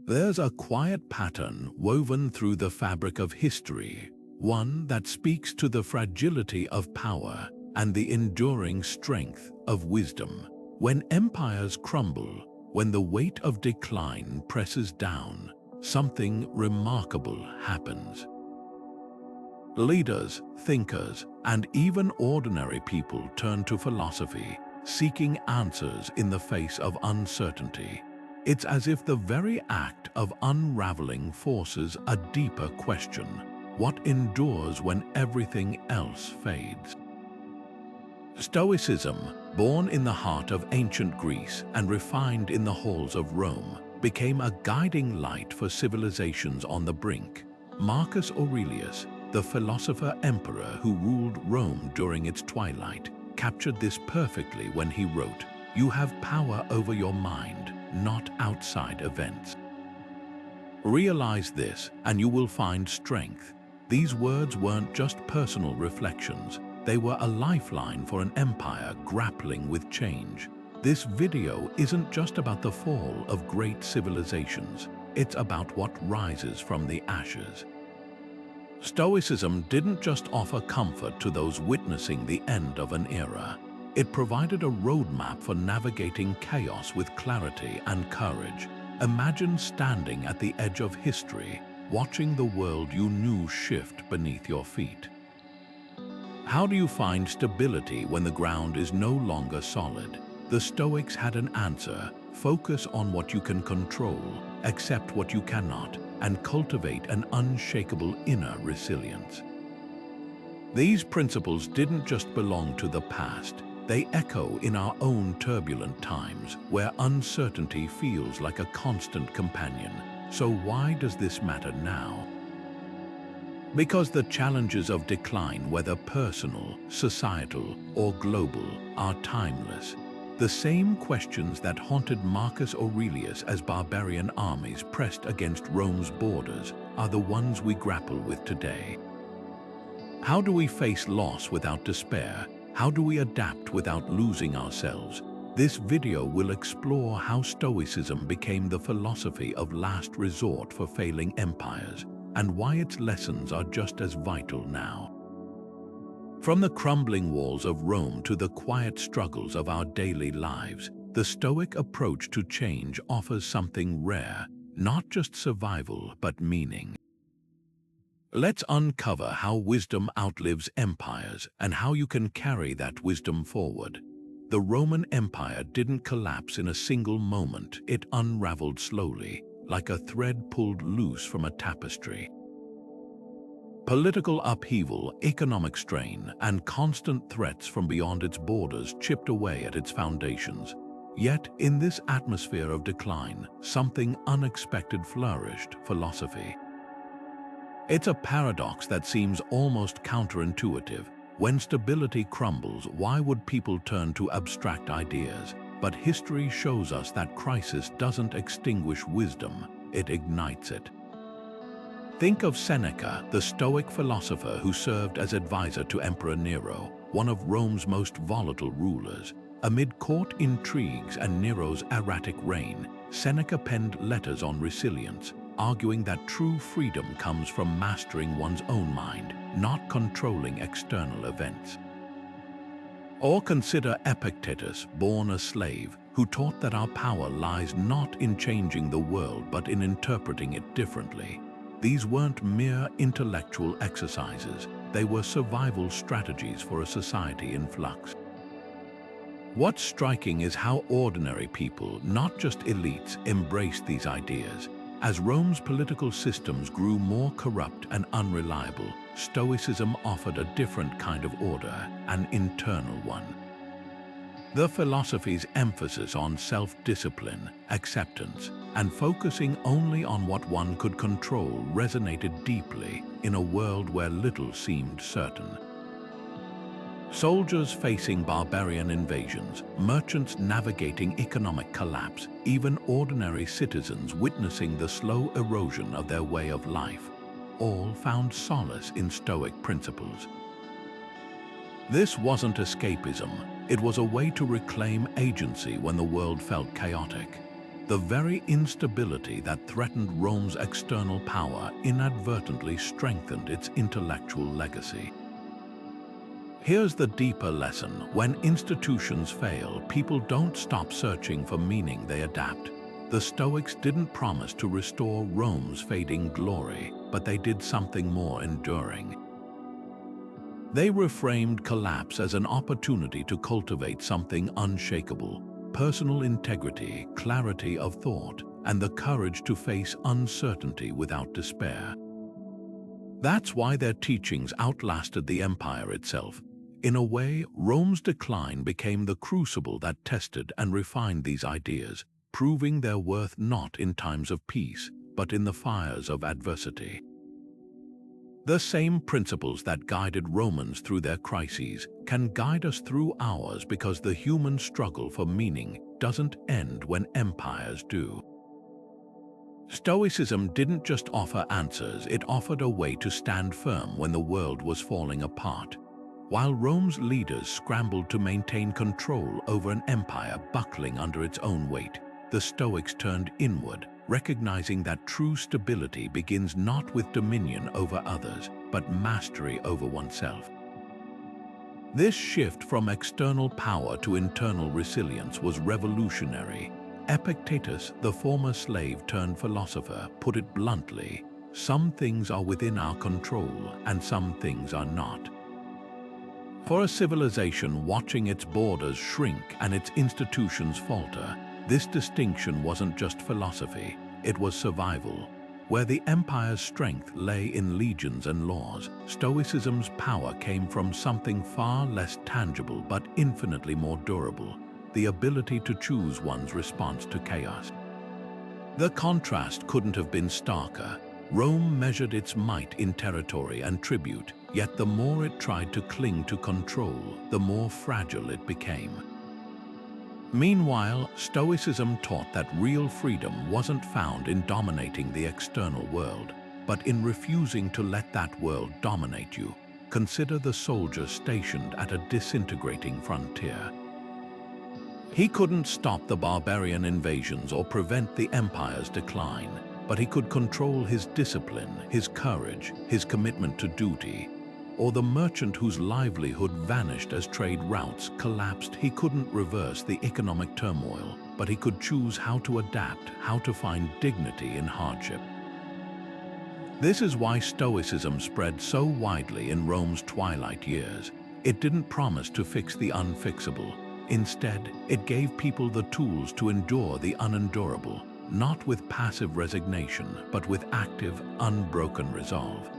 There's a quiet pattern woven through the fabric of history, one that speaks to the fragility of power and the enduring strength of wisdom. When empires crumble, when the weight of decline presses down, something remarkable happens. Leaders, thinkers, and even ordinary people turn to philosophy, seeking answers in the face of uncertainty. It's as if the very act of unraveling forces a deeper question: what endures when everything else fades? Stoicism, born in the heart of ancient Greece and refined in the halls of Rome, became a guiding light for civilizations on the brink. Marcus Aurelius, the philosopher-emperor who ruled Rome during its twilight, captured this perfectly when he wrote, "You have power over your mind, not outside events. Realize this, and you will find strength." These words weren't just personal reflections, they were a lifeline for an empire grappling with change. This video isn't just about the fall of great civilizations, it's about what rises from the ashes. Stoicism didn't just offer comfort to those witnessing the end of an era. It provided a roadmap for navigating chaos with clarity and courage. Imagine standing at the edge of history, watching the world you knew shift beneath your feet. How do you find stability when the ground is no longer solid? The Stoics had an answer: focus on what you can control, accept what you cannot, and cultivate an unshakable inner resilience. These principles didn't just belong to the past, they echo in our own turbulent times, where uncertainty feels like a constant companion. So why does this matter now? Because the challenges of decline, whether personal, societal, or global, are timeless. The same questions that haunted Marcus Aurelius as barbarian armies pressed against Rome's borders are the ones we grapple with today. How do we face loss without despair? How do we adapt without losing ourselves? This video will explore how Stoicism became the philosophy of last resort for failing empires, and why its lessons are just as vital now. From the crumbling walls of Rome to the quiet struggles of our daily lives, the Stoic approach to change offers something rare, not just survival, but meaning. Let's uncover how wisdom outlives empires and how you can carry that wisdom forward. The Roman Empire didn't collapse in a single moment, it unraveled slowly, like a thread pulled loose from a tapestry. Political upheaval, economic strain, and constant threats from beyond its borders chipped away at its foundations. Yet, in this atmosphere of decline, something unexpected flourished: philosophy. It's a paradox that seems almost counterintuitive. When stability crumbles, why would people turn to abstract ideas? But history shows us that crisis doesn't extinguish wisdom, it ignites it. Think of Seneca, the Stoic philosopher who served as advisor to Emperor Nero, one of Rome's most volatile rulers. Amid court intrigues and Nero's erratic reign, Seneca penned letters on resilience, arguing that true freedom comes from mastering one's own mind, not controlling external events. Or consider Epictetus, born a slave, who taught that our power lies not in changing the world but in interpreting it differently. These weren't mere intellectual exercises, they were survival strategies for a society in flux. What's striking is how ordinary people, not just elites, embraced these ideas. As Rome's political systems grew more corrupt and unreliable, Stoicism offered a different kind of order, an internal one. The philosophy's emphasis on self-discipline, acceptance, and focusing only on what one could control resonated deeply in a world where little seemed certain. Soldiers facing barbarian invasions, merchants navigating economic collapse, even ordinary citizens witnessing the slow erosion of their way of life, all found solace in Stoic principles. This wasn't escapism, it was a way to reclaim agency when the world felt chaotic. the very instability that threatened Rome's external power inadvertently strengthened its intellectual legacy. Here's the deeper lesson: when institutions fail, people don't stop searching for meaning, they adapt. The Stoics didn't promise to restore Rome's fading glory, but they did something more enduring. They reframed collapse as an opportunity to cultivate something unshakable: personal integrity, clarity of thought, and the courage to face uncertainty without despair. That's why their teachings outlasted the empire itself. In a way, Rome's decline became the crucible that tested and refined these ideas, proving their worth not in times of peace, but in the fires of adversity. The same principles that guided Romans through their crises can guide us through ours, because the human struggle for meaning doesn't end when empires do. Stoicism didn't just offer answers, it offered a way to stand firm when the world was falling apart. While Rome's leaders scrambled to maintain control over an empire buckling under its own weight, the Stoics turned inward, recognizing that true stability begins not with dominion over others, but mastery over oneself. This shift from external power to internal resilience was revolutionary. Epictetus, the former slave-turned-philosopher, put it bluntly: some things are within our control and some things are not. For a civilization watching its borders shrink and its institutions falter, this distinction wasn't just philosophy, it was survival. Where the empire's strength lay in legions and laws, Stoicism's power came from something far less tangible but infinitely more durable: the ability to choose one's response to chaos. The contrast couldn't have been starker. Rome measured its might in territory and tribute, yet the more it tried to cling to control, the more fragile it became. Meanwhile, Stoicism taught that real freedom wasn't found in dominating the external world, but in refusing to let that world dominate you. Consider the soldier stationed at a disintegrating frontier. He couldn't stop the barbarian invasions or prevent the empire's decline, but he could control his discipline, his courage, his commitment to duty. Or the merchant whose livelihood vanished as trade routes collapsed. He couldn't reverse the economic turmoil, but he could choose how to adapt, how to find dignity in hardship. This is why Stoicism spread so widely in Rome's twilight years. It didn't promise to fix the unfixable. Instead, it gave people the tools to endure the unendurable, not with passive resignation, but with active, unbroken resolve.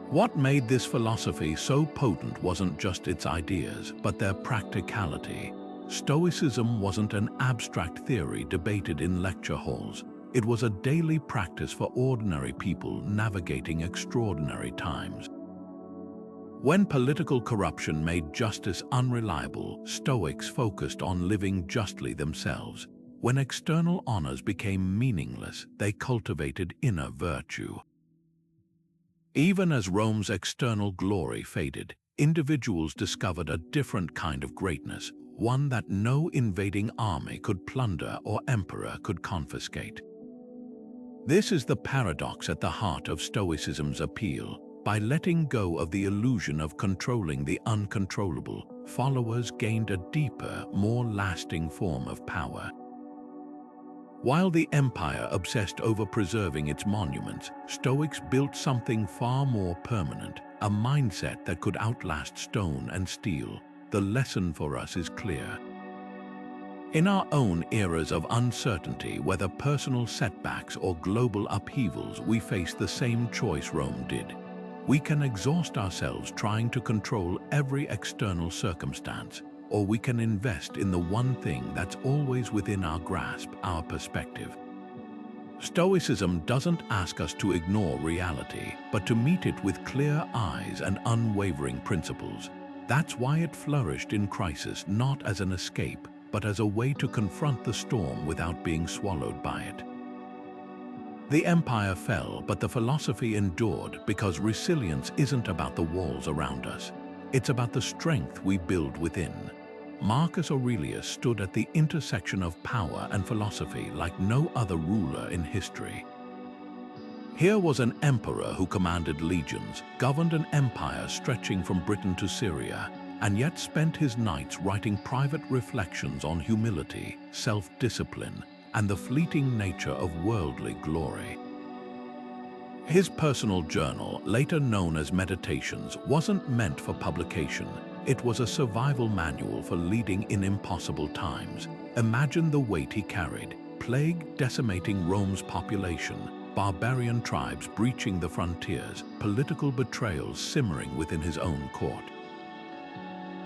What made this philosophy so potent wasn't just its ideas, but their practicality. Stoicism wasn't an abstract theory debated in lecture halls. It was a daily practice for ordinary people navigating extraordinary times. When political corruption made justice unreliable, Stoics focused on living justly themselves. When external honors became meaningless, they cultivated inner virtue. Even as Rome's external glory faded, individuals discovered a different kind of greatness, one that no invading army could plunder or emperor could confiscate. This is the paradox at the heart of Stoicism's appeal. By letting go of the illusion of controlling the uncontrollable, followers gained a deeper, more lasting form of power. While the empire obsessed over preserving its monuments, Stoics built something far more permanent, a mindset that could outlast stone and steel. The lesson for us is clear. In our own eras of uncertainty, whether personal setbacks or global upheavals, we face the same choice Rome did. We can exhaust ourselves trying to control every external circumstance, or we can invest in the one thing that's always within our grasp, our perspective. Stoicism doesn't ask us to ignore reality, but to meet it with clear eyes and unwavering principles. That's why it flourished in crisis, not as an escape, but as a way to confront the storm without being swallowed by it. The empire fell, but the philosophy endured, because resilience isn't about the walls around us. It's about the strength we build within. Marcus Aurelius stood at the intersection of power and philosophy like no other ruler in history. Here was an emperor who commanded legions, governed an empire stretching from Britain to Syria, and yet spent his nights writing private reflections on humility, self-discipline, and the fleeting nature of worldly glory. His personal journal, later known as Meditations, wasn't meant for publication. It was a survival manual for leading in impossible times. Imagine the weight he carried: plague decimating Rome's population, barbarian tribes breaching the frontiers, political betrayals simmering within his own court.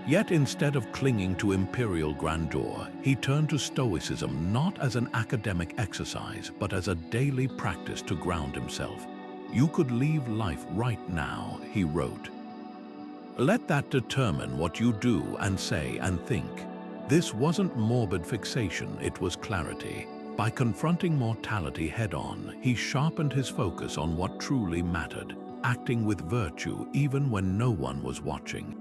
Yet instead of clinging to imperial grandeur, he turned to Stoicism not as an academic exercise, but as a daily practice to ground himself. "You could leave life right now," he wrote. "Let that determine what you do and say and think." This wasn't morbid fixation, it was clarity. By confronting mortality head-on, he sharpened his focus on what truly mattered, acting with virtue even when no one was watching.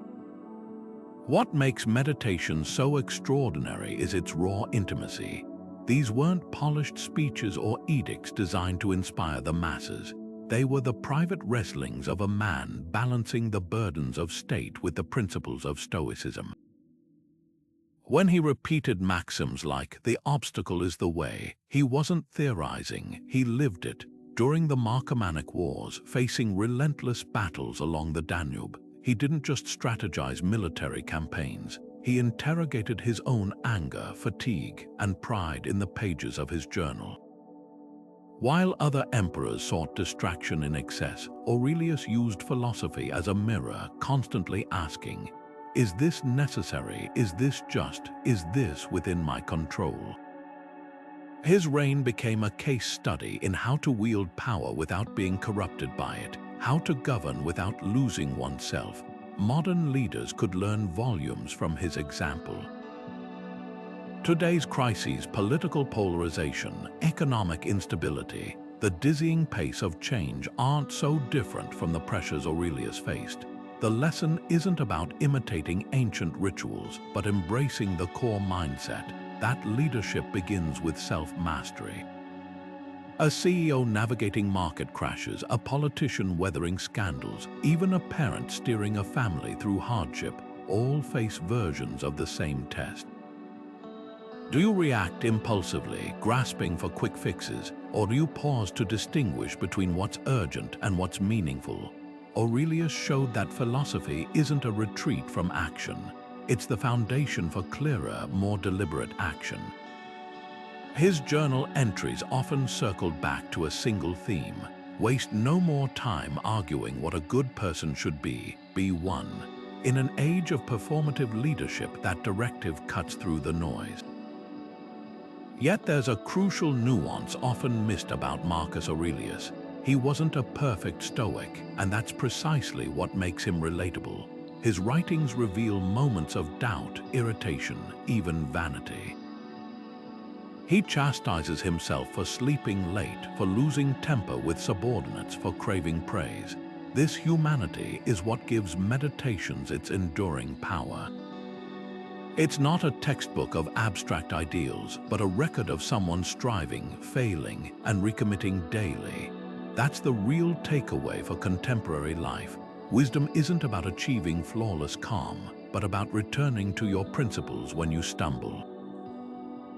What makes meditation so extraordinary is its raw intimacy. These weren't polished speeches or edicts designed to inspire the masses. They were the private wrestlings of a man balancing the burdens of state with the principles of Stoicism. When he repeated maxims like, "The obstacle is the way," he wasn't theorizing, he lived it. During the Marcomannic Wars, facing relentless battles along the Danube, he didn't just strategize military campaigns. He interrogated his own anger, fatigue, and pride in the pages of his journal. While other emperors sought distraction in excess, Aurelius used philosophy as a mirror, constantly asking, "Is this necessary? Is this just? Is this within my control?" His reign became a case study in how to wield power without being corrupted by it, how to govern without losing oneself. Modern leaders could learn volumes from his example. Today's crises, political polarization, economic instability, the dizzying pace of change aren't so different from the pressures Aurelius faced. The lesson isn't about imitating ancient rituals, but embracing the core mindset that leadership begins with self-mastery. A CEO navigating market crashes, a politician weathering scandals, even a parent steering a family through hardship, all face versions of the same test. Do you react impulsively, grasping for quick fixes, or do you pause to distinguish between what's urgent and what's meaningful? Aurelius showed that philosophy isn't a retreat from action. It's the foundation for clearer, more deliberate action. His journal entries often circled back to a single theme: waste no more time arguing what a good person should be one. In an age of performative leadership, that directive cuts through the noise. Yet there's a crucial nuance often missed about Marcus Aurelius. He wasn't a perfect Stoic, and that's precisely what makes him relatable. His writings reveal moments of doubt, irritation, even vanity. He chastises himself for sleeping late, for losing temper with subordinates, for craving praise. This humanity is what gives Meditations its enduring power. It's not a textbook of abstract ideals, but a record of someone striving, failing, and recommitting daily. That's the real takeaway for contemporary life. Wisdom isn't about achieving flawless calm, but about returning to your principles when you stumble.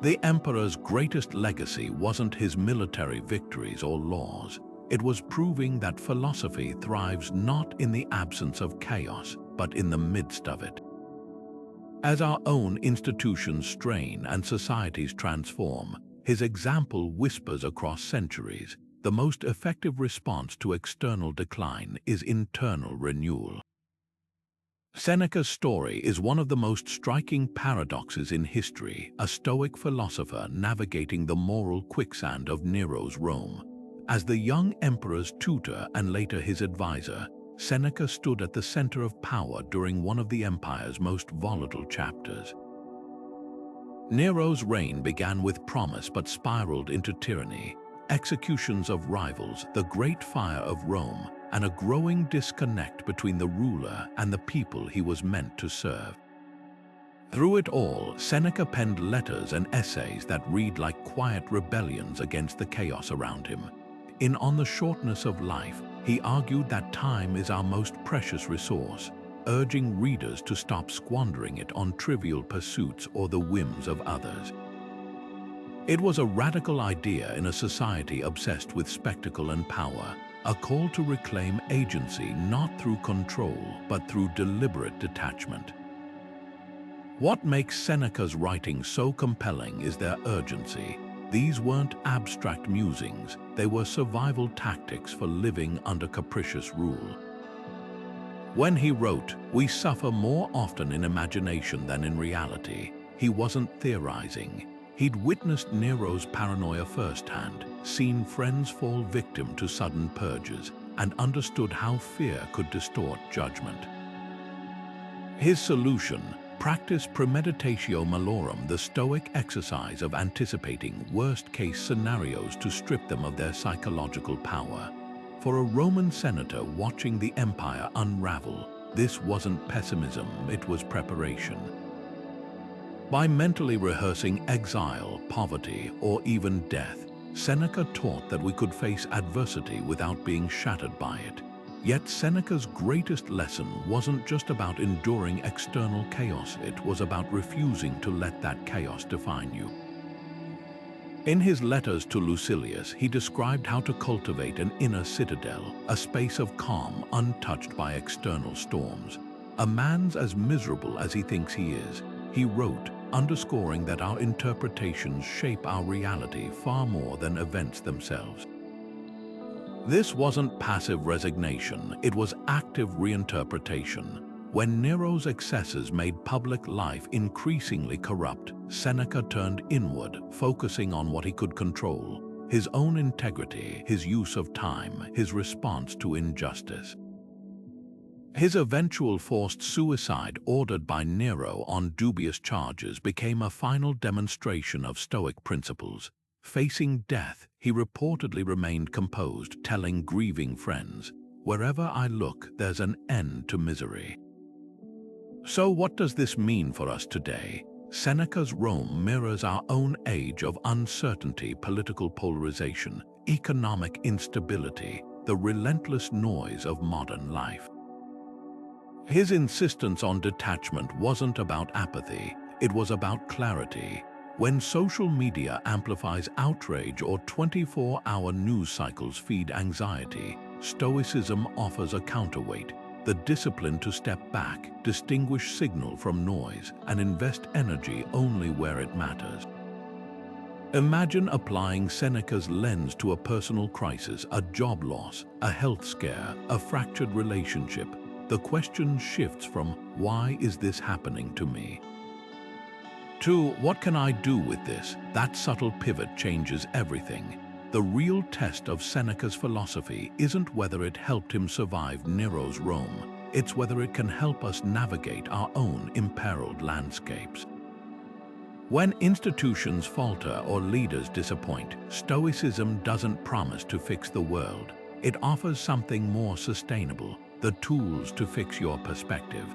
The emperor's greatest legacy wasn't his military victories or laws. It was proving that philosophy thrives not in the absence of chaos, but in the midst of it. As our own institutions strain and societies transform, his example whispers across centuries. The most effective response to external decline is internal renewal. Seneca's story is one of the most striking paradoxes in history, a Stoic philosopher navigating the moral quicksand of Nero's Rome. As the young emperor's tutor and later his advisor, Seneca stood at the center of power during one of the empire's most volatile chapters. Nero's reign began with promise but spiraled into tyranny, executions of rivals, the Great Fire of Rome, and a growing disconnect between the ruler and the people he was meant to serve. Through it all, Seneca penned letters and essays that read like quiet rebellions against the chaos around him. In On the Shortness of Life, he argued that time is our most precious resource, urging readers to stop squandering it on trivial pursuits or the whims of others. It was a radical idea in a society obsessed with spectacle and power, a call to reclaim agency not through control but through deliberate detachment. What makes Seneca's writing so compelling is their urgency. These weren't abstract musings, they were survival tactics for living under capricious rule. When he wrote, "We suffer more often in imagination than in reality," he wasn't theorizing. He'd witnessed Nero's paranoia firsthand, seen friends fall victim to sudden purges, and understood how fear could distort judgment. His solution: practice premeditatio malorum, the Stoic exercise of anticipating worst-case scenarios to strip them of their psychological power. For a Roman senator watching the empire unravel, this wasn't pessimism, it was preparation. By mentally rehearsing exile, poverty, or even death, Seneca taught that we could face adversity without being shattered by it. Yet Seneca's greatest lesson wasn't just about enduring external chaos, it was about refusing to let that chaos define you. In his letters to Lucilius, he described how to cultivate an inner citadel, a space of calm untouched by external storms. "A man's as miserable as he thinks he is," he wrote, underscoring that our interpretations shape our reality far more than events themselves. This wasn't passive resignation, it was active reinterpretation. When Nero's excesses made public life increasingly corrupt, Seneca turned inward, focusing on what he could control: his own integrity, his use of time, his response to injustice. His eventual forced suicide, ordered by Nero on dubious charges, became a final demonstration of Stoic principles. Facing death, he reportedly remained composed, telling grieving friends, "Wherever I look, there's an end to misery." So what does this mean for us today? Seneca's Rome mirrors our own age of uncertainty, political polarization, economic instability, the relentless noise of modern life. His insistence on detachment wasn't about apathy, it was about clarity. When social media amplifies outrage or 24-hour news cycles feed anxiety, Stoicism offers a counterweight: the discipline to step back, distinguish signal from noise, and invest energy only where it matters. Imagine applying Seneca's lens to a personal crisis, a job loss, a health scare, a fractured relationship. The question shifts from, "Why is this happening to me?" to, "What can I do with this?" That subtle pivot changes everything. The real test of Seneca's philosophy isn't whether it helped him survive Nero's Rome, it's whether it can help us navigate our own imperiled landscapes. When institutions falter or leaders disappoint, Stoicism doesn't promise to fix the world. It offers something more sustainable: the tools to fix your perspective.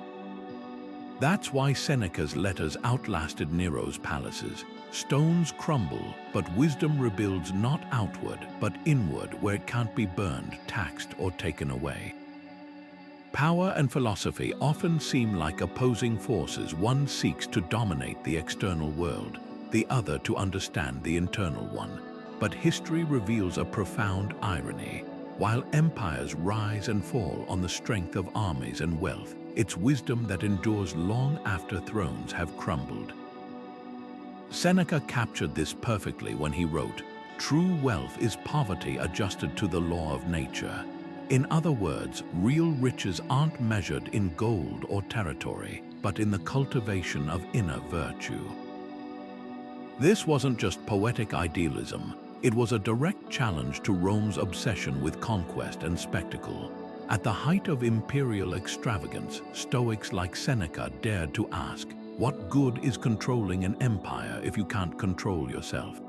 That's why Seneca's letters outlasted Nero's palaces. Stones crumble, but wisdom rebuilds not outward, but inward, where it can't be burned, taxed, or taken away. Power and philosophy often seem like opposing forces. One seeks to dominate the external world, the other to understand the internal one. But history reveals a profound irony. While empires rise and fall on the strength of armies and wealth, it's wisdom that endures long after thrones have crumbled. Seneca captured this perfectly when he wrote, "True wealth is poverty adjusted to the law of nature." In other words, real riches aren't measured in gold or territory, but in the cultivation of inner virtue. This wasn't just poetic idealism, it was a direct challenge to Rome's obsession with conquest and spectacle. At the height of imperial extravagance, Stoics like Seneca dared to ask, what good is controlling an empire if you can't control yourself?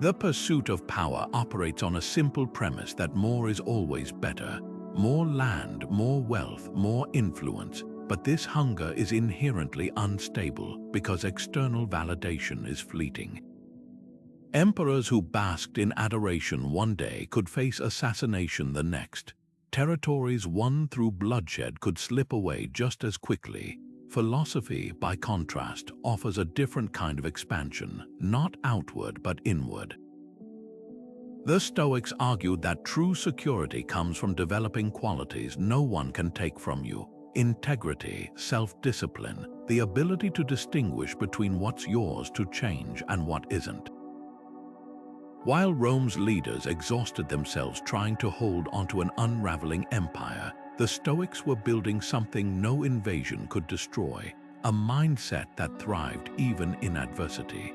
The pursuit of power operates on a simple premise that more is always better. More land, more wealth, more influence. But this hunger is inherently unstable because external validation is fleeting. Emperors who basked in adoration one day could face assassination the next. Territories won through bloodshed could slip away just as quickly. Philosophy, by contrast, offers a different kind of expansion, not outward but inward. The Stoics argued that true security comes from developing qualities no one can take from you: integrity, self-discipline, the ability to distinguish between what's yours to change and what isn't. While Rome's leaders exhausted themselves trying to hold onto an unraveling empire, the Stoics were building something no invasion could destroy, a mindset that thrived even in adversity.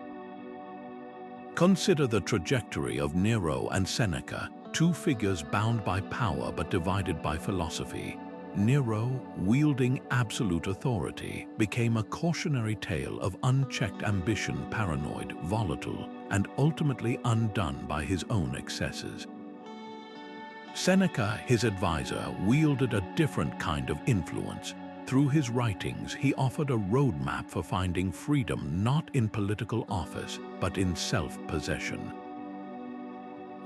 Consider the trajectory of Nero and Seneca, two figures bound by power but divided by philosophy. Nero, wielding absolute authority, became a cautionary tale of unchecked ambition, paranoid, volatile, and ultimately undone by his own excesses. Seneca, his advisor, wielded a different kind of influence. Through his writings, he offered a roadmap for finding freedom not in political office, but in self-possession.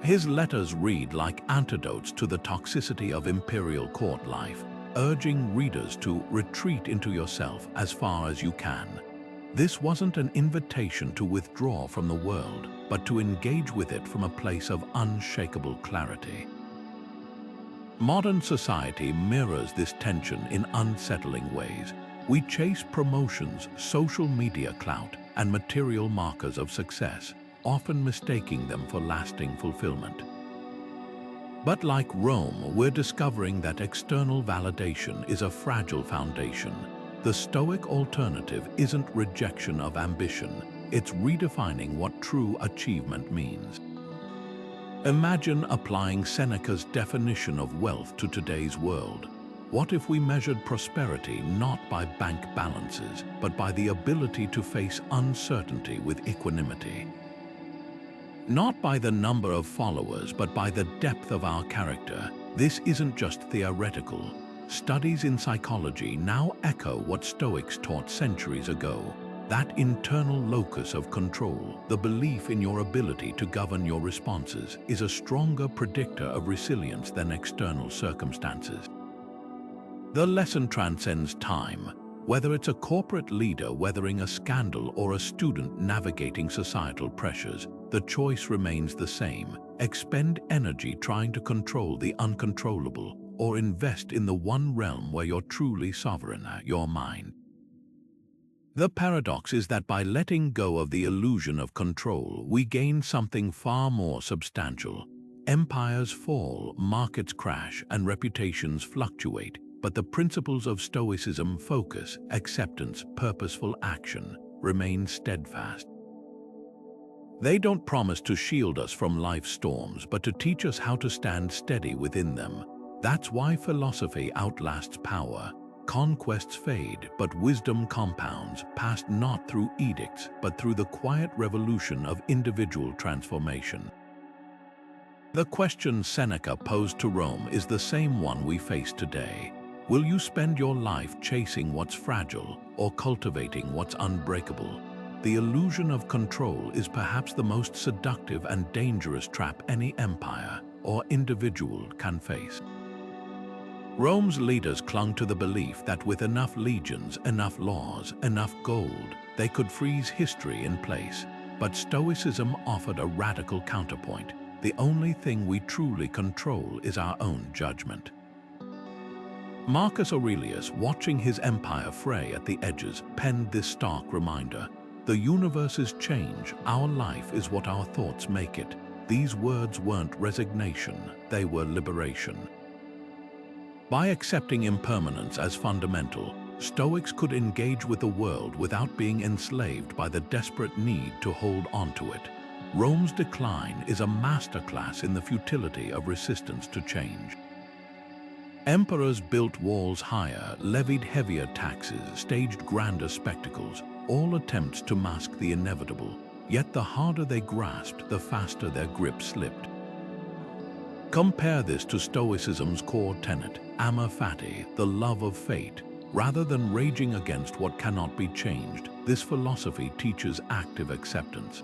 His letters read like antidotes to the toxicity of imperial court life, urging readers to retreat into yourself as far as you can. This wasn't an invitation to withdraw from the world, but to engage with it from a place of unshakable clarity. Modern society mirrors this tension in unsettling ways. We chase promotions, social media clout, and material markers of success, often mistaking them for lasting fulfillment. But like Rome, we're discovering that external validation is a fragile foundation. The Stoic alternative isn't rejection of ambition, it's redefining what true achievement means. Imagine applying Seneca's definition of wealth to today's world. What if we measured prosperity not by bank balances, but by the ability to face uncertainty with equanimity? Not by the number of followers, but by the depth of our character. This isn't just theoretical. Studies in psychology now echo what Stoics taught centuries ago. That internal locus of control, the belief in your ability to govern your responses, is a stronger predictor of resilience than external circumstances. The lesson transcends time. Whether it's a corporate leader weathering a scandal or a student navigating societal pressures, the choice remains the same. Expend energy trying to control the uncontrollable, or invest in the one realm where you're truly sovereign, your mind. The paradox is that by letting go of the illusion of control, we gain something far more substantial. Empires fall, markets crash, and reputations fluctuate, but the principles of Stoicism, focus, acceptance, purposeful action, remain steadfast. They don't promise to shield us from life's storms, but to teach us how to stand steady within them. That's why philosophy outlasts power. Conquests fade, but wisdom compounds, passed not through edicts, but through the quiet revolution of individual transformation. The question Seneca posed to Rome is the same one we face today. Will you spend your life chasing what's fragile or cultivating what's unbreakable? The illusion of control is perhaps the most seductive and dangerous trap any empire or individual can face. Rome's leaders clung to the belief that with enough legions, enough laws, enough gold, they could freeze history in place. But Stoicism offered a radical counterpoint. The only thing we truly control is our own judgment. Marcus Aurelius, watching his empire fray at the edges, penned this stark reminder: the universe is change, our life is what our thoughts make it. These words weren't resignation, they were liberation. By accepting impermanence as fundamental, Stoics could engage with the world without being enslaved by the desperate need to hold onto it. Rome's decline is a masterclass in the futility of resistance to change. Emperors built walls higher, levied heavier taxes, staged grander spectacles, all attempts to mask the inevitable. Yet the harder they grasped, the faster their grip slipped. Compare this to Stoicism's core tenet, Amor Fati, the love of fate. Rather than raging against what cannot be changed, this philosophy teaches active acceptance.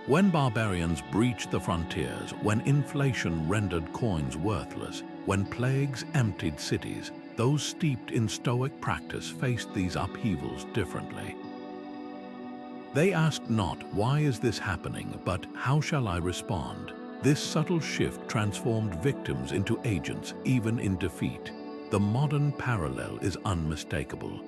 When barbarians breached the frontiers, when inflation rendered coins worthless, when plagues emptied cities, those steeped in Stoic practice faced these upheavals differently. They asked not, "Why is this happening?" but "How shall I respond?" This subtle shift transformed victims into agents, even in defeat. The modern parallel is unmistakable.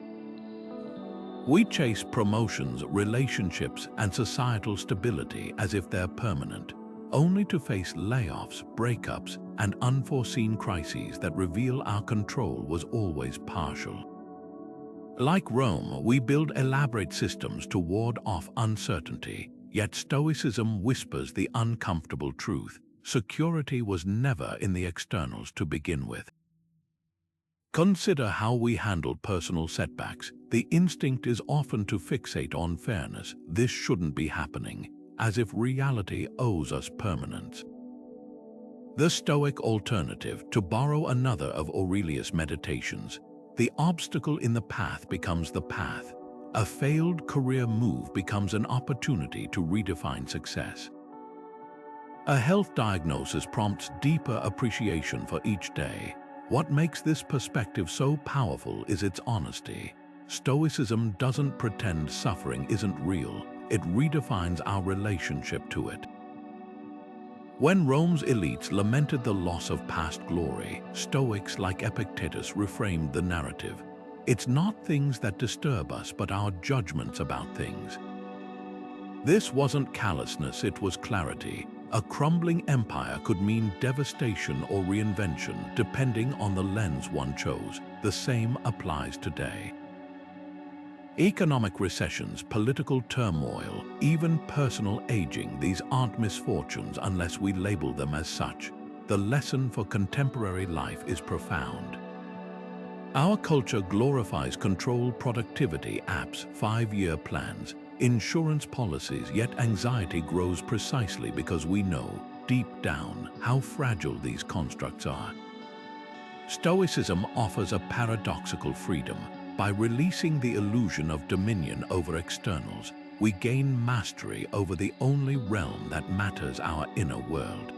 We chase promotions, relationships, and societal stability as if they're permanent, only to face layoffs, breakups, and unforeseen crises that reveal our control was always partial. Like Rome, we build elaborate systems to ward off uncertainty, yet Stoicism whispers the uncomfortable truth: security was never in the externals to begin with. Consider how we handle personal setbacks. The instinct is often to fixate on fairness. This shouldn't be happening, as if reality owes us permanence. The Stoic alternative, to borrow another of Aurelius' Meditations: the obstacle in the path becomes the path. A failed career move becomes an opportunity to redefine success. A health diagnosis prompts deeper appreciation for each day. What makes this perspective so powerful is its honesty. Stoicism doesn't pretend suffering isn't real. It redefines our relationship to it. When Rome's elites lamented the loss of past glory, Stoics like Epictetus reframed the narrative. It's not things that disturb us, but our judgments about things. This wasn't callousness, it was clarity. A crumbling empire could mean devastation or reinvention, depending on the lens one chose. The same applies today. Economic recessions, political turmoil, even personal aging, these aren't misfortunes unless we label them as such. The lesson for contemporary life is profound. Our culture glorifies control, productivity, apps, 5-year plans, insurance policies, yet anxiety grows precisely because we know, deep down, how fragile these constructs are. Stoicism offers a paradoxical freedom. By releasing the illusion of dominion over externals, we gain mastery over the only realm that matters: our inner world.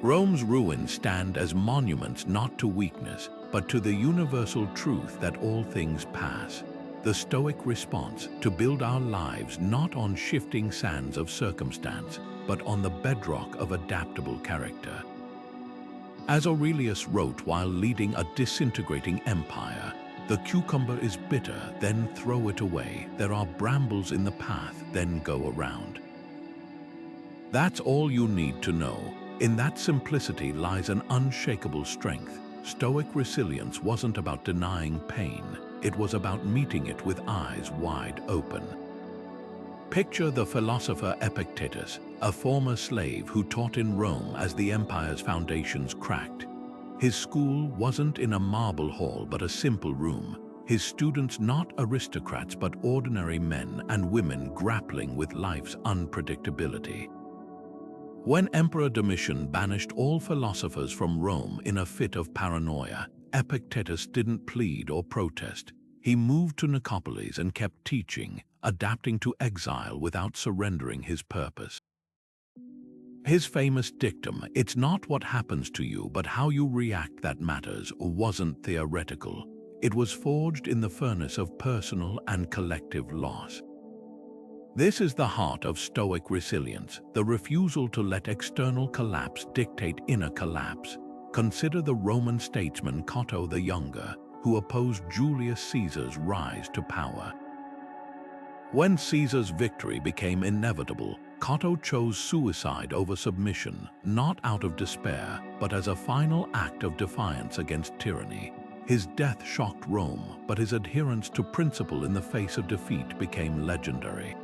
Rome's ruins stand as monuments not to weakness, but to the universal truth that all things pass. The Stoic response: to build our lives not on shifting sands of circumstance, but on the bedrock of adaptable character. As Aurelius wrote while leading a disintegrating empire, "The cucumber is bitter, then throw it away. There are brambles in the path, then go around." That's all you need to know. In that simplicity lies an unshakable strength. Stoic resilience wasn't about denying pain. It was about meeting it with eyes wide open. Picture the philosopher Epictetus, a former slave who taught in Rome as the empire's foundations cracked. His school wasn't in a marble hall but a simple room. His students not aristocrats but ordinary men and women grappling with life's unpredictability. When Emperor Domitian banished all philosophers from Rome in a fit of paranoia, Epictetus didn't plead or protest. He moved to Nicopolis and kept teaching, adapting to exile without surrendering his purpose. His famous dictum, "It's not what happens to you, but how you react that matters," wasn't theoretical. It was forged in the furnace of personal and collective loss. This is the heart of Stoic resilience, the refusal to let external collapse dictate inner collapse. Consider the Roman statesman Cato the Younger, who opposed Julius Caesar's rise to power. When Caesar's victory became inevitable, Cato chose suicide over submission, not out of despair, but as a final act of defiance against tyranny. His death shocked Rome, but his adherence to principle in the face of defeat became legendary.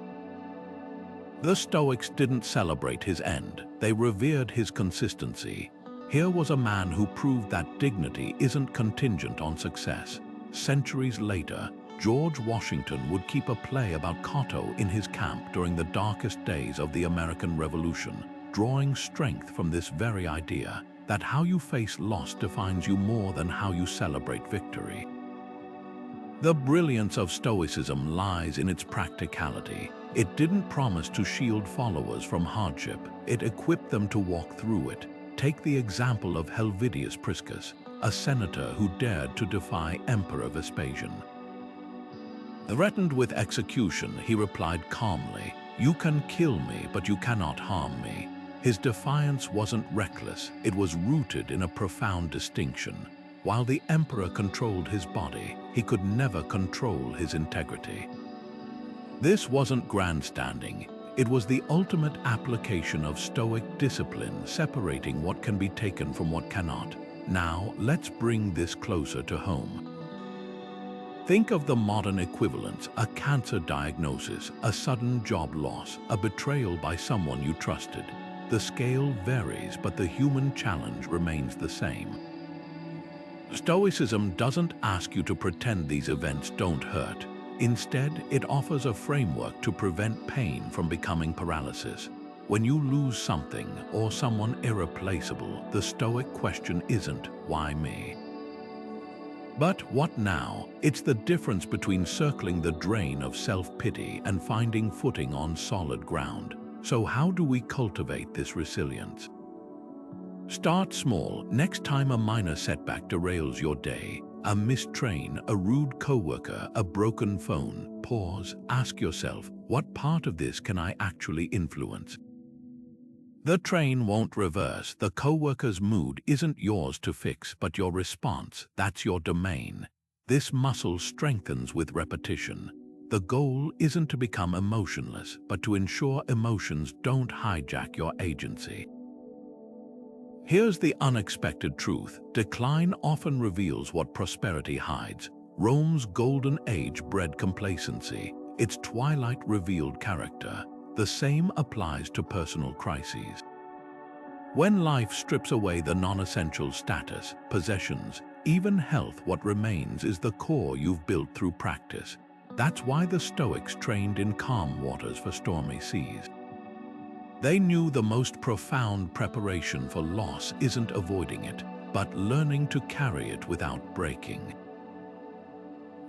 The Stoics didn't celebrate his end, they revered his consistency. Here was a man who proved that dignity isn't contingent on success. Centuries later, George Washington would keep a play about Cato in his camp during the darkest days of the American Revolution, drawing strength from this very idea. that how you face loss defines you more than how you celebrate victory. The brilliance of Stoicism lies in its practicality. It didn't promise to shield followers from hardship, it equipped them to walk through it. Take the example of Helvidius Priscus, a senator who dared to defy Emperor Vespasian. Threatened with execution, he replied calmly, "You can kill me, but you cannot harm me." His defiance wasn't reckless, it was rooted in a profound distinction. While the emperor controlled his body, he could never control his integrity. This wasn't grandstanding, it was the ultimate application of Stoic discipline, separating what can be taken from what cannot. Now, let's bring this closer to home. Think of the modern equivalents: a cancer diagnosis, a sudden job loss, a betrayal by someone you trusted. The scale varies, but the human challenge remains the same. Stoicism doesn't ask you to pretend these events don't hurt. Instead, it offers a framework to prevent pain from becoming paralysis. When you lose something or someone irreplaceable, the Stoic question isn't, "Why me?" but "What now?" It's the difference between circling the drain of self-pity and finding footing on solid ground. So how do we cultivate this resilience? Start small. Next time a minor setback derails your day, a missed train, a rude coworker, a broken phone, pause, ask yourself, what part of this can I actually influence? The train won't reverse, the coworker's mood isn't yours to fix, but your response, that's your domain. This muscle strengthens with repetition. The goal isn't to become emotionless, but to ensure emotions don't hijack your agency. Here's the unexpected truth: decline often reveals what prosperity hides. Rome's golden age bred complacency. Its twilight revealed character. The same applies to personal crises. When life strips away the non-essential status, possessions, even health, what remains is the core you've built through practice. That's why the Stoics trained in calm waters for stormy seas. They knew the most profound preparation for loss isn't avoiding it, but learning to carry it without breaking.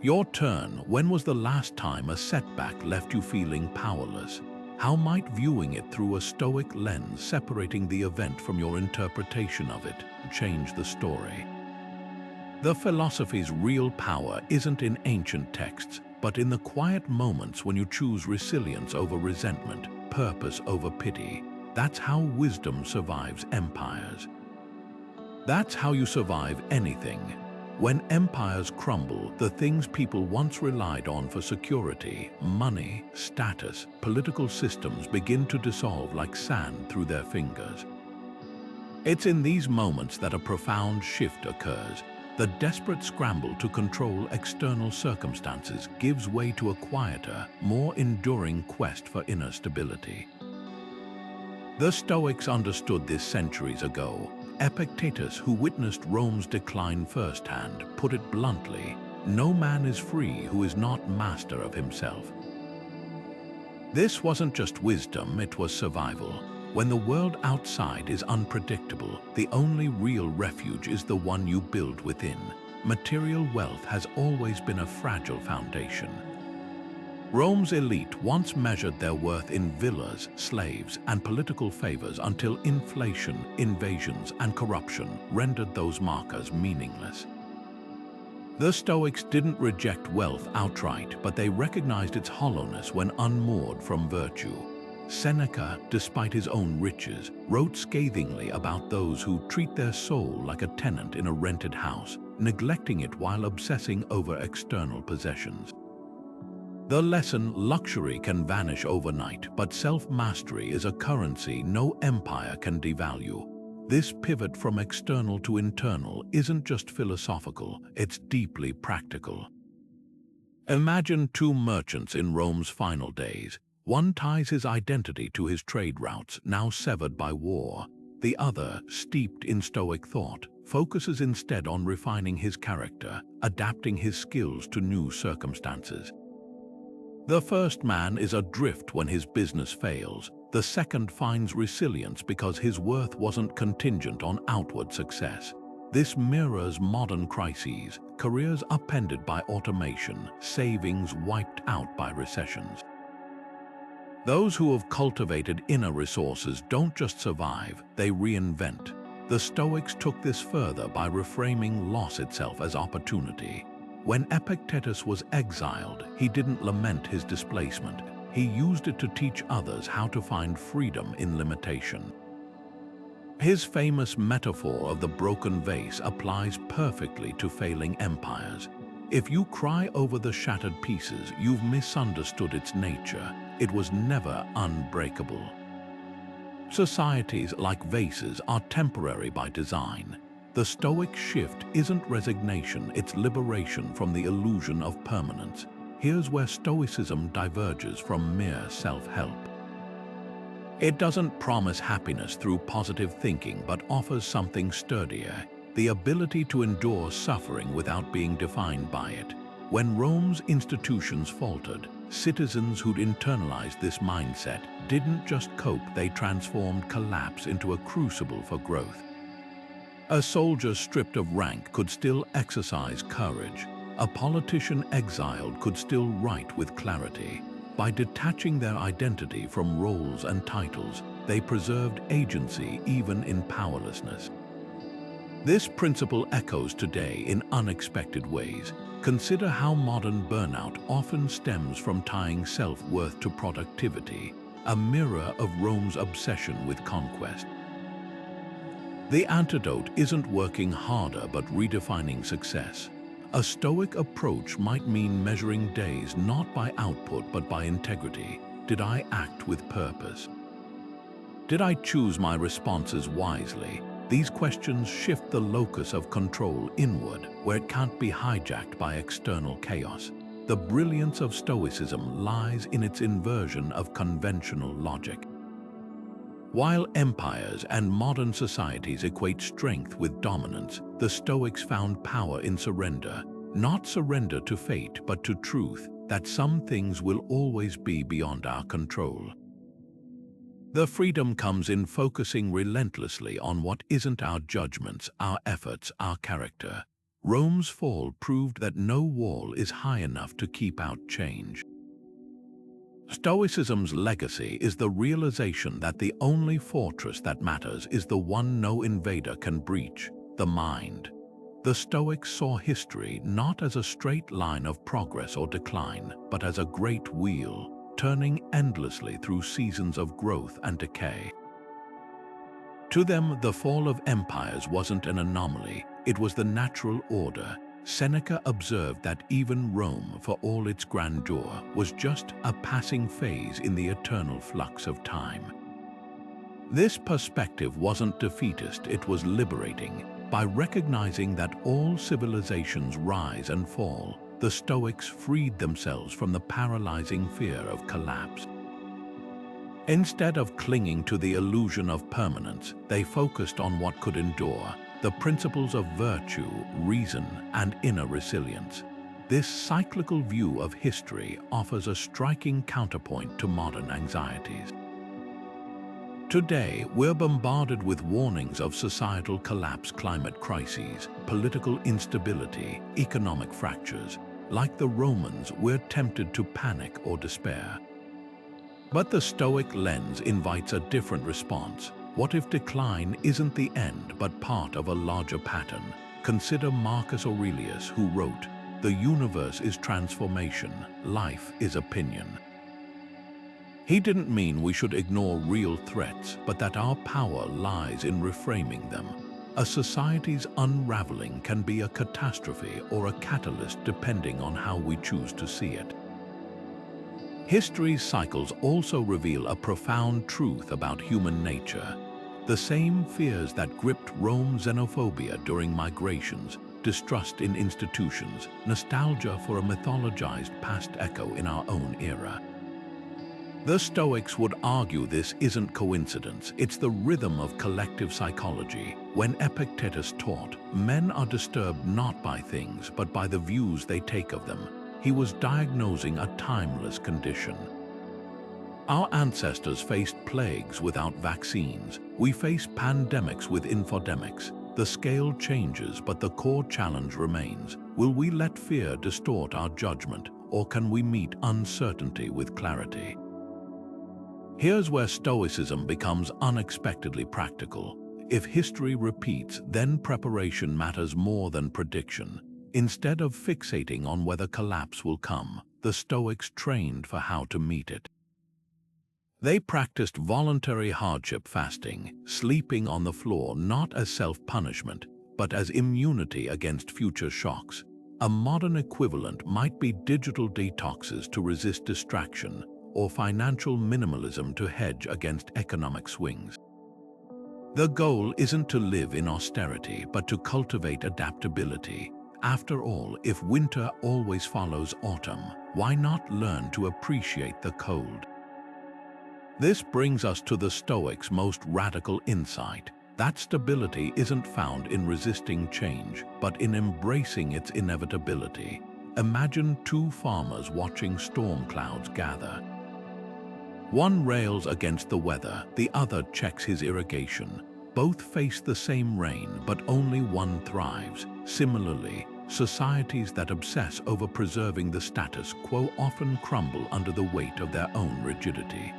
Your turn. When was the last time a setback left you feeling powerless? How might viewing it through a Stoic lens, separating the event from your interpretation of it, change the story? The philosophy's real power isn't in ancient texts, but in the quiet moments when you choose resilience over resentment, purpose over pity. That's how wisdom survives empires. That's how you survive anything. When empires crumble, the things people once relied on for security, money, status, political systems begin to dissolve like sand through their fingers. It's in these moments that a profound shift occurs. The desperate scramble to control external circumstances gives way to a quieter, more enduring quest for inner stability. The Stoics understood this centuries ago. Epictetus, who witnessed Rome's decline firsthand, put it bluntly, "No man is free who is not master of himself." This wasn't just wisdom, it was survival. When the world outside is unpredictable, the only real refuge is the one you build within. Material wealth has always been a fragile foundation. Rome's elite once measured their worth in villas, slaves, and political favors until inflation, invasions, and corruption rendered those markers meaningless. The Stoics didn't reject wealth outright, but they recognized its hollowness when unmoored from virtue. Seneca, despite his own riches, wrote scathingly about those who treat their soul like a tenant in a rented house, neglecting it while obsessing over external possessions. The lesson: luxury can vanish overnight, but self-mastery is a currency no empire can devalue. This pivot from external to internal isn't just philosophical, it's deeply practical. Imagine two merchants in Rome's final days. One ties his identity to his trade routes, now severed by war. The other, steeped in Stoic thought, focuses instead on refining his character, adapting his skills to new circumstances. The first man is adrift when his business fails. The second finds resilience because his worth wasn't contingent on outward success. This mirrors modern crises, careers upended by automation, savings wiped out by recessions. Those who have cultivated inner resources don't just survive, they reinvent. The Stoics took this further by reframing loss itself as opportunity. When Epictetus was exiled, he didn't lament his displacement. He used it to teach others how to find freedom in limitation. His famous metaphor of the broken vase applies perfectly to failing empires. If you cry over the shattered pieces, you've misunderstood its nature. It was never unbreakable. Societies, like vases, are temporary by design. The Stoic shift isn't resignation, it's liberation from the illusion of permanence. Here's where Stoicism diverges from mere self-help. It doesn't promise happiness through positive thinking, but offers something sturdier, the ability to endure suffering without being defined by it. When Rome's institutions faltered, citizens who'd internalized this mindset didn't just cope, they transformed collapse into a crucible for growth. A soldier stripped of rank could still exercise courage. A politician exiled could still write with clarity. By detaching their identity from roles and titles, they preserved agency even in powerlessness. This principle echoes today in unexpected ways. Consider how modern burnout often stems from tying self-worth to productivity, a mirror of Rome's obsession with conquest. The antidote isn't working harder but redefining success. A Stoic approach might mean measuring days not by output but by integrity. Did I act with purpose? Did I choose my responses wisely? These questions shift the locus of control inward, where it can't be hijacked by external chaos. The brilliance of Stoicism lies in its inversion of conventional logic. While empires and modern societies equate strength with dominance, the Stoics found power in surrender. Not surrender to fate, but to truth, that some things will always be beyond our control. The freedom comes in focusing relentlessly on what isn't our judgments, our efforts, our character. Rome's fall proved that no wall is high enough to keep out change. Stoicism's legacy is the realization that the only fortress that matters is the one no invader can breach, the mind. The Stoics saw history not as a straight line of progress or decline, but as a great wheel, turning endlessly through seasons of growth and decay. To them, the fall of empires wasn't an anomaly, it was the natural order. Seneca observed that even Rome, for all its grandeur, was just a passing phase in the eternal flux of time. This perspective wasn't defeatist, it was liberating. By recognizing that all civilizations rise and fall, the Stoics freed themselves from the paralyzing fear of collapse. Instead of clinging to the illusion of permanence, they focused on what could endure, the principles of virtue, reason, and inner resilience. This cyclical view of history offers a striking counterpoint to modern anxieties. Today, we're bombarded with warnings of societal collapse, climate crises, political instability, economic fractures. Like the Romans, we're tempted to panic or despair. But the Stoic lens invites a different response. What if decline isn't the end but part of a larger pattern? Consider Marcus Aurelius, who wrote, "The universe is transformation, life is opinion." He didn't mean we should ignore real threats, but that our power lies in reframing them. A society's unraveling can be a catastrophe or a catalyst depending on how we choose to see it. History's cycles also reveal a profound truth about human nature. The same fears that gripped Rome's xenophobia during migrations, distrust in institutions, nostalgia for a mythologized past echo in our own era. The Stoics would argue this isn't coincidence, it's the rhythm of collective psychology. When Epictetus taught, men are disturbed not by things, but by the views they take of them, he was diagnosing a timeless condition. Our ancestors faced plagues without vaccines. We face pandemics with infodemics. The scale changes, but the core challenge remains. Will we let fear distort our judgment, or can we meet uncertainty with clarity? Here's where Stoicism becomes unexpectedly practical. If history repeats, then preparation matters more than prediction. Instead of fixating on whether collapse will come, the Stoics trained for how to meet it. They practiced voluntary hardship fasting, sleeping on the floor not as self-punishment, but as immunity against future shocks. A modern equivalent might be digital detoxes to resist distraction, or financial minimalism to hedge against economic swings. The goal isn't to live in austerity, but to cultivate adaptability. After all, if winter always follows autumn, why not learn to appreciate the cold? This brings us to the Stoics' most radical insight, that stability isn't found in resisting change, but in embracing its inevitability. Imagine two farmers watching storm clouds gather. One rails against the weather, the other checks his irrigation. Both face the same rain, but only one thrives. Similarly, societies that obsess over preserving the status quo often crumble under the weight of their own rigidity.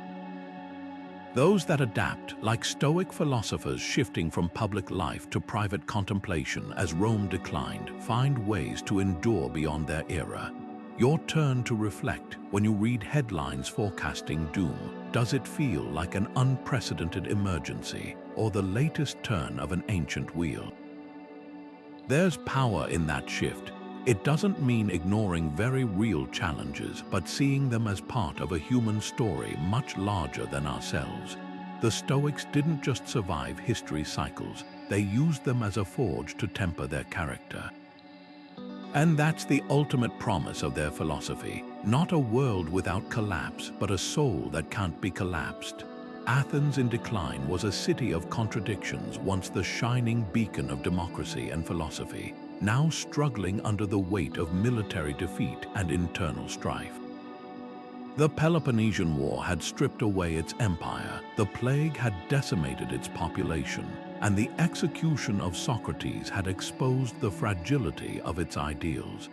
Those that adapt, like Stoic philosophers shifting from public life to private contemplation as Rome declined, find ways to endure beyond their era. Your turn to reflect. When you read headlines forecasting doom, does it feel like an unprecedented emergency or the latest turn of an ancient wheel? There's power in that shift. It doesn't mean ignoring very real challenges, but seeing them as part of a human story much larger than ourselves. The Stoics didn't just survive history's cycles, they used them as a forge to temper their character. And that's the ultimate promise of their philosophy, not a world without collapse, but a soul that can't be collapsed. Athens in decline was a city of contradictions, once the shining beacon of democracy and philosophy, now struggling under the weight of military defeat and internal strife. The Peloponnesian War had stripped away its empire, the plague had decimated its population, and the execution of Socrates had exposed the fragility of its ideals.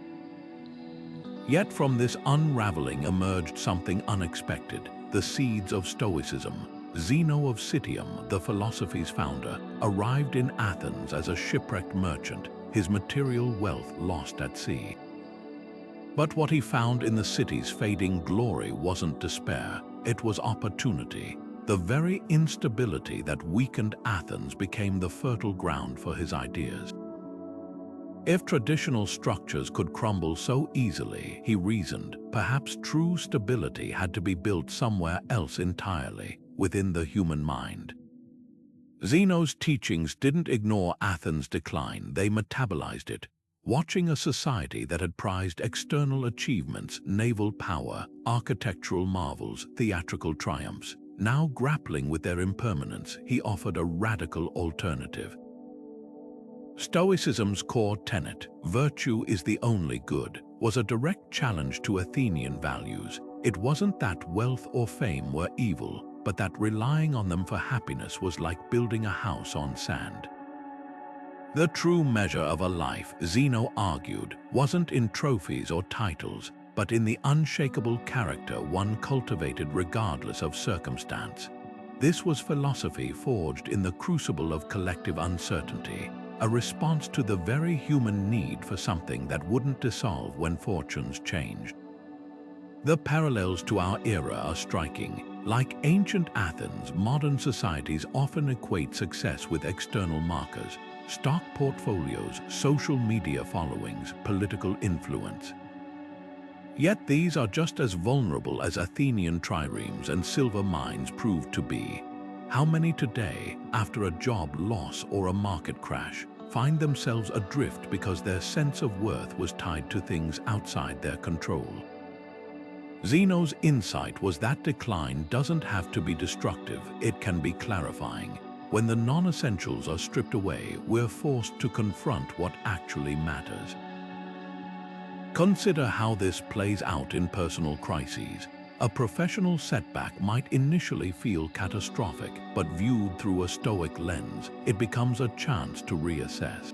Yet from this unraveling emerged something unexpected, the seeds of Stoicism. Zeno of Citium, the philosophy's founder, arrived in Athens as a shipwrecked merchant, his material wealth lost at sea. But what he found in the city's fading glory wasn't despair, it was opportunity. The very instability that weakened Athens became the fertile ground for his ideas. If traditional structures could crumble so easily, he reasoned, perhaps true stability had to be built somewhere else entirely, within the human mind. Zeno's teachings didn't ignore Athens' decline, they metabolized it. Watching a society that had prized external achievements, naval power, architectural marvels, theatrical triumphs, now grappling with their impermanence, he offered a radical alternative. Stoicism's core tenet, virtue is the only good, was a direct challenge to Athenian values. It wasn't that wealth or fame were evil, but that relying on them for happiness was like building a house on sand. The true measure of a life, Zeno argued, wasn't in trophies or titles, but in the unshakable character one cultivated regardless of circumstance. This was philosophy forged in the crucible of collective uncertainty, a response to the very human need for something that wouldn't dissolve when fortunes changed. The parallels to our era are striking. Like ancient Athens, modern societies often equate success with external markers, stock portfolios, social media followings, political influence. Yet these are just as vulnerable as Athenian triremes and silver mines proved to be. How many today, after a job loss or a market crash, find themselves adrift because their sense of worth was tied to things outside their control? Zeno's insight was that decline doesn't have to be destructive, it can be clarifying. When the non-essentials are stripped away, we're forced to confront what actually matters. Consider how this plays out in personal crises. A professional setback might initially feel catastrophic, but viewed through a Stoic lens, it becomes a chance to reassess.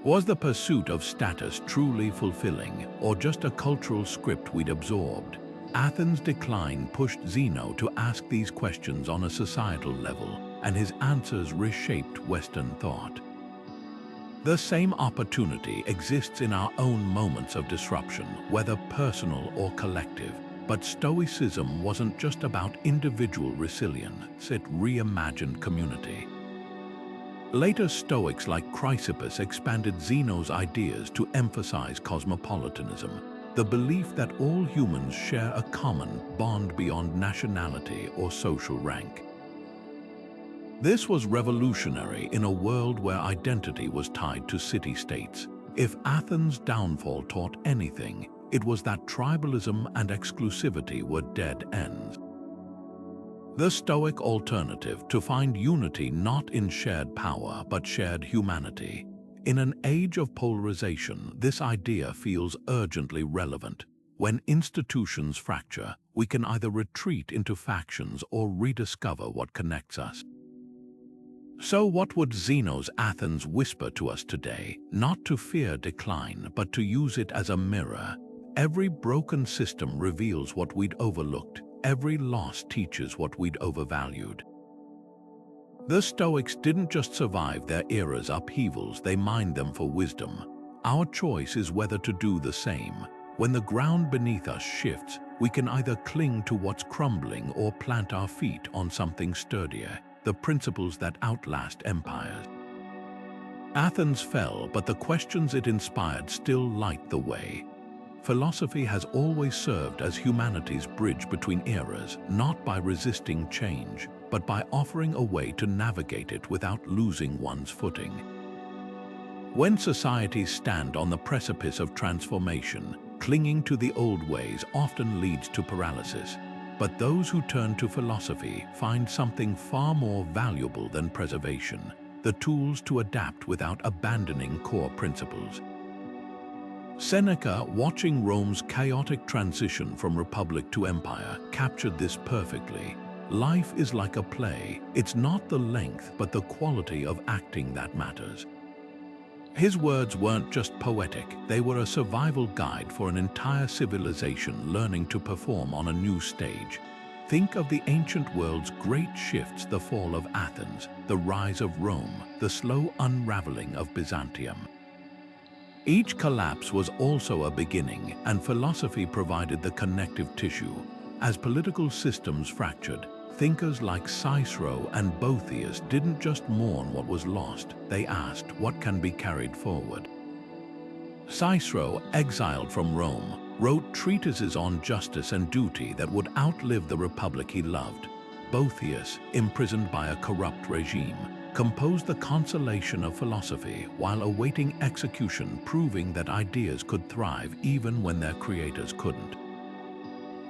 Was the pursuit of status truly fulfilling, or just a cultural script we'd absorbed? Athens' decline pushed Zeno to ask these questions on a societal level, and his answers reshaped Western thought. The same opportunity exists in our own moments of disruption, whether personal or collective. But Stoicism wasn't just about individual resilience, it reimagined community. Later Stoics like Chrysippus expanded Zeno's ideas to emphasize cosmopolitanism, the belief that all humans share a common bond beyond nationality or social rank. This was revolutionary in a world where identity was tied to city-states. If Athens' downfall taught anything, it was that tribalism and exclusivity were dead ends. The Stoic alternative: to find unity not in shared power but shared humanity. In an age of polarization, this idea feels urgently relevant. When institutions fracture, we can either retreat into factions or rediscover what connects us. So what would Zeno's Athens whisper to us today? Not to fear decline, but to use it as a mirror. Every broken system reveals what we'd overlooked. Every loss teaches what we'd overvalued. The Stoics didn't just survive their era's upheavals, they mined them for wisdom. Our choice is whether to do the same. When the ground beneath us shifts, we can either cling to what's crumbling or plant our feet on something sturdier, the principles that outlast empires. Athens fell, but the questions it inspired still light the way. Philosophy has always served as humanity's bridge between eras, not by resisting change, but by offering a way to navigate it without losing one's footing. When societies stand on the precipice of transformation, clinging to the old ways often leads to paralysis. But those who turn to philosophy find something far more valuable than preservation: the tools to adapt without abandoning core principles. Seneca, watching Rome's chaotic transition from republic to empire, captured this perfectly. Life is like a play. It's not the length, but the quality of acting that matters. His words weren't just poetic, they were a survival guide for an entire civilization learning to perform on a new stage. Think of the ancient world's great shifts: the fall of Athens, the rise of Rome, the slow unraveling of Byzantium. Each collapse was also a beginning, and philosophy provided the connective tissue. As political systems fractured, thinkers like Cicero and Boethius didn't just mourn what was lost, they asked what can be carried forward. Cicero, exiled from Rome, wrote treatises on justice and duty that would outlive the republic he loved. Boethius, imprisoned by a corrupt regime, composed the Consolation of Philosophy while awaiting execution, proving that ideas could thrive even when their creators couldn't.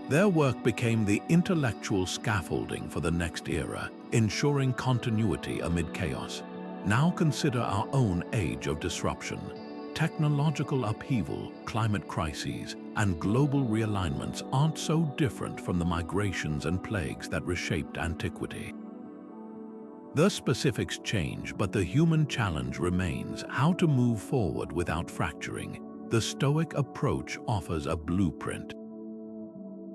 Their work became the intellectual scaffolding for the next era, ensuring continuity amid chaos. Now consider our own age of disruption. Technological upheaval, climate crises, and global realignments aren't so different from the migrations and plagues that reshaped antiquity. The specifics change, but the human challenge remains: how to move forward without fracturing. The Stoic approach offers a blueprint.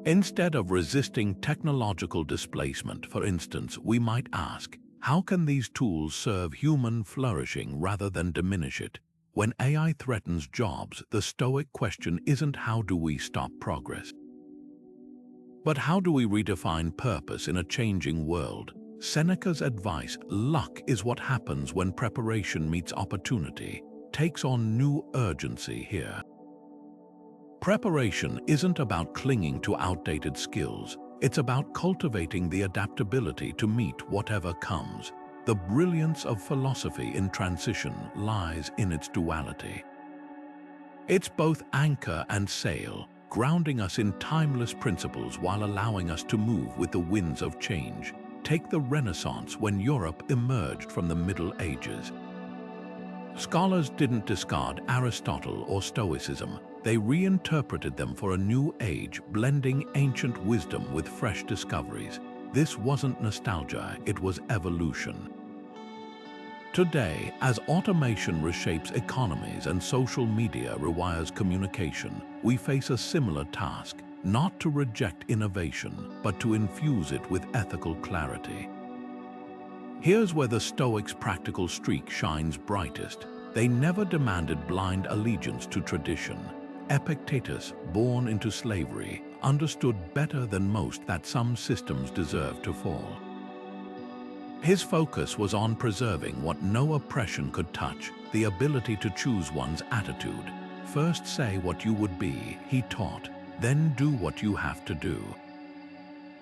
Instead of resisting technological displacement, for instance, we might ask, how can these tools serve human flourishing rather than diminish it? When AI threatens jobs, the Stoic question isn't how do we stop progress, but how do we redefine purpose in a changing world? Seneca's advice, luck is what happens when preparation meets opportunity, takes on new urgency here. Preparation isn't about clinging to outdated skills, it's about cultivating the adaptability to meet whatever comes. The brilliance of philosophy in transition lies in its duality. It's both anchor and sail, grounding us in timeless principles while allowing us to move with the winds of change. Take the Renaissance, when Europe emerged from the Middle Ages. Scholars didn't discard Aristotle or Stoicism, They reinterpreted them for a new age, blending ancient wisdom with fresh discoveries. This wasn't nostalgia, it was evolution. Today, as automation reshapes economies and social media rewires communication, we face a similar task, not to reject innovation, but to infuse it with ethical clarity. Here's where the Stoics' practical streak shines brightest. They never demanded blind allegiance to tradition. Epictetus, born into slavery, understood better than most that some systems deserve to fall. His focus was on preserving what no oppression could touch, the ability to choose one's attitude. First say what you would be, he taught, then do what you have to do.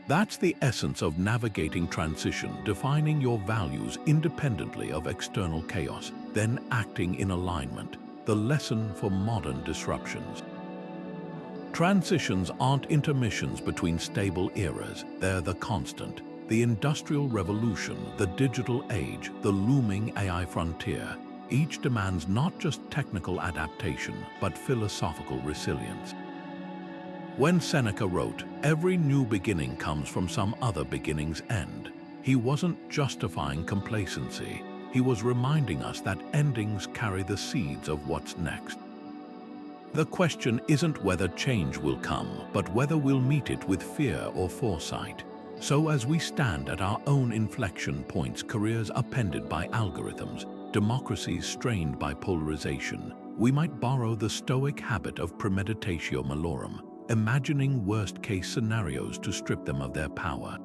That's the essence of navigating transition, defining your values independently of external chaos, then acting in alignment, the lesson for modern disruptions. Transitions aren't intermissions between stable eras, they're the constant. The Industrial Revolution, the digital age, the looming AI frontier, each demands not just technical adaptation, but philosophical resilience. When Seneca wrote, "Every new beginning comes from some other beginning's end," he wasn't justifying complacency. He was reminding us that endings carry the seeds of what's next. The question isn't whether change will come, but whether we'll meet it with fear or foresight. So as we stand at our own inflection points, careers upended by algorithms, democracies strained by polarization, we might borrow the Stoic habit of premeditatio malorum, imagining worst-case scenarios to strip them of their power.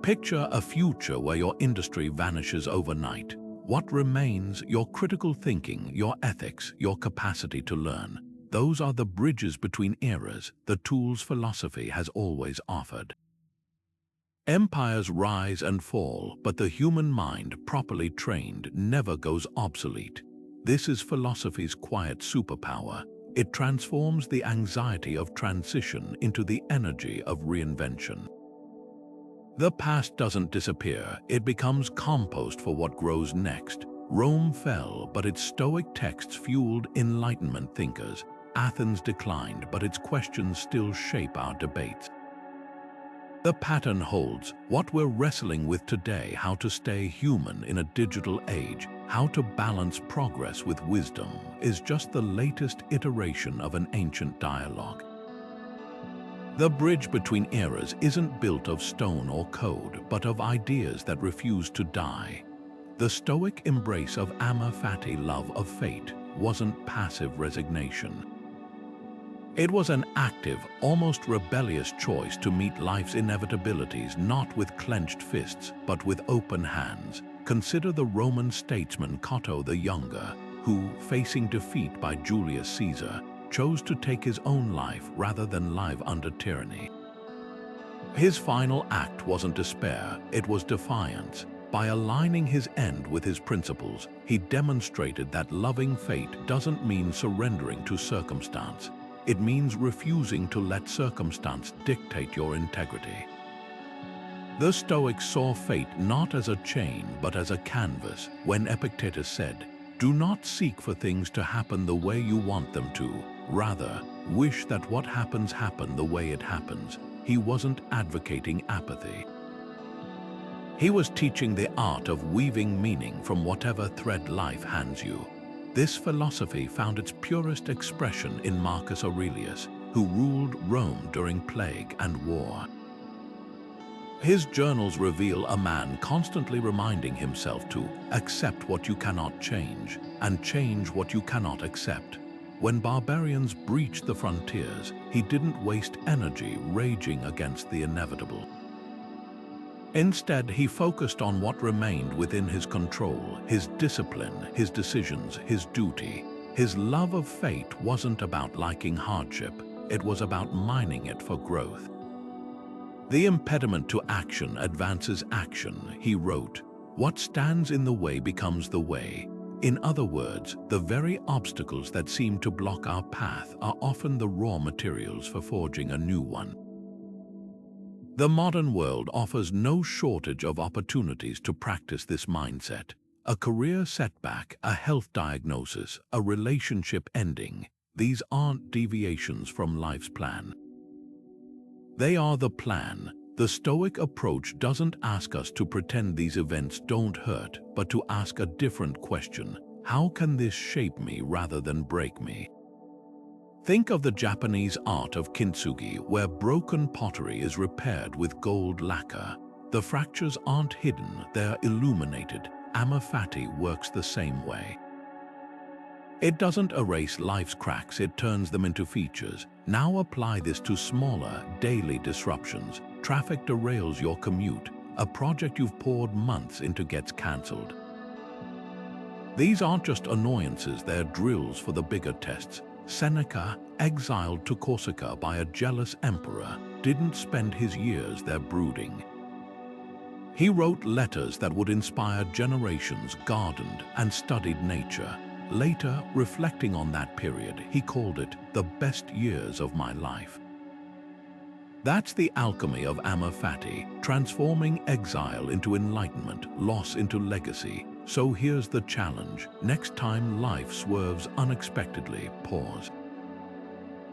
Picture a future where your industry vanishes overnight. What remains? Your critical thinking, your ethics, your capacity to learn. Those are the bridges between eras, the tools philosophy has always offered. Empires rise and fall, but the human mind, properly trained, never goes obsolete. This is philosophy's quiet superpower. It transforms the anxiety of transition into the energy of reinvention. The past doesn't disappear, it becomes compost for what grows next. Rome fell, but its Stoic texts fueled Enlightenment thinkers. Athens declined, but its questions still shape our debates. The pattern holds. What we're wrestling with today, how to stay human in a digital age, how to balance progress with wisdom, is just the latest iteration of an ancient dialogue. The bridge between eras isn't built of stone or code, but of ideas that refuse to die. The Stoic embrace of Amor Fati, love of fate, wasn't passive resignation. It was an active, almost rebellious choice to meet life's inevitabilities not with clenched fists, but with open hands. Consider the Roman statesman Cato the Younger, who, facing defeat by Julius Caesar, chose to take his own life rather than live under tyranny. His final act wasn't despair, it was defiance. By aligning his end with his principles, he demonstrated that loving fate doesn't mean surrendering to circumstance. It means refusing to let circumstance dictate your integrity. The Stoics saw fate not as a chain but as a canvas. When Epictetus said, "Do not seek for things to happen the way you want them to, rather, wish that what happens happen the way it happens," he wasn't advocating apathy. He was teaching the art of weaving meaning from whatever thread life hands you. This philosophy found its purest expression in Marcus Aurelius, who ruled Rome during plague and war. His journals reveal a man constantly reminding himself to accept what you cannot change and change what you cannot accept. When barbarians breached the frontiers, he didn't waste energy raging against the inevitable. Instead, he focused on what remained within his control, his discipline, his decisions, his duty. His love of fate wasn't about liking hardship, it was about mining it for growth. The impediment to action advances action, he wrote. What stands in the way becomes the way. In other words, the very obstacles that seem to block our path are often the raw materials for forging a new one. The modern world offers no shortage of opportunities to practice this mindset. A career setback, a health diagnosis, a relationship ending. These aren't deviations from life's plan. They are the plan. The Stoic approach doesn't ask us to pretend these events don't hurt, but to ask a different question. How can this shape me rather than break me? Think of the Japanese art of kintsugi, where broken pottery is repaired with gold lacquer. The fractures aren't hidden, they're illuminated. Amor Fati works the same way. It doesn't erase life's cracks, it turns them into features. Now apply this to smaller, daily disruptions. Traffic derails your commute. A project you've poured months into gets cancelled. These aren't just annoyances, they're drills for the bigger tests. Seneca, exiled to Corsica by a jealous emperor, didn't spend his years there brooding. He wrote letters that would inspire generations, gardened and studied nature. Later, reflecting on that period, he called it the best years of my life. That's the alchemy of Amor Fati, transforming exile into enlightenment, loss into legacy. So here's the challenge. Next time life swerves unexpectedly, pause.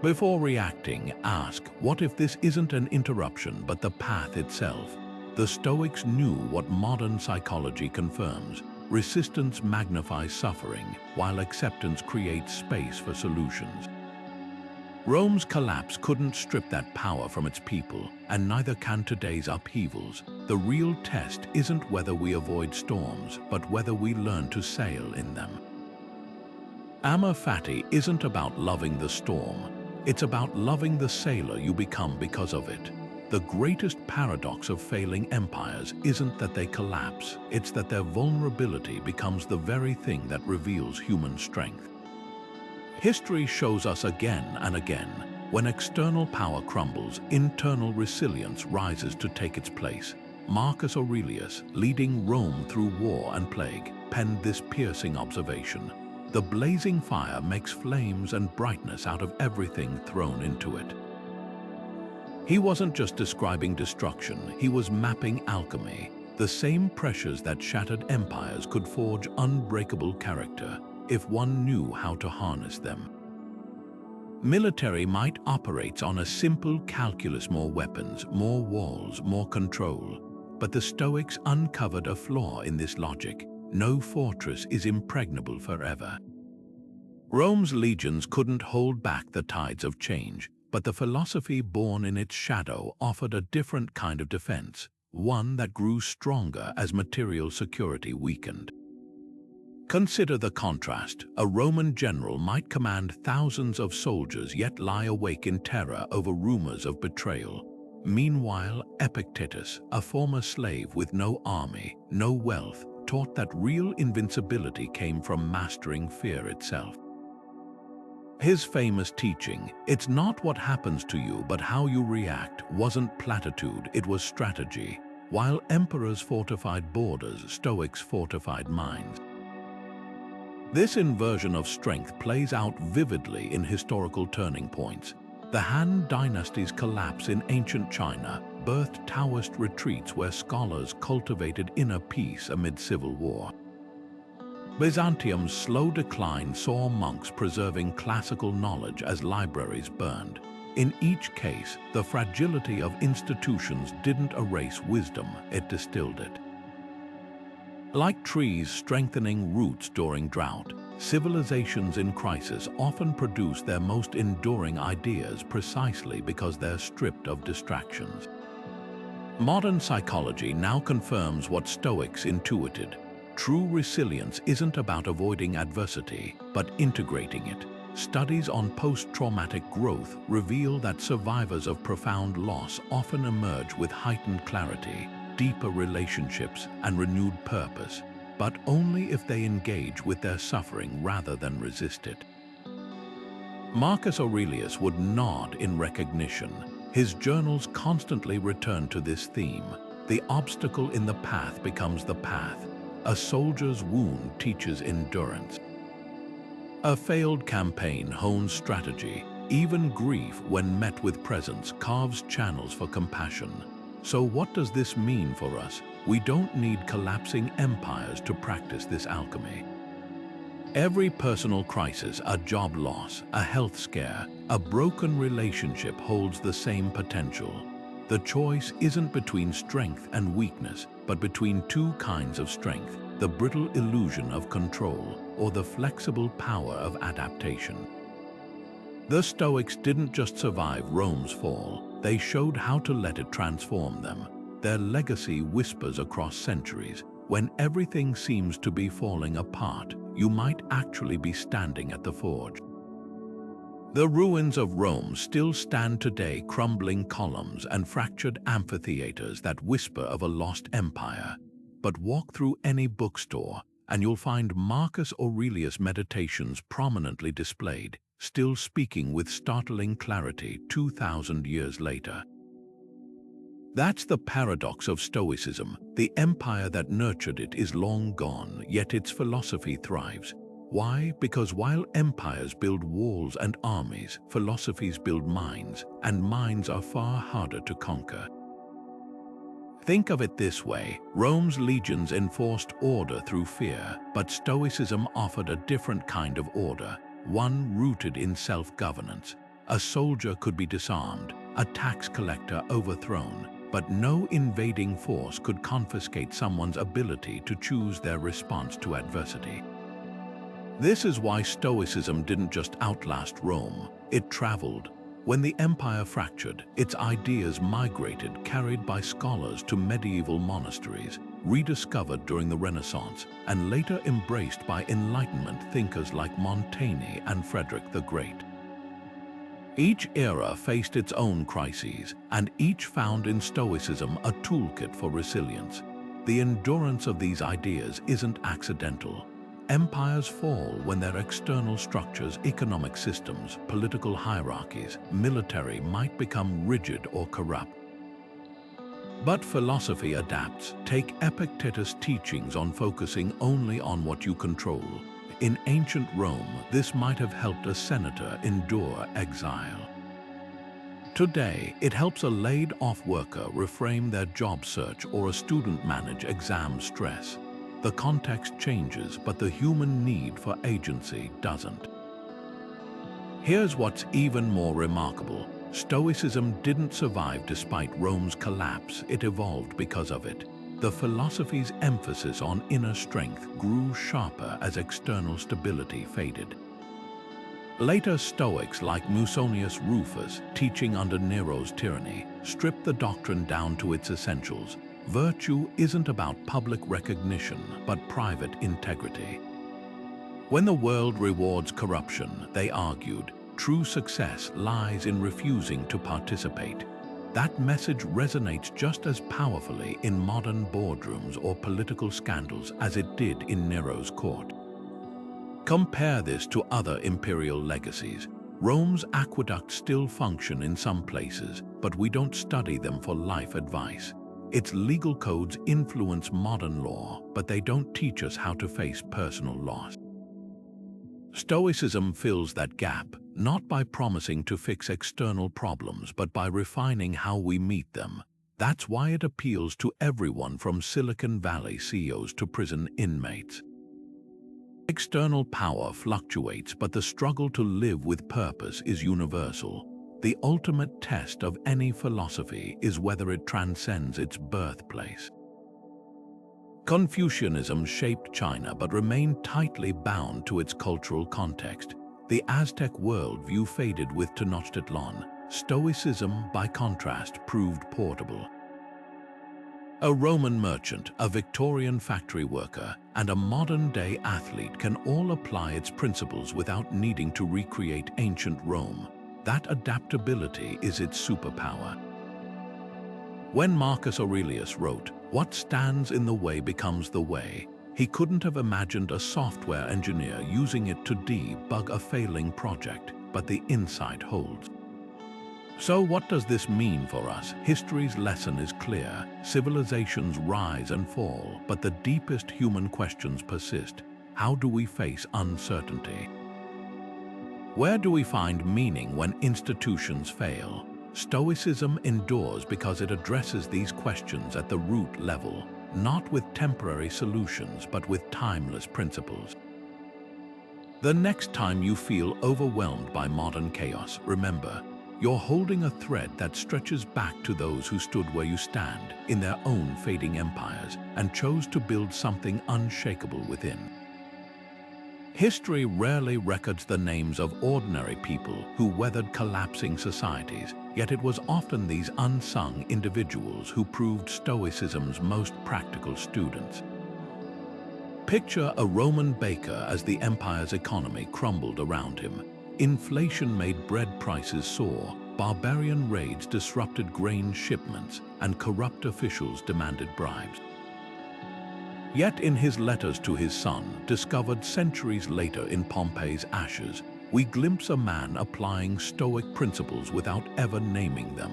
Before reacting, ask, what if this isn't an interruption but the path itself? The Stoics knew what modern psychology confirms. Resistance magnifies suffering, while acceptance creates space for solutions. Rome's collapse couldn't strip that power from its people, and neither can today's upheavals. The real test isn't whether we avoid storms, but whether we learn to sail in them. Amor Fati isn't about loving the storm. It's about loving the sailor you become because of it. The greatest paradox of failing empires isn't that they collapse, it's that their vulnerability becomes the very thing that reveals human strength. History shows us again and again, when external power crumbles, internal resilience rises to take its place. Marcus Aurelius, leading Rome through war and plague, penned this piercing observation. The blazing fire makes flames and brightness out of everything thrown into it. He wasn't just describing destruction, he was mapping alchemy. The same pressures that shattered empires could forge unbreakable character if one knew how to harness them. Military might operate on a simple calculus: more weapons, more walls, more control. But the Stoics uncovered a flaw in this logic. No fortress is impregnable forever. Rome's legions couldn't hold back the tides of change. But the philosophy born in its shadow offered a different kind of defense, one that grew stronger as material security weakened. Consider the contrast. A Roman general might command thousands of soldiers yet lie awake in terror over rumors of betrayal. Meanwhile, Epictetus, a former slave with no army, no wealth, taught that real invincibility came from mastering fear itself. His famous teaching, "It's not what happens to you but how you react," wasn't platitude, it was strategy. While emperors fortified borders, Stoics fortified minds. This inversion of strength plays out vividly in historical turning points. The Han dynasty's collapse in ancient China birthed Taoist retreats where scholars cultivated inner peace amid civil war. Byzantium's slow decline saw monks preserving classical knowledge as libraries burned. In each case, the fragility of institutions didn't erase wisdom, it distilled it. Like trees strengthening roots during drought, civilizations in crisis often produce their most enduring ideas precisely because they're stripped of distractions. Modern psychology now confirms what Stoics intuited. True resilience isn't about avoiding adversity, but integrating it. Studies on post-traumatic growth reveal that survivors of profound loss often emerge with heightened clarity, deeper relationships, and renewed purpose, but only if they engage with their suffering rather than resist it. Marcus Aurelius would nod in recognition. His journals constantly return to this theme. The obstacle in the path becomes the path. A soldier's wound teaches endurance. A failed campaign hones strategy. Even grief, when met with presence, carves channels for compassion. So what does this mean for us? We don't need collapsing empires to practice this alchemy. Every personal crisis, a job loss, a health scare, a broken relationship holds the same potential. The choice isn't between strength and weakness, but between two kinds of strength, the brittle illusion of control or the flexible power of adaptation. The Stoics didn't just survive Rome's fall, they showed how to let it transform them. Their legacy whispers across centuries. When everything seems to be falling apart, you might actually be standing at the forge. The ruins of Rome still stand today, crumbling columns and fractured amphitheaters that whisper of a lost empire. But walk through any bookstore, and you'll find Marcus Aurelius' Meditations prominently displayed, still speaking with startling clarity 2,000 years later. That's the paradox of Stoicism. The empire that nurtured it is long gone, yet its philosophy thrives. Why? Because while empires build walls and armies, philosophies build minds, and minds are far harder to conquer. Think of it this way: Rome's legions enforced order through fear, but Stoicism offered a different kind of order, one rooted in self-governance. A soldier could be disarmed, a tax collector overthrown, but no invading force could confiscate someone's ability to choose their response to adversity. This is why Stoicism didn't just outlast Rome, it traveled. When the empire fractured, its ideas migrated, carried by scholars to medieval monasteries, rediscovered during the Renaissance, and later embraced by Enlightenment thinkers like Montaigne and Frederick the Great. Each era faced its own crises, and each found in Stoicism a toolkit for resilience. The endurance of these ideas isn't accidental. Empires fall when their external structures, economic systems, political hierarchies, military might become rigid or corrupt. But philosophy adapts. Take Epictetus' teachings on focusing only on what you control. In ancient Rome, this might have helped a senator endure exile. Today, it helps a laid-off worker reframe their job search or a student manage exam stress. The context changes, but the human need for agency doesn't. Here's what's even more remarkable. Stoicism didn't survive despite Rome's collapse, it evolved because of it. The philosophy's emphasis on inner strength grew sharper as external stability faded. Later Stoics like Musonius Rufus, teaching under Nero's tyranny, stripped the doctrine down to its essentials. Virtue isn't about public recognition, but private integrity. When the world rewards corruption, they argued, true success lies in refusing to participate. That message resonates just as powerfully in modern boardrooms or political scandals as it did in Nero's court. Compare this to other imperial legacies. Rome's aqueducts still function in some places, but we don't study them for life advice. Its legal codes influence modern law, but they don't teach us how to face personal loss. Stoicism fills that gap, not by promising to fix external problems, but by refining how we meet them. That's why it appeals to everyone from Silicon Valley CEOs to prison inmates. External power fluctuates, but the struggle to live with purpose is universal. The ultimate test of any philosophy is whether it transcends its birthplace. Confucianism shaped China but remained tightly bound to its cultural context. The Aztec worldview faded with Tenochtitlan. Stoicism, by contrast, proved portable. A Roman merchant, a Victorian factory worker, and a modern-day athlete can all apply its principles without needing to recreate ancient Rome. That adaptability is its superpower. When Marcus Aurelius wrote, "What stands in the way becomes the way," he couldn't have imagined a software engineer using it to debug a failing project, but the insight holds. So what does this mean for us? History's lesson is clear. Civilizations rise and fall, but the deepest human questions persist. How do we face uncertainty? Where do we find meaning when institutions fail? Stoicism endures because it addresses these questions at the root level, not with temporary solutions, but with timeless principles. The next time you feel overwhelmed by modern chaos, remember, you're holding a thread that stretches back to those who stood where you stand in their own fading empires and chose to build something unshakable within. History rarely records the names of ordinary people who weathered collapsing societies, yet it was often these unsung individuals who proved Stoicism's most practical students. Picture a Roman baker as the empire's economy crumbled around him. Inflation made bread prices soar, barbarian raids disrupted grain shipments, and corrupt officials demanded bribes. Yet in his letters to his son, discovered centuries later in Pompeii's ashes, we glimpse a man applying Stoic principles without ever naming them.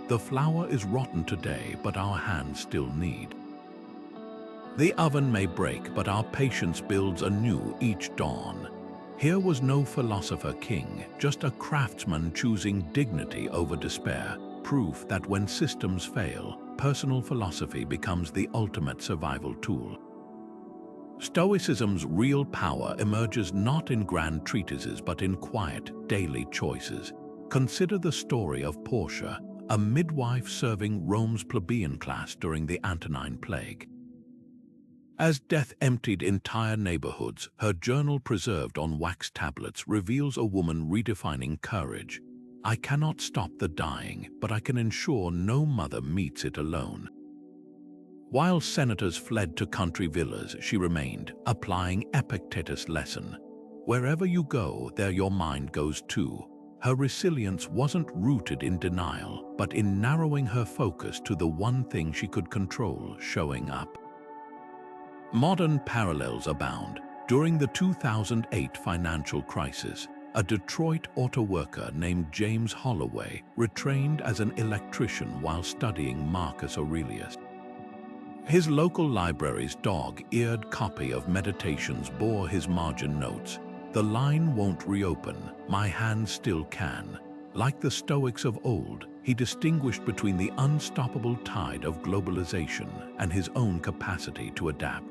The flour is rotten today, but our hands still knead. The oven may break, but our patience builds anew each dawn. Here was no philosopher king, just a craftsman choosing dignity over despair, proof that when systems fail, personal philosophy becomes the ultimate survival tool. Stoicism's real power emerges not in grand treatises but in quiet, daily choices. Consider the story of Portia, a midwife serving Rome's plebeian class during the Antonine Plague. As death emptied entire neighborhoods, her journal preserved on wax tablets reveals a woman redefining courage. I cannot stop the dying, but I can ensure no mother meets it alone. While senators fled to country villas, she remained, applying Epictetus' lesson. Wherever you go, there your mind goes too. Her resilience wasn't rooted in denial, but in narrowing her focus to the one thing she could control, showing up. Modern parallels abound. During the 2008 financial crisis, a Detroit auto worker named James Holloway retrained as an electrician while studying Marcus Aurelius. His local library's dog-eared copy of Meditations bore his margin notes. The line won't reopen, my hands still can. Like the Stoics of old, he distinguished between the unstoppable tide of globalization and his own capacity to adapt.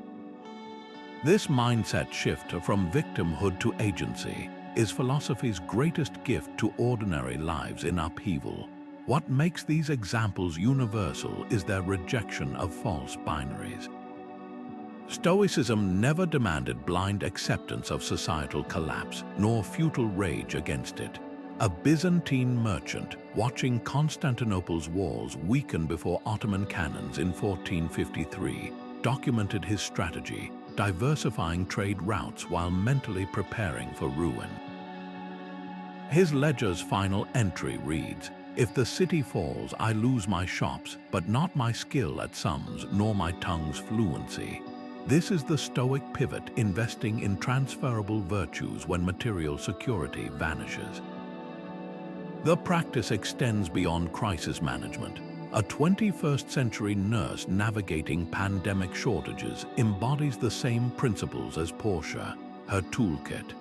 This mindset shift from victimhood to agency is philosophy's greatest gift to ordinary lives in upheaval. What makes these examples universal is their rejection of false binaries. Stoicism never demanded blind acceptance of societal collapse, nor futile rage against it. A Byzantine merchant, watching Constantinople's walls weaken before Ottoman cannons in 1453, documented his strategy, diversifying trade routes while mentally preparing for ruin. His ledger's final entry reads, "If the city falls, I lose my shops, but not my skill at sums, nor my tongue's fluency." This is the Stoic pivot, investing in transferable virtues when material security vanishes. The practice extends beyond crisis management. A 21st century nurse navigating pandemic shortages embodies the same principles as Portia, her toolkit.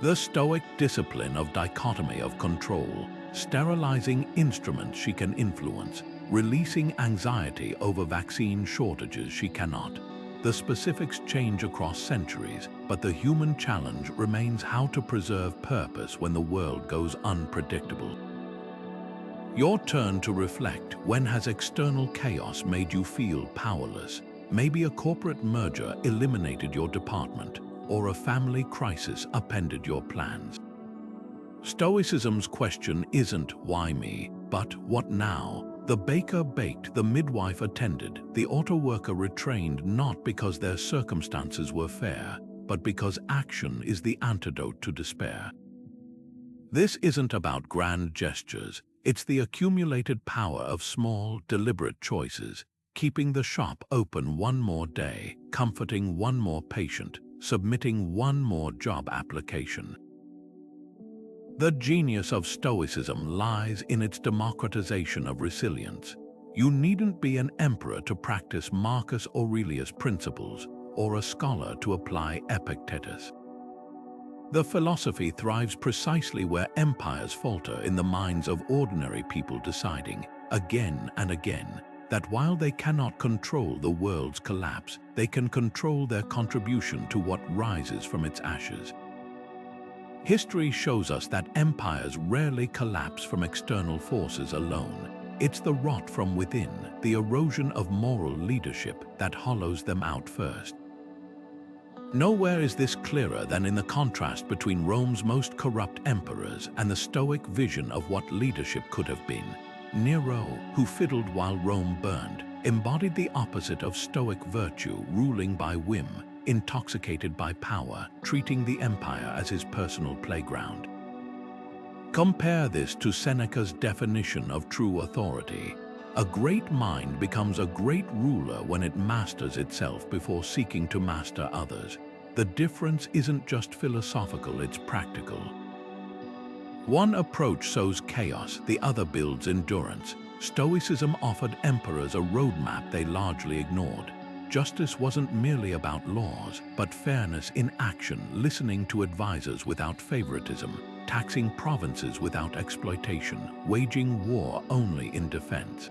The Stoic discipline of dichotomy of control, sterilizing instruments she can influence, releasing anxiety over vaccine shortages she cannot. The specifics change across centuries, but the human challenge remains how to preserve purpose when the world goes unpredictable. Your turn to reflect. When has external chaos made you feel powerless? Maybe a corporate merger eliminated your department, or a family crisis upended your plans. Stoicism's question isn't why me, but what now? The baker baked, the midwife attended, the auto worker retrained not because their circumstances were fair, but because action is the antidote to despair. This isn't about grand gestures. It's the accumulated power of small, deliberate choices, keeping the shop open one more day, comforting one more patient, submitting one more job application. The genius of Stoicism lies in its democratization of resilience. You needn't be an emperor to practice Marcus Aurelius' principles or a scholar to apply Epictetus. The philosophy thrives precisely where empires falter, in the minds of ordinary people deciding, again and again, that while they cannot control the world's collapse, they can control their contribution to what rises from its ashes. History shows us that empires rarely collapse from external forces alone. It's the rot from within, the erosion of moral leadership, that hollows them out first. Nowhere is this clearer than in the contrast between Rome's most corrupt emperors and the Stoic vision of what leadership could have been. Nero, who fiddled while Rome burned, embodied the opposite of Stoic virtue, ruling by whim, intoxicated by power, treating the empire as his personal playground. Compare this to Seneca's definition of true authority. A great mind becomes a great ruler when it masters itself before seeking to master others. The difference isn't just philosophical, it's practical. One approach sows chaos, the other builds endurance. Stoicism offered emperors a roadmap they largely ignored. Justice wasn't merely about laws, but fairness in action, listening to advisors without favoritism, taxing provinces without exploitation, waging war only in defense.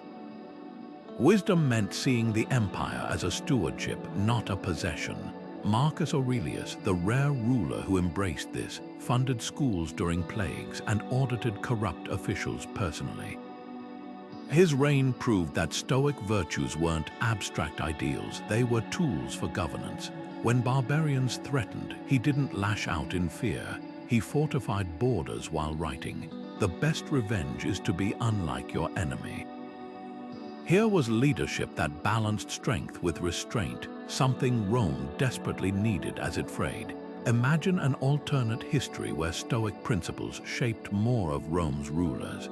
Wisdom meant seeing the empire as a stewardship, not a possession. Marcus Aurelius, the rare ruler who embraced this, funded schools during plagues and audited corrupt officials personally. His reign proved that Stoic virtues weren't abstract ideals, they were tools for governance. When barbarians threatened, he didn't lash out in fear. He fortified borders while writing, "The best revenge is to be unlike your enemy." Here was leadership that balanced strength with restraint, something Rome desperately needed as it frayed. Imagine an alternate history where Stoic principles shaped more of Rome's rulers.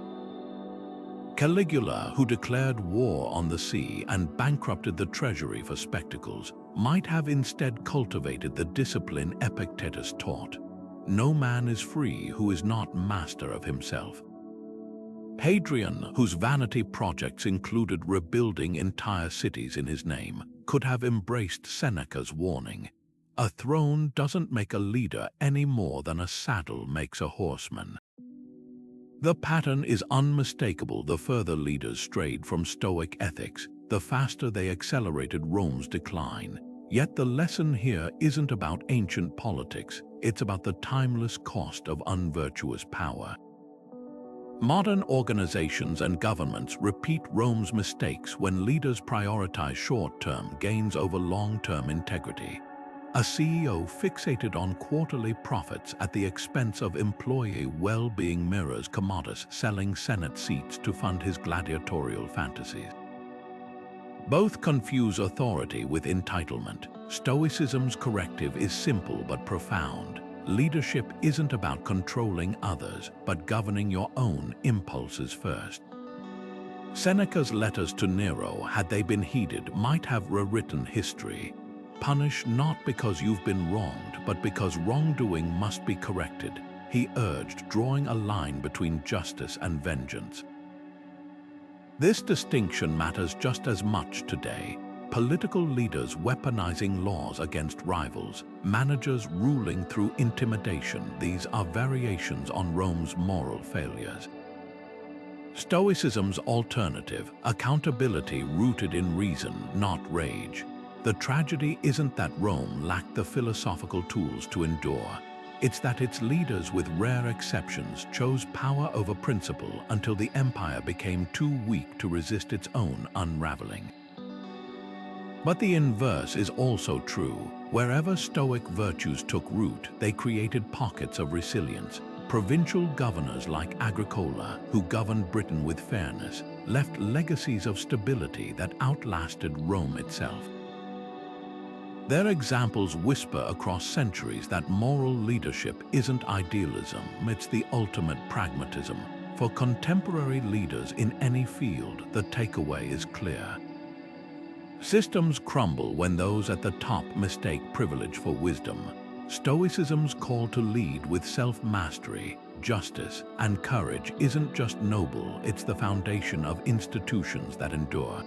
Caligula, who declared war on the sea and bankrupted the treasury for spectacles, might have instead cultivated the discipline Epictetus taught. No man is free who is not master of himself. Hadrian, whose vanity projects included rebuilding entire cities in his name, could have embraced Seneca's warning. A throne doesn't make a leader any more than a saddle makes a horseman. The pattern is unmistakable. The further leaders strayed from Stoic ethics, the faster they accelerated Rome's decline. Yet the lesson here isn't about ancient politics, it's about the timeless cost of unvirtuous power. Modern organizations and governments repeat Rome's mistakes when leaders prioritize short-term gains over long-term integrity. A CEO fixated on quarterly profits at the expense of employee well-being mirrors Commodus selling Senate seats to fund his gladiatorial fantasies. Both confuse authority with entitlement. Stoicism's corrective is simple but profound. Leadership isn't about controlling others, but governing your own impulses first. Seneca's letters to Nero, had they been heeded, might have rewritten history. Punish not because you've been wronged, but because wrongdoing must be corrected, he urged, drawing a line between justice and vengeance. This distinction matters just as much today. Political leaders weaponizing laws against rivals, managers ruling through intimidation, these are variations on Rome's moral failures. Stoicism's alternative, accountability rooted in reason, not rage. The tragedy isn't that Rome lacked the philosophical tools to endure. It's that its leaders, with rare exceptions, chose power over principle until the empire became too weak to resist its own unraveling. But the inverse is also true. Wherever Stoic virtues took root, they created pockets of resilience. Provincial governors like Agricola, who governed Britain with fairness, left legacies of stability that outlasted Rome itself. Their examples whisper across centuries that moral leadership isn't idealism, it's the ultimate pragmatism. For contemporary leaders in any field, the takeaway is clear. Systems crumble when those at the top mistake privilege for wisdom. Stoicism's call to lead with self-mastery, justice, and courage isn't just noble, it's the foundation of institutions that endure.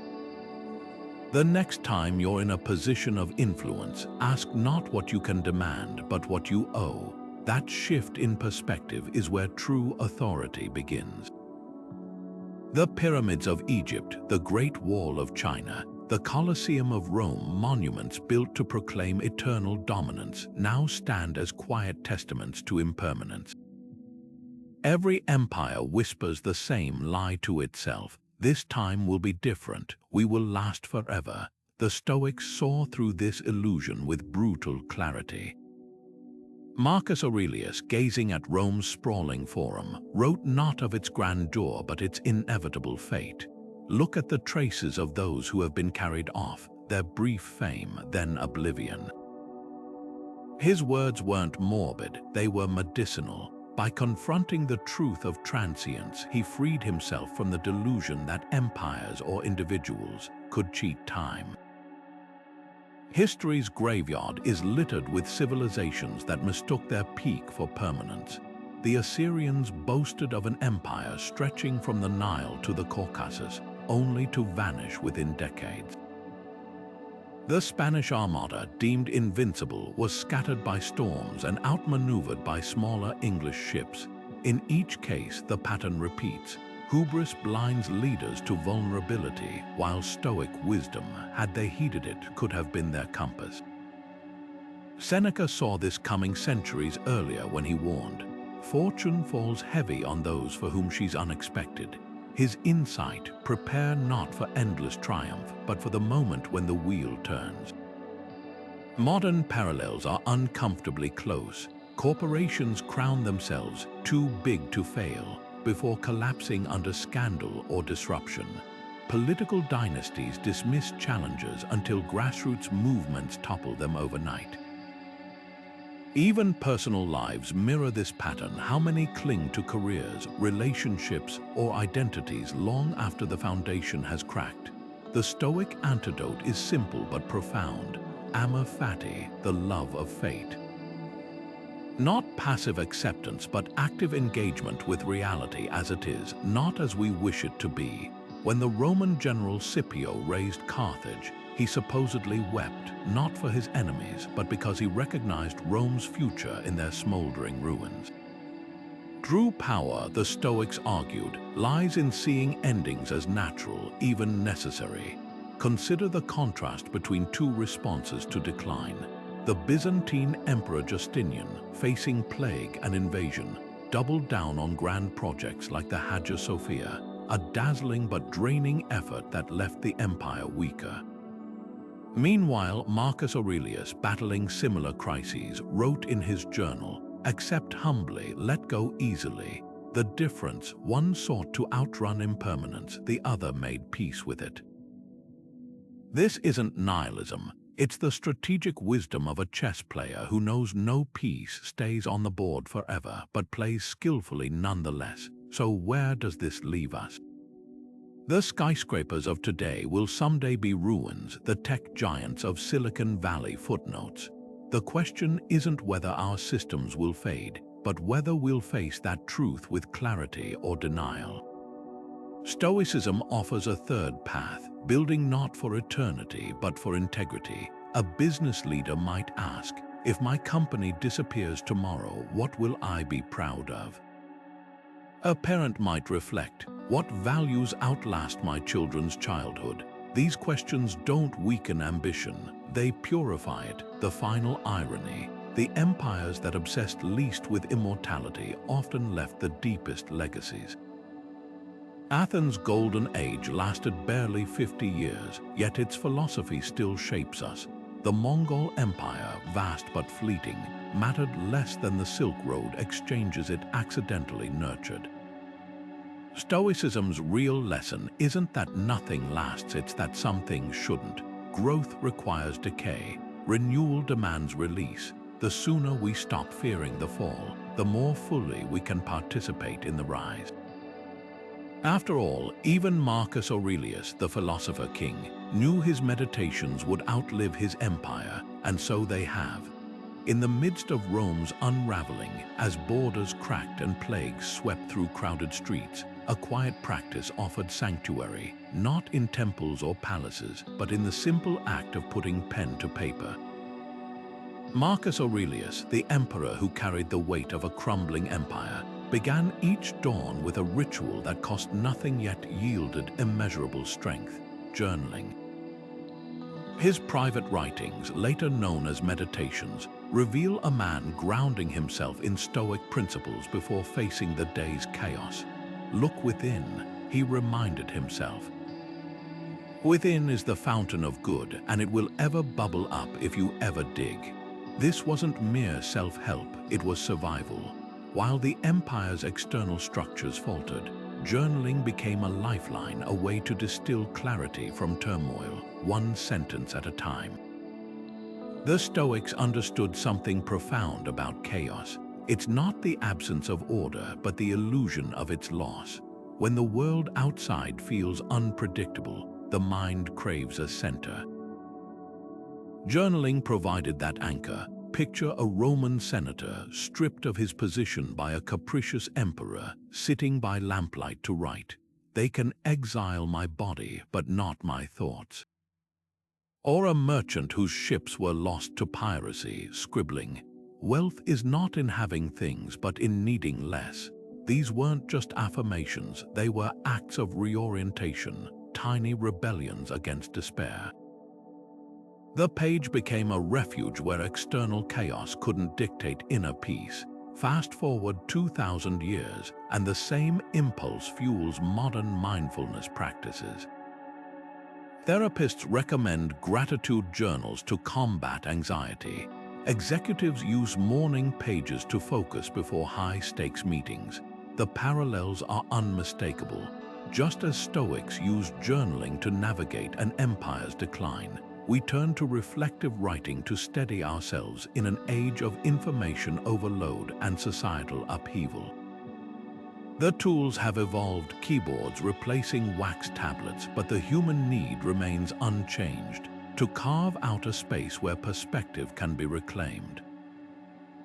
The next time you're in a position of influence, ask not what you can demand, but what you owe. That shift in perspective is where true authority begins. The pyramids of Egypt, the Great Wall of China, the Colosseum of Rome, monuments built to proclaim eternal dominance, now stand as quiet testaments to impermanence. Every empire whispers the same lie to itself. This time will be different. We will last forever. The Stoics saw through this illusion with brutal clarity. Marcus Aurelius, gazing at Rome's sprawling forum, wrote not of its grandeur but its inevitable fate. Look at the traces of those who have been carried off, their brief fame, then oblivion. His words weren't morbid, they were medicinal. By confronting the truth of transience, he freed himself from the delusion that empires or individuals could cheat time. History's graveyard is littered with civilizations that mistook their peak for permanence. The Assyrians boasted of an empire stretching from the Nile to the Caucasus, only to vanish within decades. The Spanish Armada, deemed invincible, was scattered by storms and outmaneuvered by smaller English ships. In each case, the pattern repeats. Hubris blinds leaders to vulnerability, while Stoic wisdom, had they heeded it, could have been their compass. Seneca saw this coming centuries earlier when he warned, "Fortune falls heavy on those for whom she's unexpected." His insight, prepare not for endless triumph, but for the moment when the wheel turns. Modern parallels are uncomfortably close. Corporations crown themselves too big to fail before collapsing under scandal or disruption. Political dynasties dismiss challengers until grassroots movements topple them overnight. Even personal lives mirror this pattern. How many cling to careers, relationships, or identities long after the foundation has cracked? The Stoic antidote is simple but profound. Amor Fati, the love of fate. Not passive acceptance, but active engagement with reality as it is, not as we wish it to be. When the Roman general Scipio razed Carthage, he supposedly wept, not for his enemies, but because he recognized Rome's future in their smoldering ruins. True power, the Stoics argued, lies in seeing endings as natural, even necessary. Consider the contrast between two responses to decline. The Byzantine Emperor Justinian, facing plague and invasion, doubled down on grand projects like the Hagia Sophia, a dazzling but draining effort that left the empire weaker. Meanwhile, Marcus Aurelius, battling similar crises, wrote in his journal, "Accept humbly, let go easily." The difference, one sought to outrun impermanence, the other made peace with it. This isn't nihilism. It's the strategic wisdom of a chess player who knows no piece stays on the board forever, but plays skillfully nonetheless. So where does this leave us? The skyscrapers of today will someday be ruins, the tech giants of Silicon Valley footnotes. The question isn't whether our systems will fade, but whether we'll face that truth with clarity or denial. Stoicism offers a third path, building not for eternity but for integrity. A business leader might ask, if my company disappears tomorrow, what will I be proud of? A parent might reflect, what values outlast my children's childhood? These questions don't weaken ambition, they purify it. The final irony, the empires that obsessed least with immortality often left the deepest legacies. Athens' golden age lasted barely 50 years, yet its philosophy still shapes us. The Mongol Empire, vast but fleeting, mattered less than the Silk Road exchanges it accidentally nurtured. Stoicism's real lesson isn't that nothing lasts, it's that some things shouldn't. Growth requires decay. Renewal demands release. The sooner we stop fearing the fall, the more fully we can participate in the rise. After all, even Marcus Aurelius, the philosopher king, knew his meditations would outlive his empire, and so they have. In the midst of Rome's unraveling, as borders cracked and plagues swept through crowded streets, a quiet practice offered sanctuary, not in temples or palaces, but in the simple act of putting pen to paper. Marcus Aurelius, the emperor who carried the weight of a crumbling empire, began each dawn with a ritual that cost nothing yet yielded immeasurable strength: journaling. His private writings, later known as Meditations, reveal a man grounding himself in Stoic principles before facing the day's chaos. "Look within," he reminded himself. "Within is the fountain of good, and it will ever bubble up if you ever dig." This wasn't mere self-help, it was survival. While the empire's external structures faltered, journaling became a lifeline, a way to distill clarity from turmoil, one sentence at a time. The Stoics understood something profound about chaos. It's not the absence of order, but the illusion of its loss. When the world outside feels unpredictable, the mind craves a center. Journaling provided that anchor. Picture a Roman senator stripped of his position by a capricious emperor, sitting by lamplight to write, "They can exile my body, but not my thoughts." Or a merchant whose ships were lost to piracy, scribbling, "Wealth is not in having things, but in needing less." These weren't just affirmations, they were acts of reorientation, tiny rebellions against despair. The page became a refuge where external chaos couldn't dictate inner peace. Fast forward 2,000 years, and the same impulse fuels modern mindfulness practices. Therapists recommend gratitude journals to combat anxiety. Executives use morning pages to focus before high-stakes meetings. The parallels are unmistakable. Just as Stoics used journaling to navigate an empire's decline, we turn to reflective writing to steady ourselves in an age of information overload and societal upheaval. The tools have evolved: keyboards replacing wax tablets, but the human need remains unchanged: to carve out a space where perspective can be reclaimed.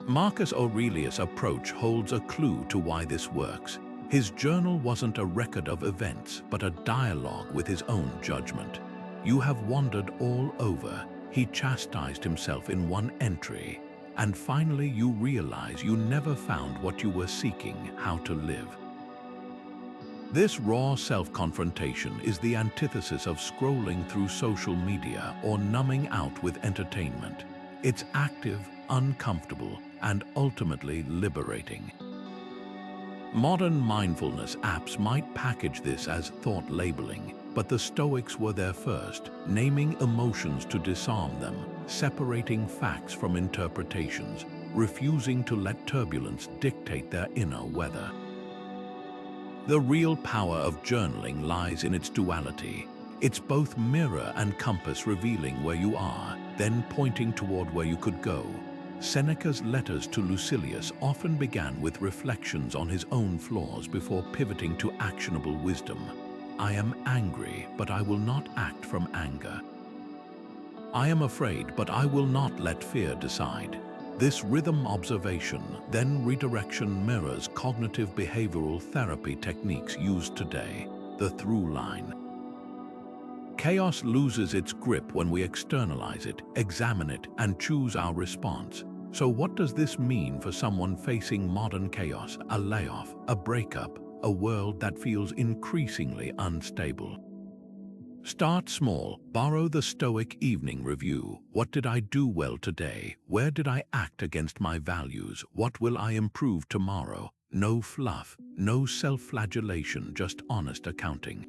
Marcus Aurelius' approach holds a clue to why this works. His journal wasn't a record of events, but a dialogue with his own judgment. "You have wandered all over," he chastised himself in one entry, "and finally you realize you never found what you were seeking: how to live." This raw self-confrontation is the antithesis of scrolling through social media or numbing out with entertainment. It's active, uncomfortable, and ultimately liberating. Modern mindfulness apps might package this as thought labeling, but the Stoics were there first, naming emotions to disarm them, separating facts from interpretations, refusing to let turbulence dictate their inner weather. The real power of journaling lies in its duality. It's both mirror and compass, revealing where you are, then pointing toward where you could go. Seneca's letters to Lucilius often began with reflections on his own flaws before pivoting to actionable wisdom. "I am angry, but I will not act from anger. I am afraid, but I will not let fear decide." This rhythm observation, then redirection, mirrors cognitive behavioral therapy techniques used today, the through line. Chaos loses its grip when we externalize it, examine it, and choose our response. So what does this mean for someone facing modern chaos, a layoff, a breakup, a world that feels increasingly unstable? Start small. Borrow the Stoic evening review. What did I do well today? Where did I act against my values? What will I improve tomorrow? No fluff, no self-flagellation, just honest accounting.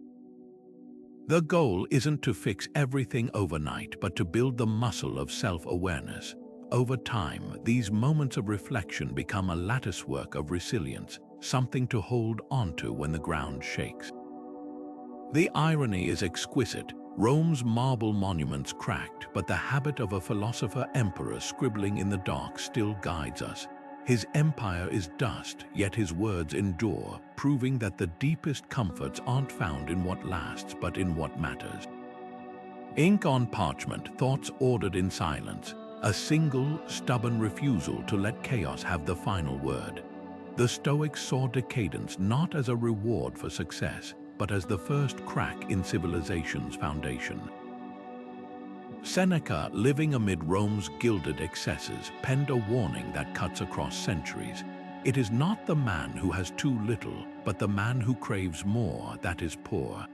The goal isn't to fix everything overnight, but to build the muscle of self-awareness. Over time, these moments of reflection become a latticework of resilience, something to hold onto when the ground shakes. The irony is exquisite. Rome's marble monuments cracked, but the habit of a philosopher-emperor scribbling in the dark still guides us. His empire is dust, yet his words endure, proving that the deepest comforts aren't found in what lasts, but in what matters. Ink on parchment, thoughts ordered in silence, a single, stubborn refusal to let chaos have the final word. The Stoics saw decadence not as a reward for success, but as the first crack in civilization's foundation. Seneca, living amid Rome's gilded excesses, penned a warning that cuts across centuries. It is not the man who has too little, but the man who craves more that is poor.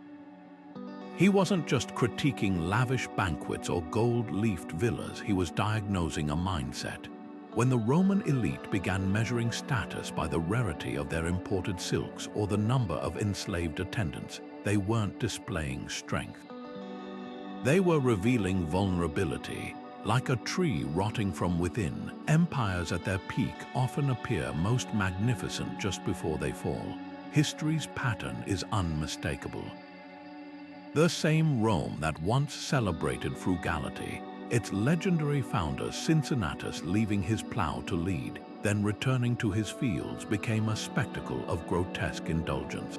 He wasn't just critiquing lavish banquets or gold-leafed villas, he was diagnosing a mindset. When the Roman elite began measuring status by the rarity of their imported silks or the number of enslaved attendants, they weren't displaying strength. They were revealing vulnerability. Like a tree rotting from within, empires at their peak often appear most magnificent just before they fall. History's pattern is unmistakable. The same Rome that once celebrated frugality, its legendary founder Cincinnatus leaving his plow to lead, then returning to his fields, became a spectacle of grotesque indulgence.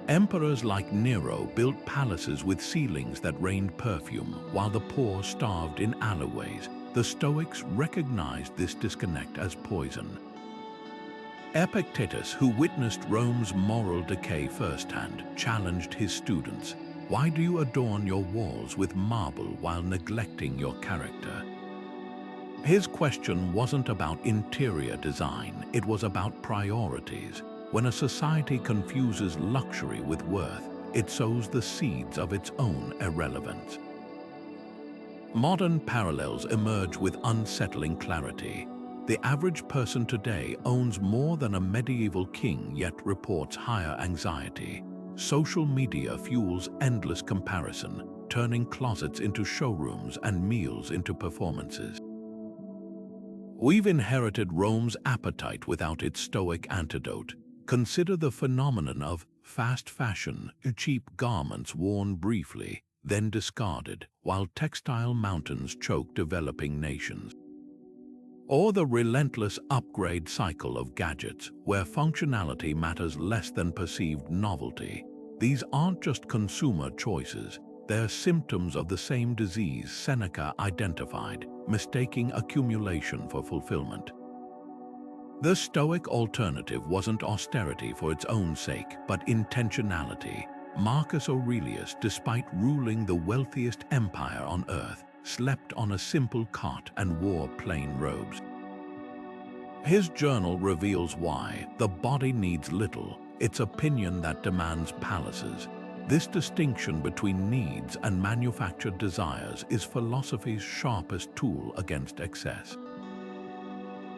Emperors like Nero built palaces with ceilings that rained perfume, while the poor starved in alleyways. The Stoics recognized this disconnect as poison. Epictetus, who witnessed Rome's moral decay firsthand, challenged his students. Why do you adorn your walls with marble while neglecting your character? His question wasn't about interior design, it was about priorities. When a society confuses luxury with worth, it sows the seeds of its own irrelevance. Modern parallels emerge with unsettling clarity. The average person today owns more than a medieval king, yet reports higher anxiety. Social media fuels endless comparison, turning closets into showrooms and meals into performances. We've inherited Rome's appetite without its Stoic antidote. Consider the phenomenon of fast fashion, cheap garments worn briefly, then discarded, while textile mountains choke developing nations. Or the relentless upgrade cycle of gadgets, where functionality matters less than perceived novelty. These aren't just consumer choices, they're symptoms of the same disease Seneca identified, mistaking accumulation for fulfillment. The Stoic alternative wasn't austerity for its own sake, but intentionality. Marcus Aurelius, despite ruling the wealthiest empire on earth, slept on a simple cot and wore plain robes. His journal reveals why. The body needs little, its opinion that demands palaces. This distinction between needs and manufactured desires is philosophy's sharpest tool against excess.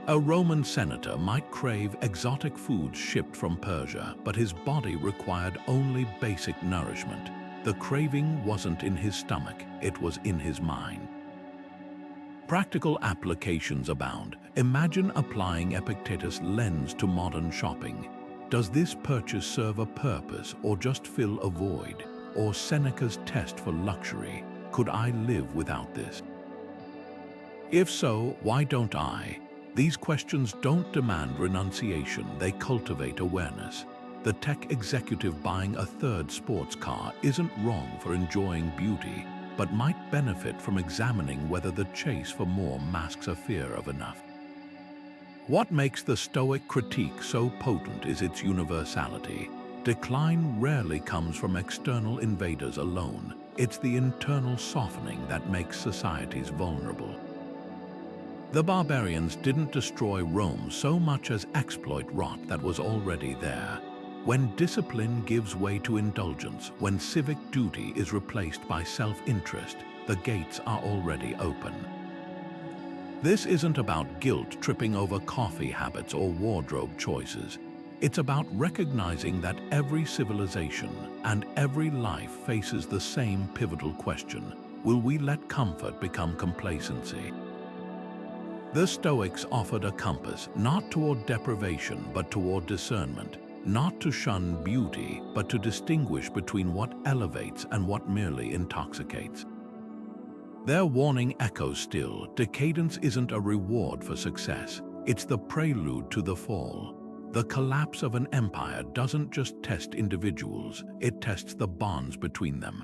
A Roman senator might crave exotic foods shipped from Persia, but his body required only basic nourishment. The craving wasn't in his stomach, it was in his mind. Practical applications abound. Imagine applying Epictetus' lens to modern shopping. Does this purchase serve a purpose or just fill a void? Or Seneca's test for luxury, could I live without this? If so, why don't I? These questions don't demand renunciation, they cultivate awareness. The tech executive buying a third sports car isn't wrong for enjoying beauty, but might benefit from examining whether the chase for more masks a fear of enough. What makes the Stoic critique so potent is its universality. Decline rarely comes from external invaders alone. It's the internal softening that makes societies vulnerable. The barbarians didn't destroy Rome so much as exploit rot that was already there. When discipline gives way to indulgence, when civic duty is replaced by self-interest, the gates are already open. This isn't about guilt tripping over coffee habits or wardrobe choices. It's about recognizing that every civilization and every life faces the same pivotal question: will we let comfort become complacency? The Stoics offered a compass, not toward deprivation but toward discernment, not to shun beauty but to distinguish between what elevates and what merely intoxicates. Their warning echoes still: decadence isn't a reward for success, it's the prelude to the fall. The collapse of an empire doesn't just test individuals, it tests the bonds between them.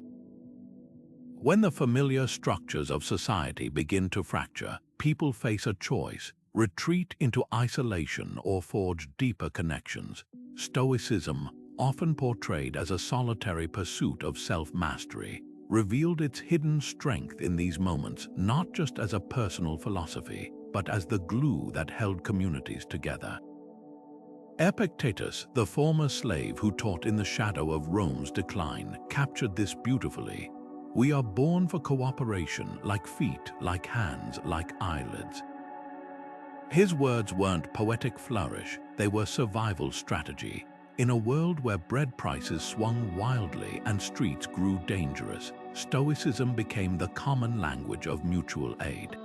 When the familiar structures of society begin to fracture, people face a choice: retreat into isolation or forge deeper connections. Stoicism, often portrayed as a solitary pursuit of self-mastery, revealed its hidden strength in these moments, not just as a personal philosophy, but as the glue that held communities together. Epictetus, the former slave who taught in the shadow of Rome's decline, captured this beautifully. We are born for cooperation, like feet, like hands, like eyelids. His words weren't poetic flourish, they were survival strategy. In a world where bread prices swung wildly and streets grew dangerous, Stoicism became the common language of mutual aid.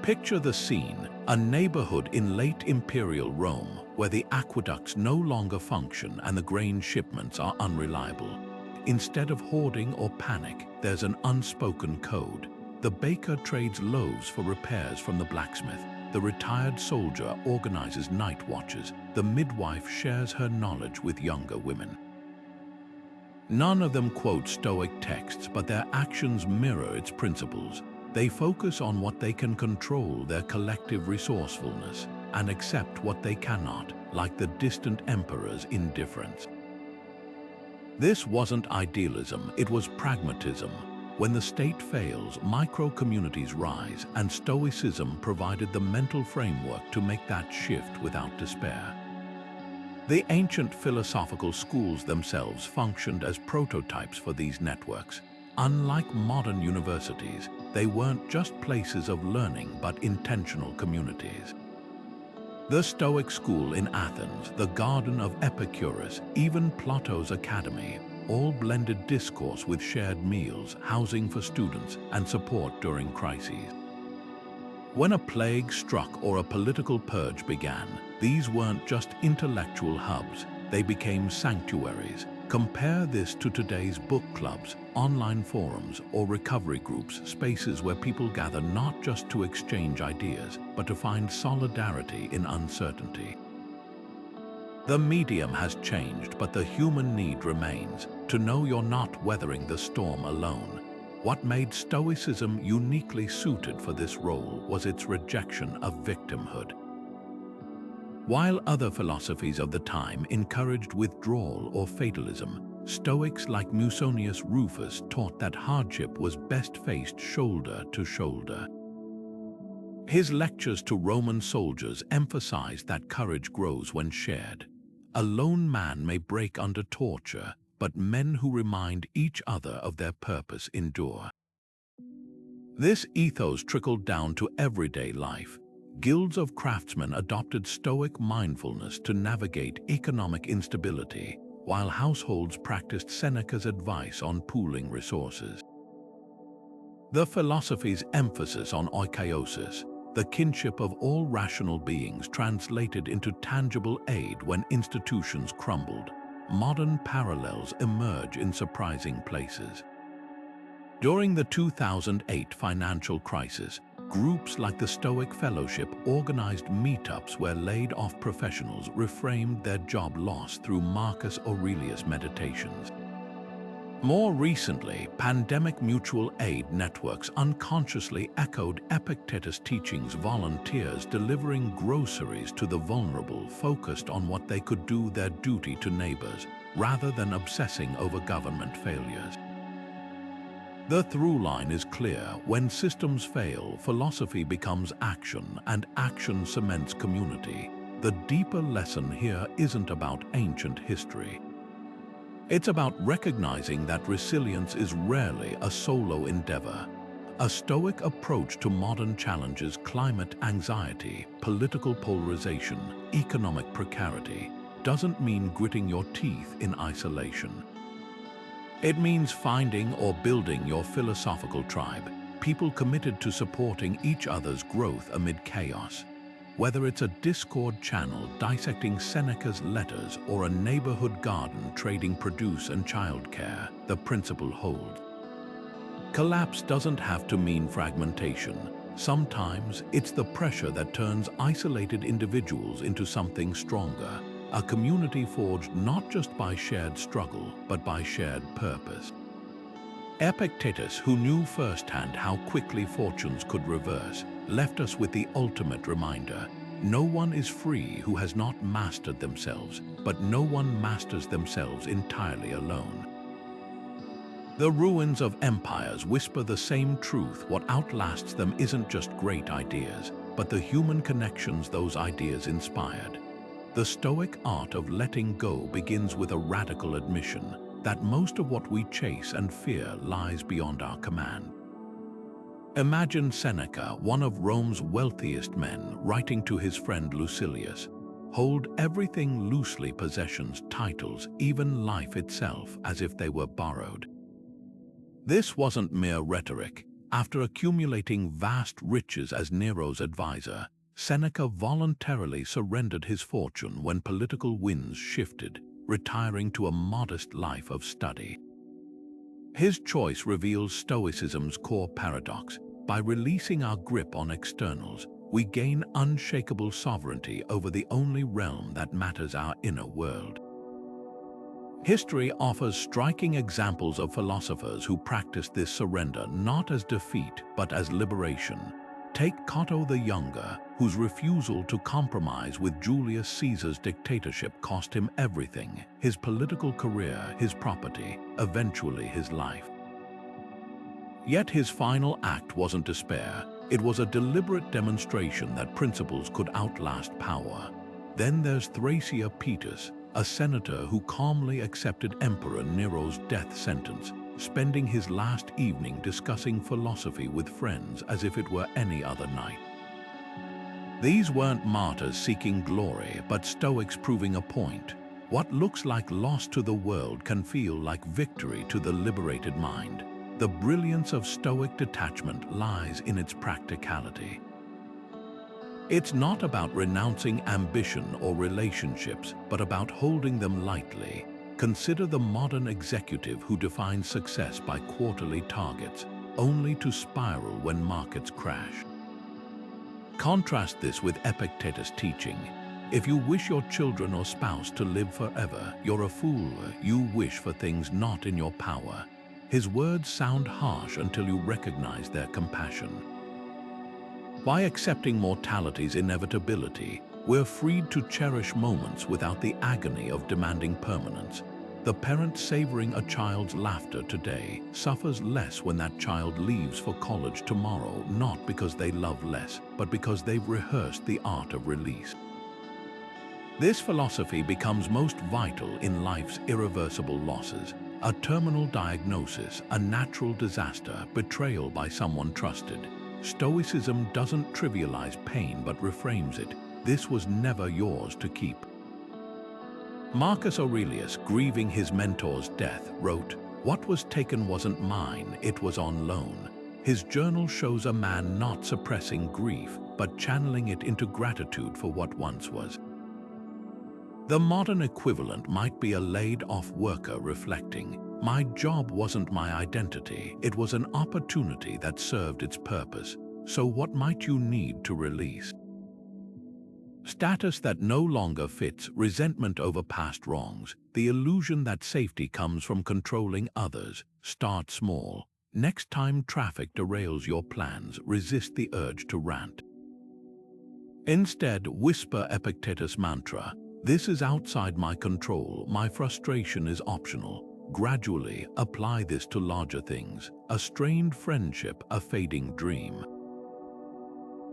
Picture the scene, a neighborhood in late imperial Rome where the aqueducts no longer function and the grain shipments are unreliable. Instead of hoarding or panic, there's an unspoken code. The baker trades loaves for repairs from the blacksmith. The retired soldier organizes night watches. The midwife shares her knowledge with younger women. None of them quote Stoic texts, but their actions mirror its principles. They focus on what they can control, their collective resourcefulness, and accept what they cannot, like the distant emperor's indifference. This wasn't idealism, it was pragmatism. When the state fails, micro-communities rise, and Stoicism provided the mental framework to make that shift without despair. The ancient philosophical schools themselves functioned as prototypes for these networks. Unlike modern universities, they weren't just places of learning but intentional communities. The Stoic school in Athens, the Garden of Epicurus, even Plato's Academy, all blended discourse with shared meals, housing for students, and support during crises. When a plague struck or a political purge began, these weren't just intellectual hubs, they became sanctuaries. Compare this to today's book clubs, online forums, or recovery groups, spaces where people gather not just to exchange ideas, but to find solidarity in uncertainty. The medium has changed, but the human need remains, to know you're not weathering the storm alone. What made Stoicism uniquely suited for this role was its rejection of victimhood. While other philosophies of the time encouraged withdrawal or fatalism, Stoics like Musonius Rufus taught that hardship was best faced shoulder to shoulder. His lectures to Roman soldiers emphasized that courage grows when shared. A lone man may break under torture, but men who remind each other of their purpose endure. This ethos trickled down to everyday life. Guilds of craftsmen adopted Stoic mindfulness to navigate economic instability, while households practiced Seneca's advice on pooling resources. The philosophy's emphasis on oikeiosis, the kinship of all rational beings, translated into tangible aid when institutions crumbled. Modern parallels emerge in surprising places. During the 2008 financial crisis, groups like the Stoic Fellowship organized meetups where laid-off professionals reframed their job loss through Marcus Aurelius Meditations. More recently, pandemic mutual aid networks unconsciously echoed Epictetus' teachings, volunteers delivering groceries to the vulnerable focused on what they could do, their duty to neighbors, rather than obsessing over government failures. The through line is clear: when systems fail, philosophy becomes action, and action cements community. The deeper lesson here isn't about ancient history. It's about recognizing that resilience is rarely a solo endeavor. A Stoic approach to modern challenges, climate anxiety, political polarization, economic precarity, doesn't mean gritting your teeth in isolation. It means finding or building your philosophical tribe, people committed to supporting each other's growth amid chaos. Whether it's a Discord channel dissecting Seneca's letters or a neighborhood garden trading produce and childcare, the principle holds. Collapse doesn't have to mean fragmentation. Sometimes it's the pressure that turns isolated individuals into something stronger, a community forged not just by shared struggle, but by shared purpose. Epictetus, who knew firsthand how quickly fortunes could reverse, left us with the ultimate reminder: no one is free who has not mastered themselves, but no one masters themselves entirely alone. The ruins of empires whisper the same truth: what outlasts them isn't just great ideas, but the human connections those ideas inspired. The Stoic art of letting go begins with a radical admission that most of what we chase and fear lies beyond our command. Imagine Seneca, one of Rome's wealthiest men, writing to his friend Lucilius, "Hold everything loosely, possessions, titles, even life itself, as if they were borrowed." This wasn't mere rhetoric. After accumulating vast riches as Nero's advisor, Seneca voluntarily surrendered his fortune when political winds shifted, retiring to a modest life of study. His choice reveals Stoicism's core paradox. By releasing our grip on externals, we gain unshakable sovereignty over the only realm that matters, our inner world. History offers striking examples of philosophers who practiced this surrender not as defeat but as liberation. Take Cato the Younger, whose refusal to compromise with Julius Caesar's dictatorship cost him everything: his political career, his property, eventually his life. Yet his final act wasn't despair. It was a deliberate demonstration that principles could outlast power. Then there's Thrasea, a senator who calmly accepted Emperor Nero's death sentence, spending his last evening discussing philosophy with friends as if it were any other night. These weren't martyrs seeking glory, but Stoics proving a point. What looks like loss to the world can feel like victory to the liberated mind. The brilliance of Stoic detachment lies in its practicality. It's not about renouncing ambition or relationships, but about holding them lightly. Consider the modern executive who defines success by quarterly targets, only to spiral when markets crash. Contrast this with Epictetus' teaching. If you wish your children or spouse to live forever, you're a fool. You wish for things not in your power. His words sound harsh until you recognize their compassion. By accepting mortality's inevitability, we're freed to cherish moments without the agony of demanding permanence. The parent savoring a child's laughter today suffers less when that child leaves for college tomorrow, not because they love less, but because they've rehearsed the art of release. This philosophy becomes most vital in life's irreversible losses. A terminal diagnosis, a natural disaster, betrayal by someone trusted. Stoicism doesn't trivialize pain but reframes it. This was never yours to keep. Marcus Aurelius, grieving his mentor's death, wrote, "What was taken wasn't mine, it was on loan." His journal shows a man not suppressing grief, but channeling it into gratitude for what once was. The modern equivalent might be a laid-off worker reflecting, "My job wasn't my identity, it was an opportunity that served its purpose. So what might you need to release?" Status that no longer fits, resentment over past wrongs, the illusion that safety comes from controlling others. Start small. Next time traffic derails your plans, resist the urge to rant. Instead, whisper Epictetus' mantra, "This is outside my control, my frustration is optional." Gradually, apply this to larger things, a strained friendship, a fading dream.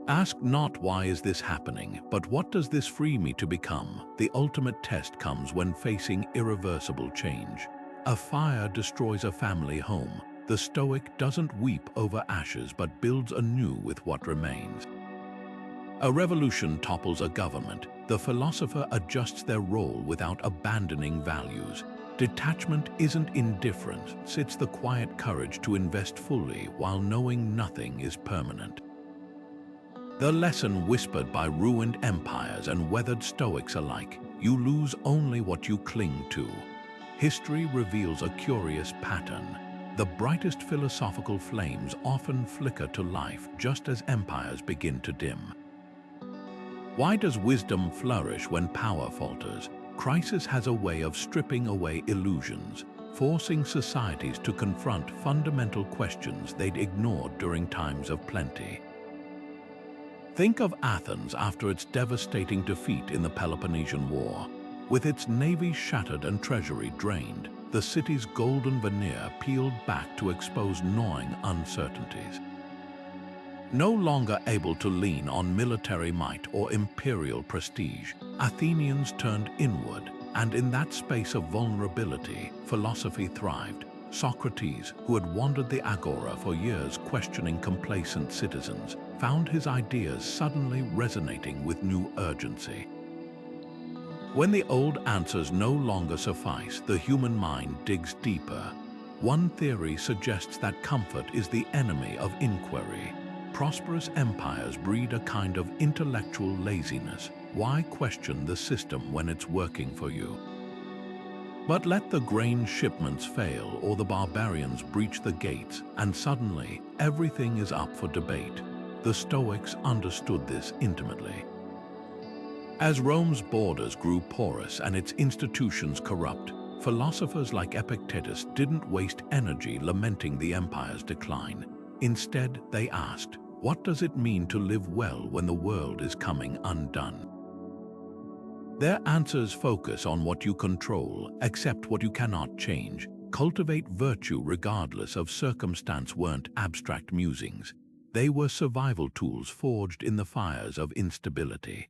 Ask not why is this happening, but what does this free me to become? The ultimate test comes when facing irreversible change. A fire destroys a family home. The Stoic doesn't weep over ashes but builds anew with what remains. A revolution topples a government. The philosopher adjusts their role without abandoning values. Detachment isn't indifference, it's the quiet courage to invest fully while knowing nothing is permanent. The lesson whispered by ruined empires and weathered Stoics alike: you lose only what you cling to. History reveals a curious pattern. The brightest philosophical flames often flicker to life just as empires begin to dim. Why does wisdom flourish when power falters? Crisis has a way of stripping away illusions, forcing societies to confront fundamental questions they'd ignored during times of plenty. Think of Athens after its devastating defeat in the Peloponnesian War. With its navy shattered and treasury drained, the city's golden veneer peeled back to expose gnawing uncertainties. No longer able to lean on military might or imperial prestige, Athenians turned inward, and in that space of vulnerability, philosophy thrived. Socrates, who had wandered the agora for years questioning complacent citizens, found his ideas suddenly resonating with new urgency. When the old answers no longer suffice, the human mind digs deeper. One theory suggests that comfort is the enemy of inquiry. Prosperous empires breed a kind of intellectual laziness. Why question the system when it's working for you? But let the grain shipments fail or the barbarians breach the gates, and suddenly everything is up for debate. The Stoics understood this intimately. As Rome's borders grew porous and its institutions corrupt, philosophers like Epictetus didn't waste energy lamenting the empire's decline. Instead, they asked, what does it mean to live well when the world is coming undone? Their answers focus on what you control, accept what you cannot change, cultivate virtue regardless of circumstance. Weren't abstract musings. They were survival tools forged in the fires of instability.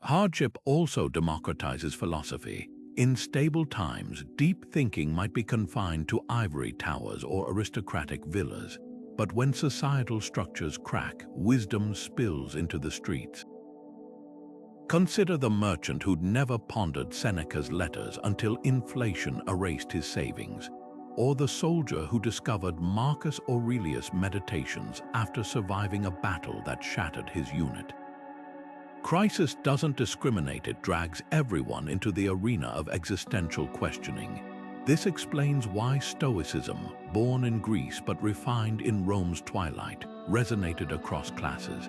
Hardship also democratizes philosophy. In stable times, deep thinking might be confined to ivory towers or aristocratic villas. But when societal structures crack, wisdom spills into the streets. Consider the merchant who'd never pondered Seneca's letters until inflation erased his savings, or the soldier who discovered Marcus Aurelius' Meditations after surviving a battle that shattered his unit. Crisis doesn't discriminate, it drags everyone into the arena of existential questioning. This explains why Stoicism, born in Greece but refined in Rome's twilight, resonated across classes.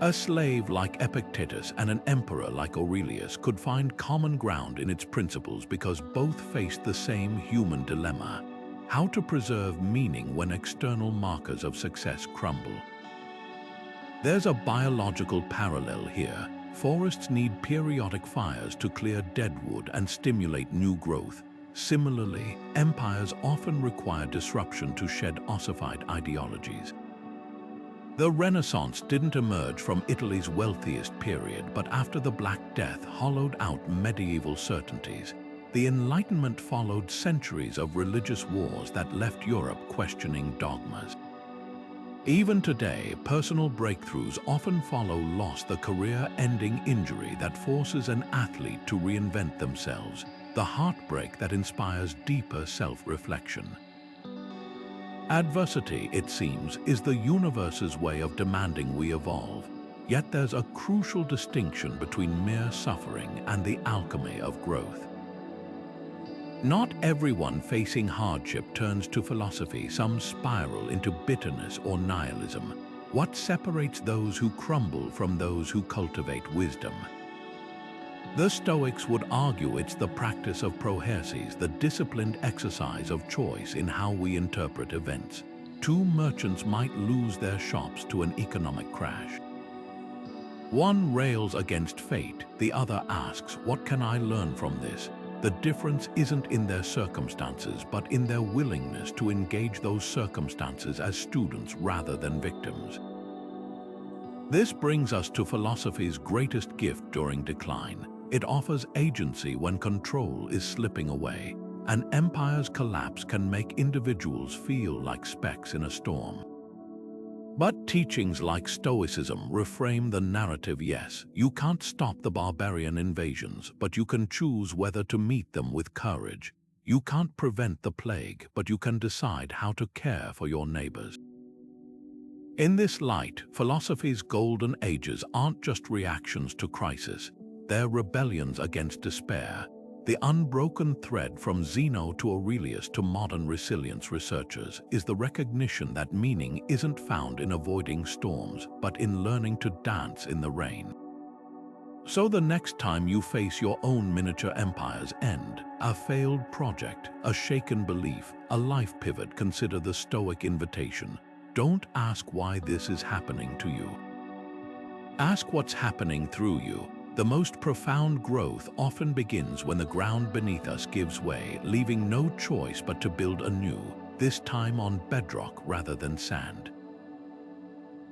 A slave like Epictetus and an emperor like Aurelius could find common ground in its principles because both faced the same human dilemma: how to preserve meaning when external markers of success crumble. There's a biological parallel here. Forests need periodic fires to clear dead wood and stimulate new growth. Similarly, empires often require disruption to shed ossified ideologies. The Renaissance didn't emerge from Italy's wealthiest period, but after the Black Death hollowed out medieval certainties. The Enlightenment followed centuries of religious wars that left Europe questioning dogmas. Even today, personal breakthroughs often follow loss, the career-ending injury that forces an athlete to reinvent themselves, the heartbreak that inspires deeper self-reflection. Adversity, it seems, is the universe's way of demanding we evolve. Yet there's a crucial distinction between mere suffering and the alchemy of growth. Not everyone facing hardship turns to philosophy. Some spiral into bitterness or nihilism. What separates those who crumble from those who cultivate wisdom? The Stoics would argue it's the practice of prohersis, the disciplined exercise of choice in how we interpret events. Two merchants might lose their shops to an economic crash. One rails against fate, the other asks, what can I learn from this? The difference isn't in their circumstances, but in their willingness to engage those circumstances as students rather than victims. This brings us to philosophy's greatest gift during decline. It offers agency when control is slipping away. An empire's collapse can make individuals feel like specks in a storm. But teachings like Stoicism reframe the narrative. Yes, you can't stop the barbarian invasions, but you can choose whether to meet them with courage. You can't prevent the plague, but you can decide how to care for your neighbors. In this light, philosophy's golden ages aren't just reactions to crisis. They're rebellions against despair. The unbroken thread from Zeno to Aurelius to modern resilience researchers is the recognition that meaning isn't found in avoiding storms, but in learning to dance in the rain. So the next time you face your own miniature empire's end, a failed project, a shaken belief, a life pivot, consider the Stoic invitation. Don't ask why this is happening to you. Ask what's happening through you. The most profound growth often begins when the ground beneath us gives way, leaving no choice but to build anew, this time on bedrock rather than sand.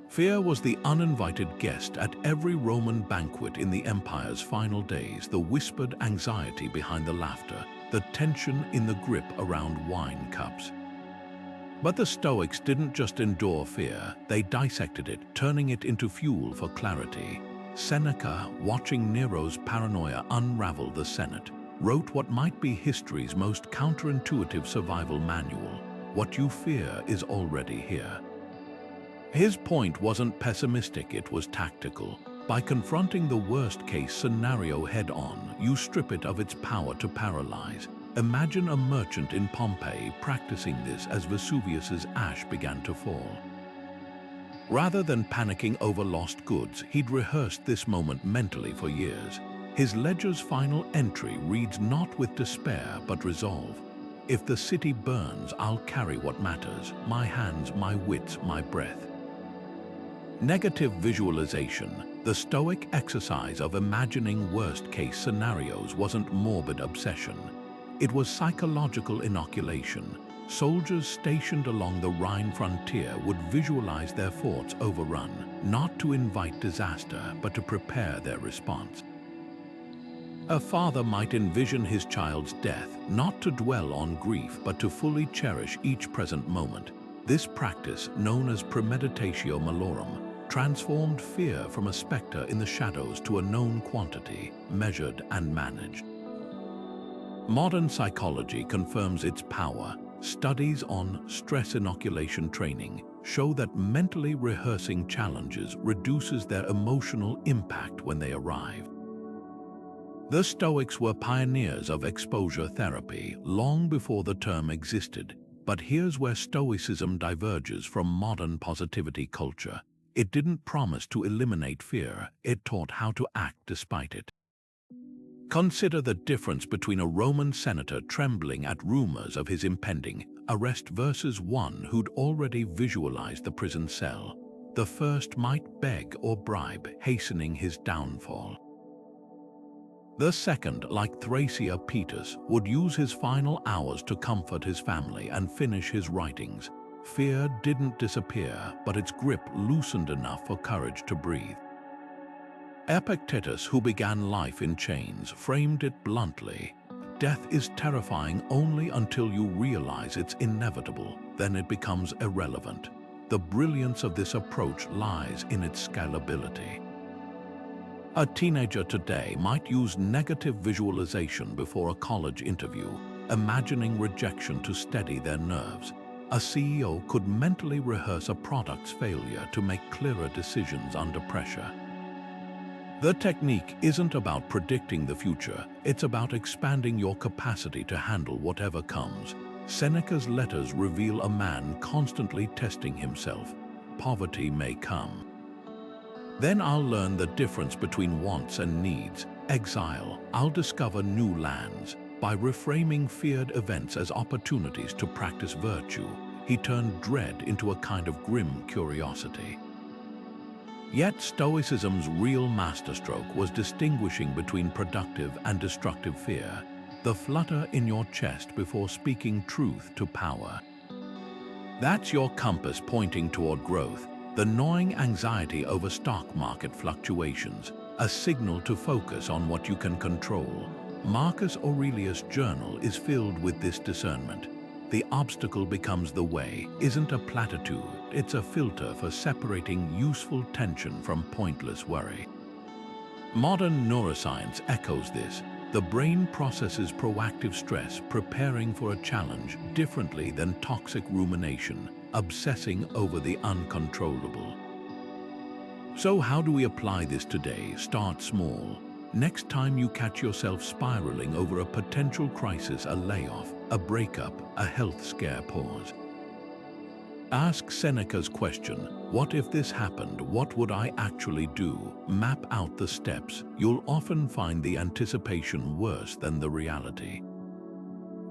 Fear was the uninvited guest at every Roman banquet in the empire's final days, the whispered anxiety behind the laughter, the tension in the grip around wine cups. But the Stoics didn't just endure fear, they dissected it, turning it into fuel for clarity. Seneca, watching Nero's paranoia unravel the Senate, wrote what might be history's most counterintuitive survival manual: what you fear is already here. His point wasn't pessimistic, it was tactical. By confronting the worst-case scenario head-on, you strip it of its power to paralyze. Imagine a merchant in Pompeii practicing this as Vesuvius's ash began to fall. Rather than panicking over lost goods, he'd rehearsed this moment mentally for years. His ledger's final entry reads not with despair but resolve. If the city burns, I'll carry what matters: my hands, my wits, my breath. Negative visualization, the Stoic exercise of imagining worst-case scenarios, wasn't morbid obsession. It was psychological inoculation. Soldiers stationed along the Rhine frontier would visualize their forts overrun, not to invite disaster, but to prepare their response. A father might envision his child's death, not to dwell on grief, but to fully cherish each present moment. This practice, known as premeditatio malorum, transformed fear from a specter in the shadows to a known quantity, measured and managed. Modern psychology confirms its power. Studies on stress inoculation training show that mentally rehearsing challenges reduces their emotional impact when they arrive. The Stoics were pioneers of exposure therapy long before the term existed. But here's where Stoicism diverges from modern positivity culture. It didn't promise to eliminate fear, it taught how to act despite it. Consider the difference between a Roman senator trembling at rumors of his impending arrest versus one who'd already visualized the prison cell. The first might beg or bribe, hastening his downfall. The second, like Epictetus, would use his final hours to comfort his family and finish his writings. Fear didn't disappear, but its grip loosened enough for courage to breathe. Epictetus, who began life in chains, framed it bluntly: death is terrifying only until you realize it's inevitable, then it becomes irrelevant. The brilliance of this approach lies in its scalability. A teenager today might use negative visualization before a college interview, imagining rejection to steady their nerves. A CEO could mentally rehearse a product's failure to make clearer decisions under pressure. The technique isn't about predicting the future, it's about expanding your capacity to handle whatever comes. Seneca's letters reveal a man constantly testing himself. Poverty may come. Then I'll learn the difference between wants and needs. Exile, I'll discover new lands. By reframing feared events as opportunities to practice virtue, he turned dread into a kind of grim curiosity. Yet Stoicism's real masterstroke was distinguishing between productive and destructive fear, the flutter in your chest before speaking truth to power. That's your compass pointing toward growth, the gnawing anxiety over stock market fluctuations, a signal to focus on what you can control. Marcus Aurelius' journal is filled with this discernment. The obstacle becomes the way isn't a platitude, it's a filter for separating useful tension from pointless worry. Modern neuroscience echoes this. The brain processes proactive stress, preparing for a challenge, differently than toxic rumination, obsessing over the uncontrollable. So how do we apply this today? Start small. Next time you catch yourself spiraling over a potential crisis, a layoff, a breakup, a health scare, pause. Ask Seneca's question: what if this happened? What would I actually do? Map out the steps. You'll often find the anticipation worse than the reality.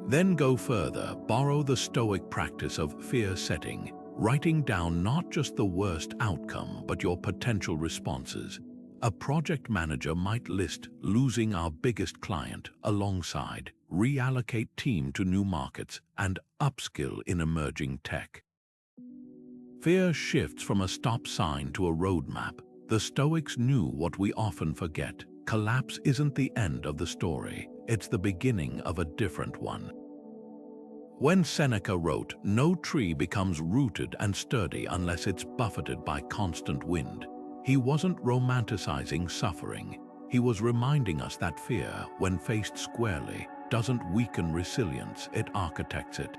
Then go further. Borrow the Stoic practice of fear setting, writing down not just the worst outcome, but your potential responses. A project manager might list losing our biggest client alongside reallocate team to new markets and upskill in emerging tech. Fear shifts from a stop sign to a roadmap. The Stoics knew what we often forget. Collapse isn't the end of the story, it's the beginning of a different one. When Seneca wrote, "No tree becomes rooted and sturdy unless it's buffeted by constant wind," he wasn't romanticizing suffering. He was reminding us that fear, when faced squarely, doesn't weaken resilience, it architects it.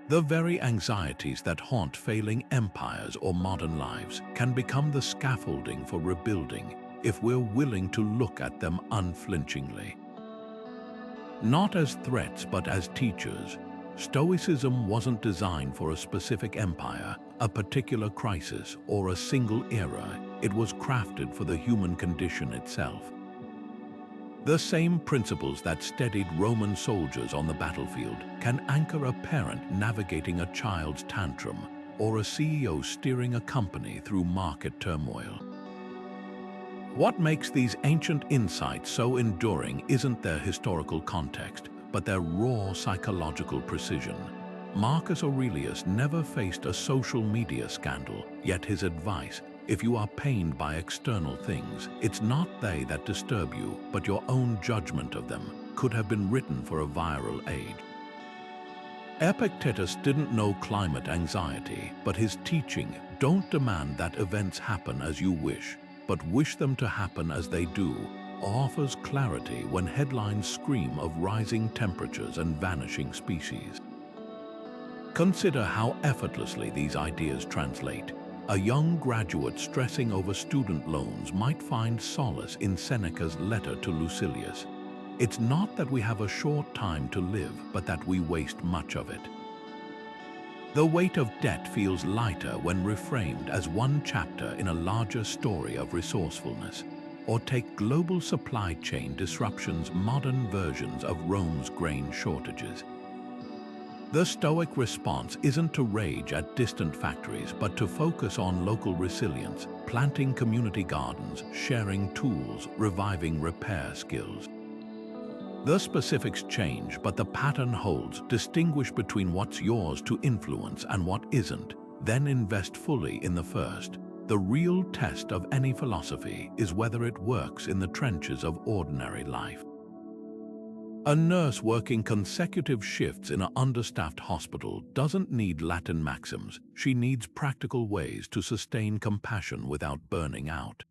The very anxieties that haunt failing empires or modern lives can become the scaffolding for rebuilding if we're willing to look at them unflinchingly. Not as threats but as teachers, Stoicism wasn't designed for a specific empire, a particular crisis, or a single era. It was crafted for the human condition itself. The same principles that steadied Roman soldiers on the battlefield can anchor a parent navigating a child's tantrum or a CEO steering a company through market turmoil. What makes these ancient insights so enduring isn't their historical context, but their raw psychological precision. Marcus Aurelius never faced a social media scandal, yet his advice, "If you are pained by external things, it's not they that disturb you, but your own judgment of them," could have been written for a viral age. Epictetus didn't know climate anxiety, but his teaching, "Don't demand that events happen as you wish, but wish them to happen as they do," offers clarity when headlines scream of rising temperatures and vanishing species. Consider how effortlessly these ideas translate. A young graduate stressing over student loans might find solace in Seneca's letter to Lucilius. It's not that we have a short time to live, but that we waste much of it. The weight of debt feels lighter when reframed as one chapter in a larger story of resourcefulness. Or take global supply chain disruptions, modern versions of Rome's grain shortages. The Stoic response isn't to rage at distant factories, but to focus on local resilience, planting community gardens, sharing tools, reviving repair skills. The specifics change, but the pattern holds. Distinguish between what's yours to influence and what isn't, then invest fully in the first. The real test of any philosophy is whether it works in the trenches of ordinary life. A nurse working consecutive shifts in an understaffed hospital doesn't need Latin maxims. She needs practical ways to sustain compassion without burning out.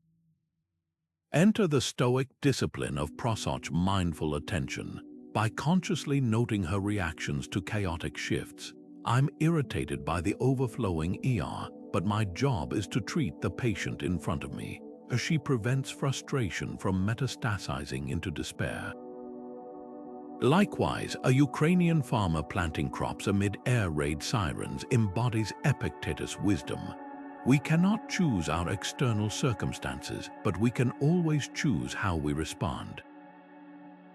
Enter the Stoic discipline of prosouch mindful attention. By consciously noting her reactions to chaotic shifts, "I'm irritated by the overflowing ER, but my job is to treat the patient in front of me." She prevents frustration from metastasizing into despair. Likewise, a Ukrainian farmer planting crops amid air raid sirens embodies Epictetus' wisdom. We cannot choose our external circumstances, but we can always choose how we respond.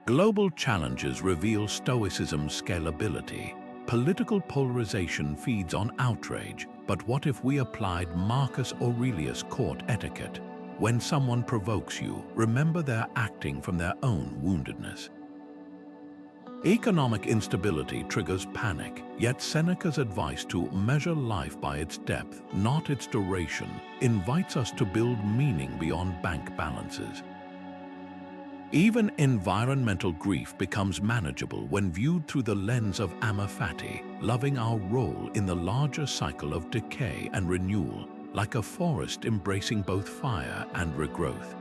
Global challenges reveal Stoicism's scalability. Political polarization feeds on outrage, but what if we applied Marcus Aurelius' court etiquette? When someone provokes you, remember they're acting from their own woundedness. Economic instability triggers panic, yet Seneca's advice to measure life by its depth, not its duration, invites us to build meaning beyond bank balances. Even environmental grief becomes manageable when viewed through the lens of Amor Fati, loving our role in the larger cycle of decay and renewal, like a forest embracing both fire and regrowth.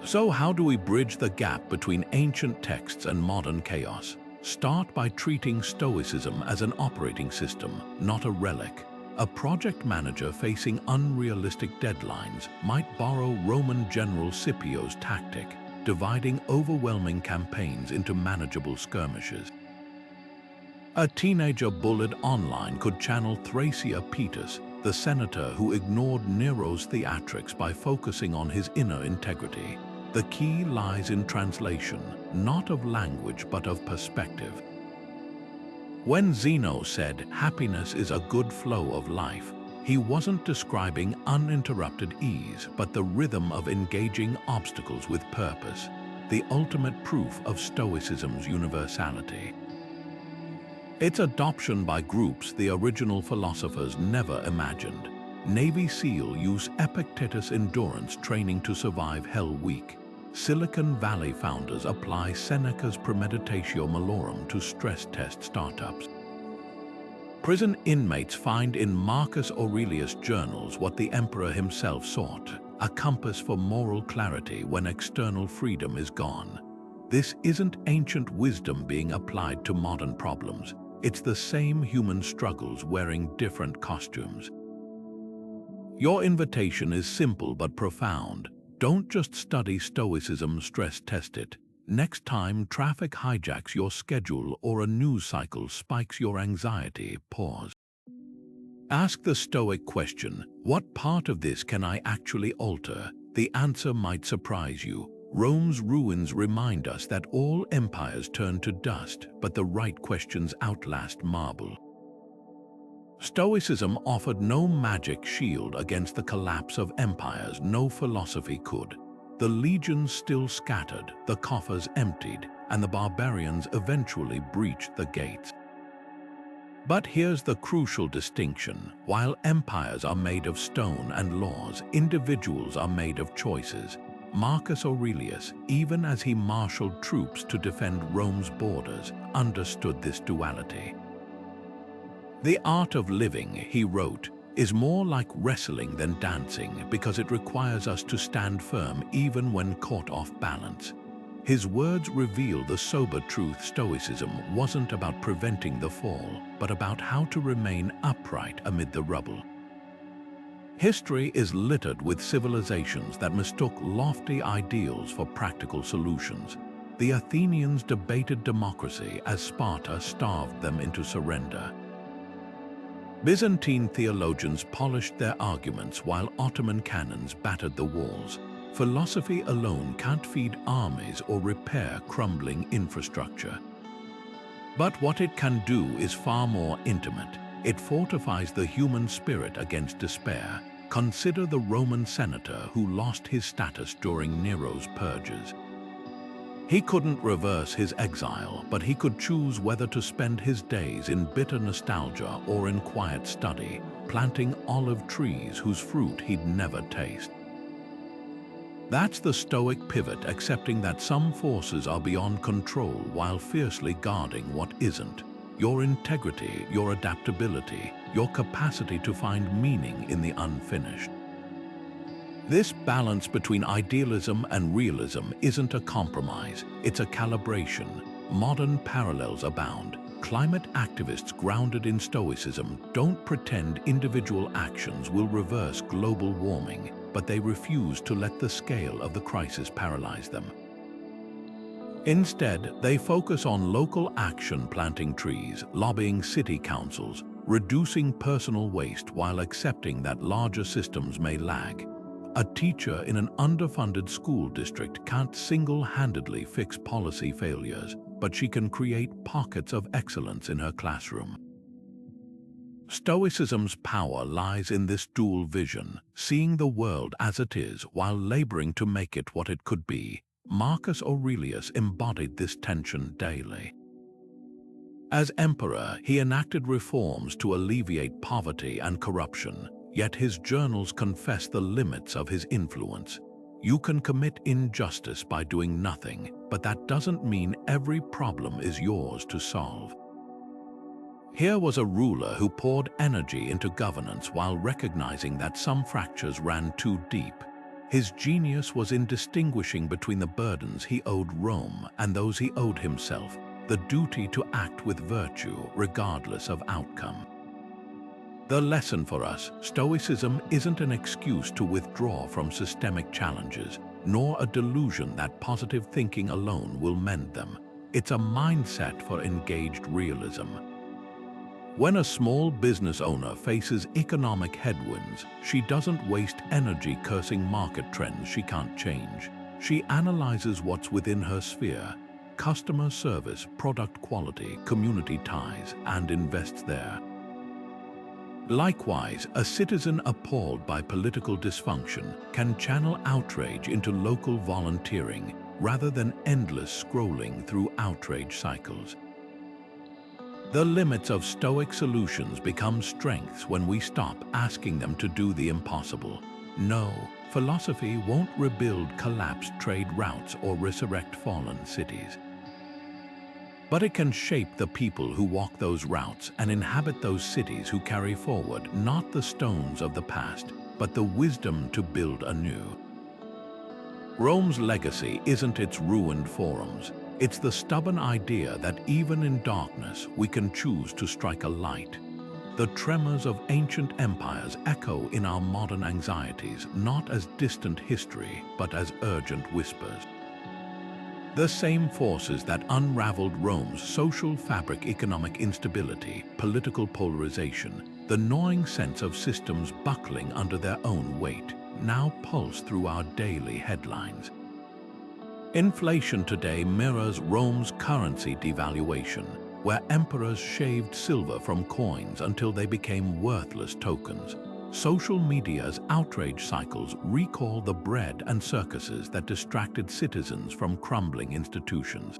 So how do we bridge the gap between ancient texts and modern chaos? Start by treating Stoicism as an operating system, not a relic. A project manager facing unrealistic deadlines might borrow Roman General Scipio's tactic, dividing overwhelming campaigns into manageable skirmishes. A teenager bullied online could channel Thracia Petus, the senator who ignored Nero's theatrics by focusing on his inner integrity. The key lies in translation, not of language but of perspective. When Zeno said, "Happiness is a good flow of life," he wasn't describing uninterrupted ease, but the rhythm of engaging obstacles with purpose, the ultimate proof of Stoicism's universality. Its adoption by groups the original philosophers never imagined. Navy SEAL use Epictetus endurance training to survive Hell Week. Silicon Valley founders apply Seneca's Premeditatio Malorum to stress test startups. Prison inmates find in Marcus Aurelius' journals what the emperor himself sought, a compass for moral clarity when external freedom is gone. This isn't ancient wisdom being applied to modern problems. It's the same human struggles wearing different costumes. Your invitation is simple but profound. Don't just study Stoicism, stress test it. Next time traffic hijacks your schedule or a news cycle spikes your anxiety, pause. Ask the Stoic question, what part of this can I actually alter? The answer might surprise you. Rome's ruins remind us that all empires turn to dust, but the right questions outlast marble. Stoicism offered no magic shield against the collapse of empires no philosophy could. The legions still scattered, the coffers emptied, and the barbarians eventually breached the gates. But here's the crucial distinction. While empires are made of stone and laws, individuals are made of choices. Marcus Aurelius, even as he marshaled troops to defend Rome's borders, understood this duality. The art of living, he wrote, is more like wrestling than dancing because it requires us to stand firm even when caught off balance. His words reveal the sober truth Stoicism wasn't about preventing the fall, but about how to remain upright amid the rubble. History is littered with civilizations that mistook lofty ideals for practical solutions. The Athenians debated democracy as Sparta starved them into surrender. Byzantine theologians polished their arguments while Ottoman canons battered the walls. Philosophy alone can't feed armies or repair crumbling infrastructure. But what it can do is far more intimate. It fortifies the human spirit against despair. Consider the Roman senator who lost his status during Nero's purges. He couldn't reverse his exile, but he could choose whether to spend his days in bitter nostalgia or in quiet study, planting olive trees whose fruit he'd never taste. That's the Stoic pivot, accepting that some forces are beyond control while fiercely guarding what isn't. Your integrity, your adaptability, your capacity to find meaning in the unfinished. This balance between idealism and realism isn't a compromise, it's a calibration. Modern parallels abound. Climate activists grounded in Stoicism don't pretend individual actions will reverse global warming, but they refuse to let the scale of the crisis paralyze them. Instead, they focus on local action, planting trees, lobbying city councils, reducing personal waste while accepting that larger systems may lag. A teacher in an underfunded school district can't single-handedly fix policy failures, but she can create pockets of excellence in her classroom. Stoicism's power lies in this dual vision, seeing the world as it is while laboring to make it what it could be. Marcus Aurelius embodied this tension daily. As emperor, he enacted reforms to alleviate poverty and corruption. Yet his journals confess the limits of his influence. You can commit injustice by doing nothing, but that doesn't mean every problem is yours to solve. Here was a ruler who poured energy into governance while recognizing that some fractures ran too deep. His genius was in distinguishing between the burdens he owed Rome and those he owed himself, the duty to act with virtue regardless of outcome. The lesson for us, Stoicism isn't an excuse to withdraw from systemic challenges, nor a delusion that positive thinking alone will mend them. It's a mindset for engaged realism. When a small business owner faces economic headwinds, she doesn't waste energy cursing market trends she can't change. She analyzes what's within her sphere, customer service, product quality, community ties, and invests there. Likewise, a citizen appalled by political dysfunction can channel outrage into local volunteering rather than endless scrolling through outrage cycles. The limits of Stoic solutions become strengths when we stop asking them to do the impossible. No, philosophy won't rebuild collapsed trade routes or resurrect fallen cities. But it can shape the people who walk those routes and inhabit those cities who carry forward not the stones of the past, but the wisdom to build anew. Rome's legacy isn't its ruined forums. It's the stubborn idea that even in darkness we can choose to strike a light. The tremors of ancient empires echo in our modern anxieties, not as distant history, but as urgent whispers. The same forces that unraveled Rome's social fabric, economic instability, political polarization, the gnawing sense of systems buckling under their own weight, now pulse through our daily headlines. Inflation today mirrors Rome's currency devaluation, where emperors shaved silver from coins until they became worthless tokens. Social media's outrage cycles recall the bread and circuses that distracted citizens from crumbling institutions.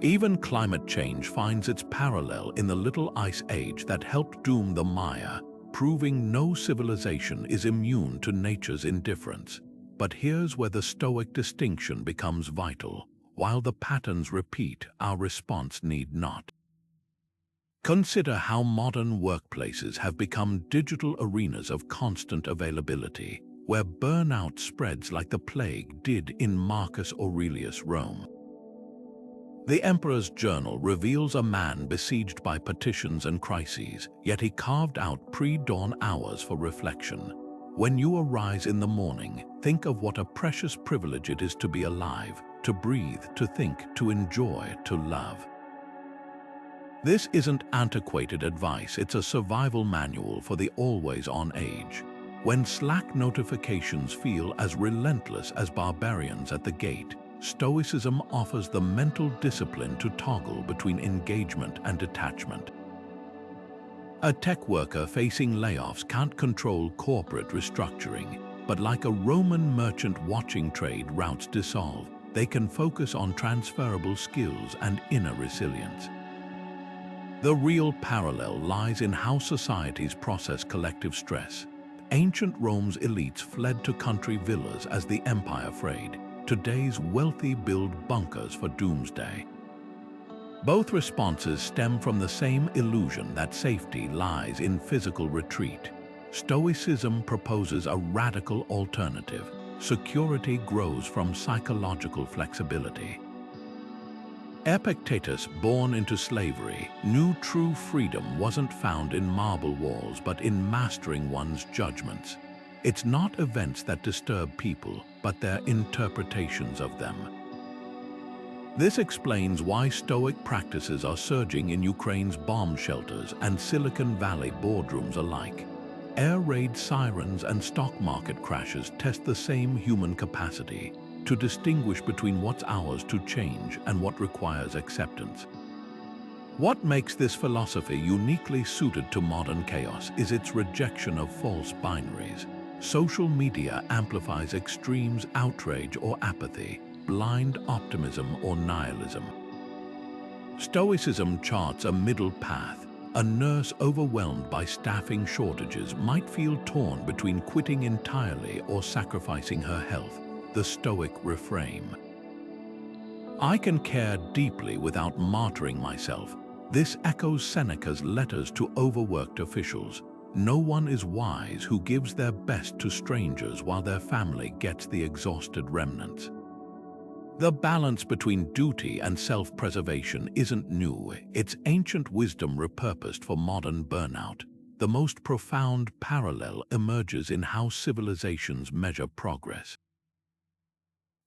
Even climate change finds its parallel in the Little Ice Age that helped doom the Maya, proving no civilization is immune to nature's indifference. But here's where the Stoic distinction becomes vital. While the patterns repeat, our response need not. Consider how modern workplaces have become digital arenas of constant availability, where burnout spreads like the plague did in Marcus Aurelius' Rome. The Emperor's Journal reveals a man besieged by petitions and crises, yet he carved out pre-dawn hours for reflection. When you arise in the morning, think of what a precious privilege it is to be alive, to breathe, to think, to enjoy, to love. This isn't antiquated advice, it's a survival manual for the always-on age. When Slack notifications feel as relentless as barbarians at the gate, Stoicism offers the mental discipline to toggle between engagement and detachment. A tech worker facing layoffs can't control corporate restructuring, but like a Roman merchant watching trade routes dissolve, they can focus on transferable skills and inner resilience. The real parallel lies in how societies process collective stress. Ancient Rome's elites fled to country villas as the empire frayed. Today's wealthy build bunkers for doomsday. Both responses stem from the same illusion that safety lies in physical retreat. Stoicism proposes a radical alternative. Security grows from psychological flexibility. Epictetus, born into slavery, knew true freedom wasn't found in marble walls but in mastering one's judgments. It's not events that disturb people, but their interpretations of them. This explains why Stoic practices are surging in Ukraine's bomb shelters and Silicon Valley boardrooms alike. Air raid sirens and stock market crashes test the same human capacity to distinguish between what's ours to change and what requires acceptance. What makes this philosophy uniquely suited to modern chaos is its rejection of false binaries. Social media amplifies extremes, outrage or apathy, blind optimism or nihilism. Stoicism charts a middle path. A nurse overwhelmed by staffing shortages might feel torn between quitting entirely or sacrificing her health. The Stoic reframe. I can care deeply without martyring myself. This echoes Seneca's letters to overworked officials. No one is wise who gives their best to strangers while their family gets the exhausted remnants. The balance between duty and self-preservation isn't new. It's ancient wisdom repurposed for modern burnout. The most profound parallel emerges in how civilizations measure progress.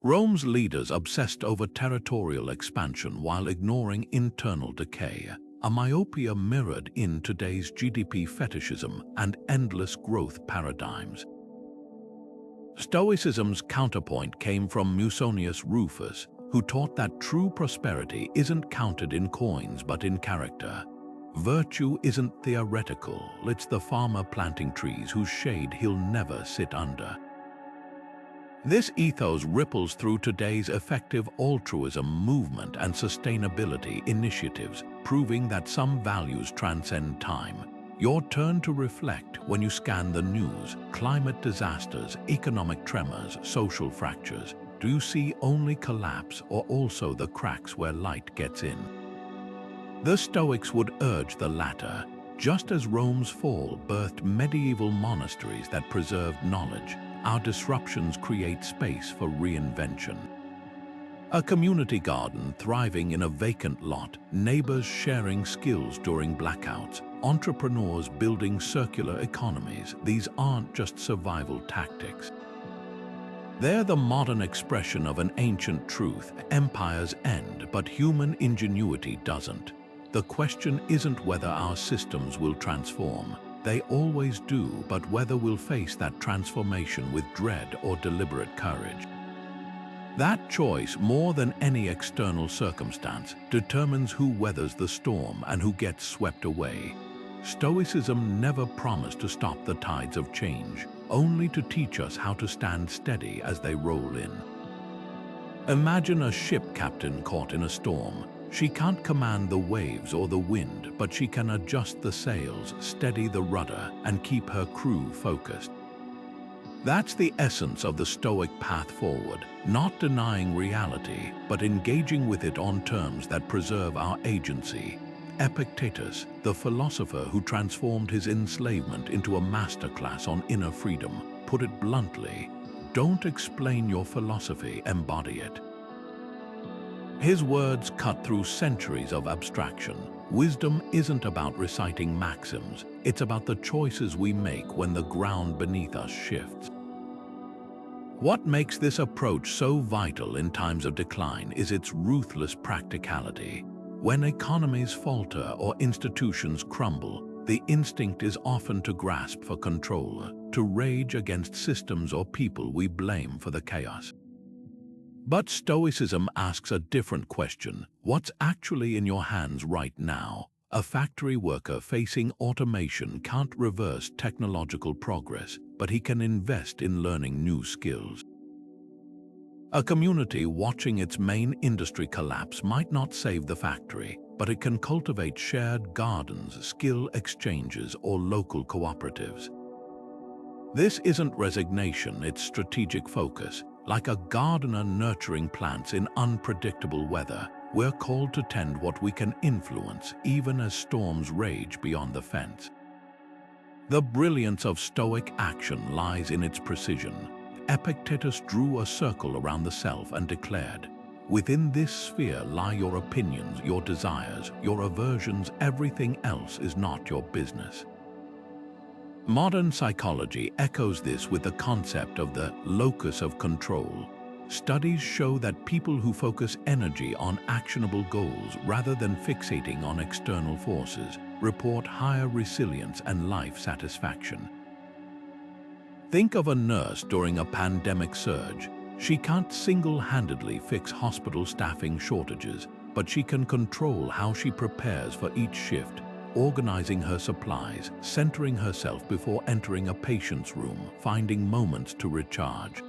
Rome's leaders obsessed over territorial expansion while ignoring internal decay, a myopia mirrored in today's GDP fetishism and endless growth paradigms. Stoicism's counterpoint came from Musonius Rufus, who taught that true prosperity isn't counted in coins but in character. Virtue isn't theoretical, it's the farmer planting trees whose shade he'll never sit under. This ethos ripples through today's effective altruism movement and sustainability initiatives, proving that some values transcend time. Your turn to reflect when you scan the news: climate disasters, economic tremors, social fractures. Do you see only collapse or also the cracks where light gets in? The Stoics would urge the latter. Just as Rome's fall birthed medieval monasteries that preserved knowledge, our disruptions create space for reinvention. A community garden thriving in a vacant lot, neighbors sharing skills during blackouts, entrepreneurs building circular economies. These aren't just survival tactics. They're the modern expression of an ancient truth: empires end, but human ingenuity doesn't. The question isn't whether our systems will transform. They always do, but whether we'll face that transformation with dread or deliberate courage. That choice, more than any external circumstance, determines who weathers the storm and who gets swept away. Stoicism never promised to stop the tides of change, only to teach us how to stand steady as they roll in. Imagine a ship captain caught in a storm. She can't command the waves or the wind, but she can adjust the sails, steady the rudder, and keep her crew focused. That's the essence of the Stoic path forward, not denying reality, but engaging with it on terms that preserve our agency. Epictetus, the philosopher who transformed his enslavement into a masterclass on inner freedom, put it bluntly: don't explain your philosophy, embody it. His words cut through centuries of abstraction. Wisdom isn't about reciting maxims, it's about the choices we make when the ground beneath us shifts. What makes this approach so vital in times of decline is its ruthless practicality. When economies falter or institutions crumble, the instinct is often to grasp for control, to rage against systems or people we blame for the chaos. But Stoicism asks a different question: what's actually in your hands right now? A factory worker facing automation can't reverse technological progress, but he can invest in learning new skills. A community watching its main industry collapse might not save the factory, but it can cultivate shared gardens, skill exchanges, or local cooperatives. This isn't resignation, it's strategic focus. Like a gardener nurturing plants in unpredictable weather, we're called to tend what we can influence, even as storms rage beyond the fence. The brilliance of Stoic action lies in its precision. Epictetus drew a circle around the self and declared, "Within this sphere lie your opinions, your desires, your aversions. Everything else is not your business." Modern psychology echoes this with the concept of the locus of control. Studies show that people who focus energy on actionable goals rather than fixating on external forces report higher resilience and life satisfaction. Think of a nurse during a pandemic surge. She can't single-handedly fix hospital staffing shortages, but she can control how she prepares for each shift, organizing her supplies, centering herself before entering a patient's room, finding moments to recharge.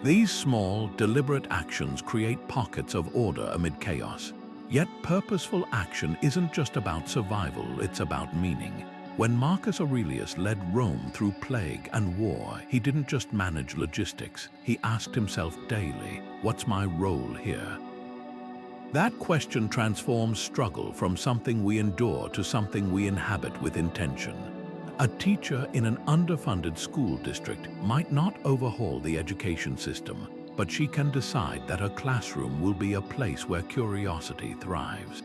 These small, deliberate actions create pockets of order amid chaos. Yet purposeful action isn't just about survival, it's about meaning. When Marcus Aurelius led Rome through plague and war, he didn't just manage logistics. He asked himself daily, "What's my role here?" That question transforms struggle from something we endure to something we inhabit with intention. A teacher in an underfunded school district might not overhaul the education system, but she can decide that her classroom will be a place where curiosity thrives.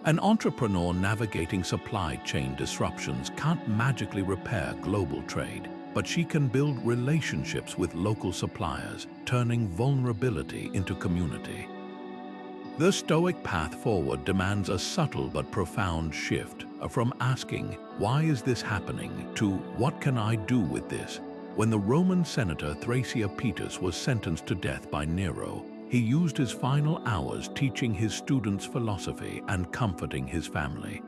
An entrepreneur navigating supply chain disruptions can't magically repair global trade, but she can build relationships with local suppliers, turning vulnerability into community. The Stoic path forward demands a subtle but profound shift from asking, "Why is this happening?" to "What can I do with this?" When the Roman senator Thrasea was sentenced to death by Nero, he used his final hours teaching his students philosophy and comforting his family.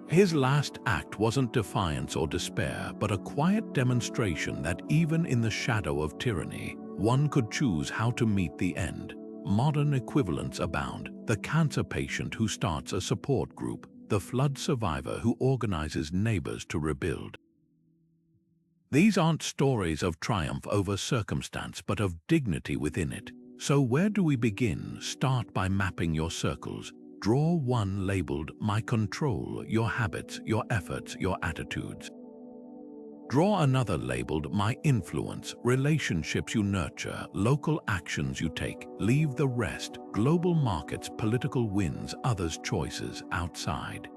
His last act wasn't defiance or despair, but a quiet demonstration that even in the shadow of tyranny, one could choose how to meet the end. Modern equivalents abound: the cancer patient who starts a support group, the flood survivor who organizes neighbors to rebuild. These aren't stories of triumph over circumstance, but of dignity within it. So where do we begin? Start by mapping your circles. Draw one labeled "My Control," your habits, your efforts, your attitudes. Draw another labeled "My Influence," relationships you nurture, local actions you take. Leave the rest: global markets, political wins, others' choices outside.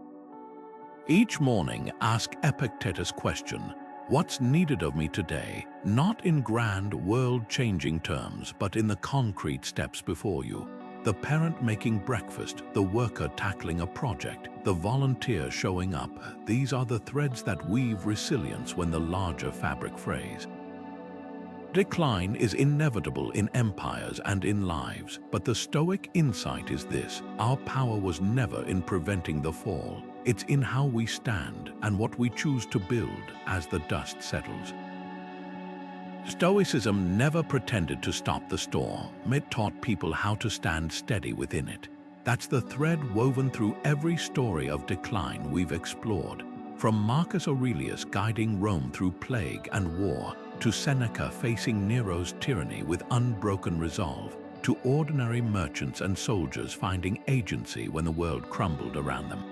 Each morning, ask Epictetus' question: what's needed of me today? Not in grand, world-changing terms, but in the concrete steps before you. The parent making breakfast, the worker tackling a project, the volunteer showing up. These are the threads that weave resilience when the larger fabric frays. Decline is inevitable in empires and in lives, but the Stoic insight is this: our power was never in preventing the fall. It's in how we stand and what we choose to build as the dust settles. Stoicism never pretended to stop the storm. It taught people how to stand steady within it. That's the thread woven through every story of decline we've explored. From Marcus Aurelius guiding Rome through plague and war, to Seneca facing Nero's tyranny with unbroken resolve, to ordinary merchants and soldiers finding agency when the world crumbled around them.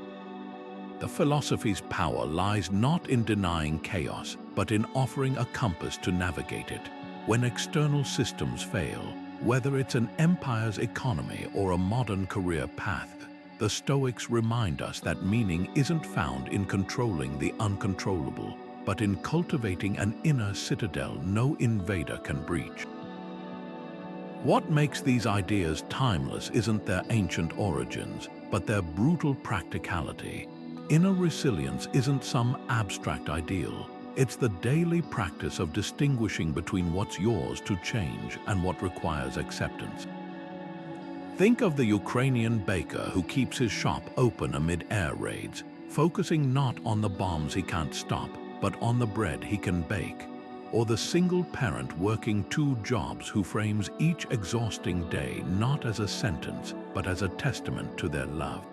The philosophy's power lies not in denying chaos, but in offering a compass to navigate it. When external systems fail, whether it's an empire's economy or a modern career path, the Stoics remind us that meaning isn't found in controlling the uncontrollable, but in cultivating an inner citadel no invader can breach. What makes these ideas timeless isn't their ancient origins, but their brutal practicality. Inner resilience isn't some abstract ideal. It's the daily practice of distinguishing between what's yours to change and what requires acceptance. Think of the Ukrainian baker who keeps his shop open amid air raids, focusing not on the bombs he can't stop, but on the bread he can bake. Or the single parent working 2 jobs who frames each exhausting day not as a sentence, but as a testament to their love.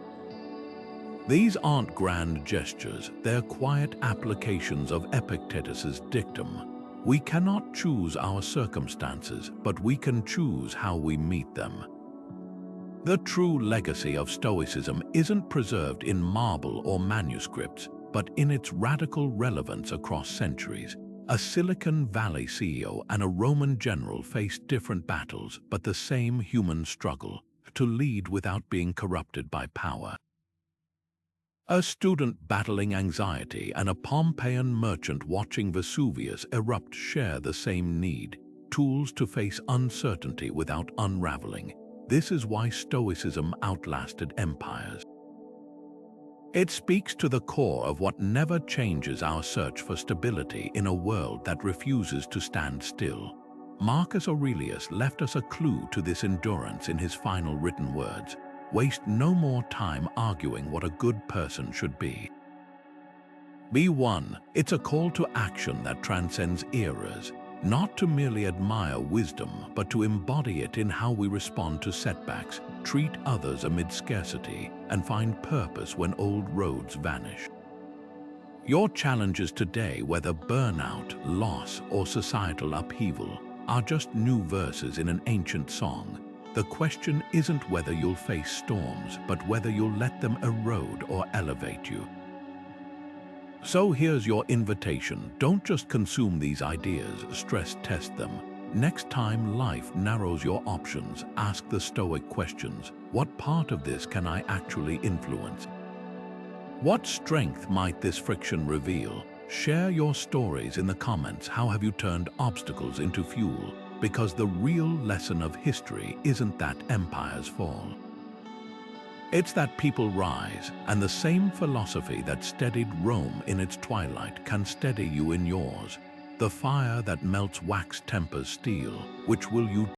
These aren't grand gestures, they're quiet applications of Epictetus's dictum. We cannot choose our circumstances, but we can choose how we meet them. The true legacy of Stoicism isn't preserved in marble or manuscripts, but in its radical relevance across centuries. A Silicon Valley CEO and a Roman general faced different battles, but the same human struggle: to lead without being corrupted by power. A student battling anxiety and a Pompeian merchant watching Vesuvius erupt share the same need: tools to face uncertainty without unraveling. This is why Stoicism outlasted empires. It speaks to the core of what never changes: our search for stability in a world that refuses to stand still. Marcus Aurelius left us a clue to this endurance in his final written words: waste no more time arguing what a good person should be. Be one. It's a call to action that transcends eras, not to merely admire wisdom, but to embody it in how we respond to setbacks, treat others amid scarcity, and find purpose when old roads vanish. Your challenges today, whether burnout, loss, or societal upheaval, are just new verses in an ancient song. The question isn't whether you'll face storms, but whether you'll let them erode or elevate you. So here's your invitation: don't just consume these ideas, stress test them. Next time life narrows your options, ask the Stoic questions: what part of this can I actually influence? What strength might this friction reveal? Share your stories in the comments. How have you turned obstacles into fuel? Because the real lesson of history isn't that empires fall. It's that people rise, and the same philosophy that steadied Rome in its twilight can steady you in yours. The fire that melts wax tempers steel. Which will you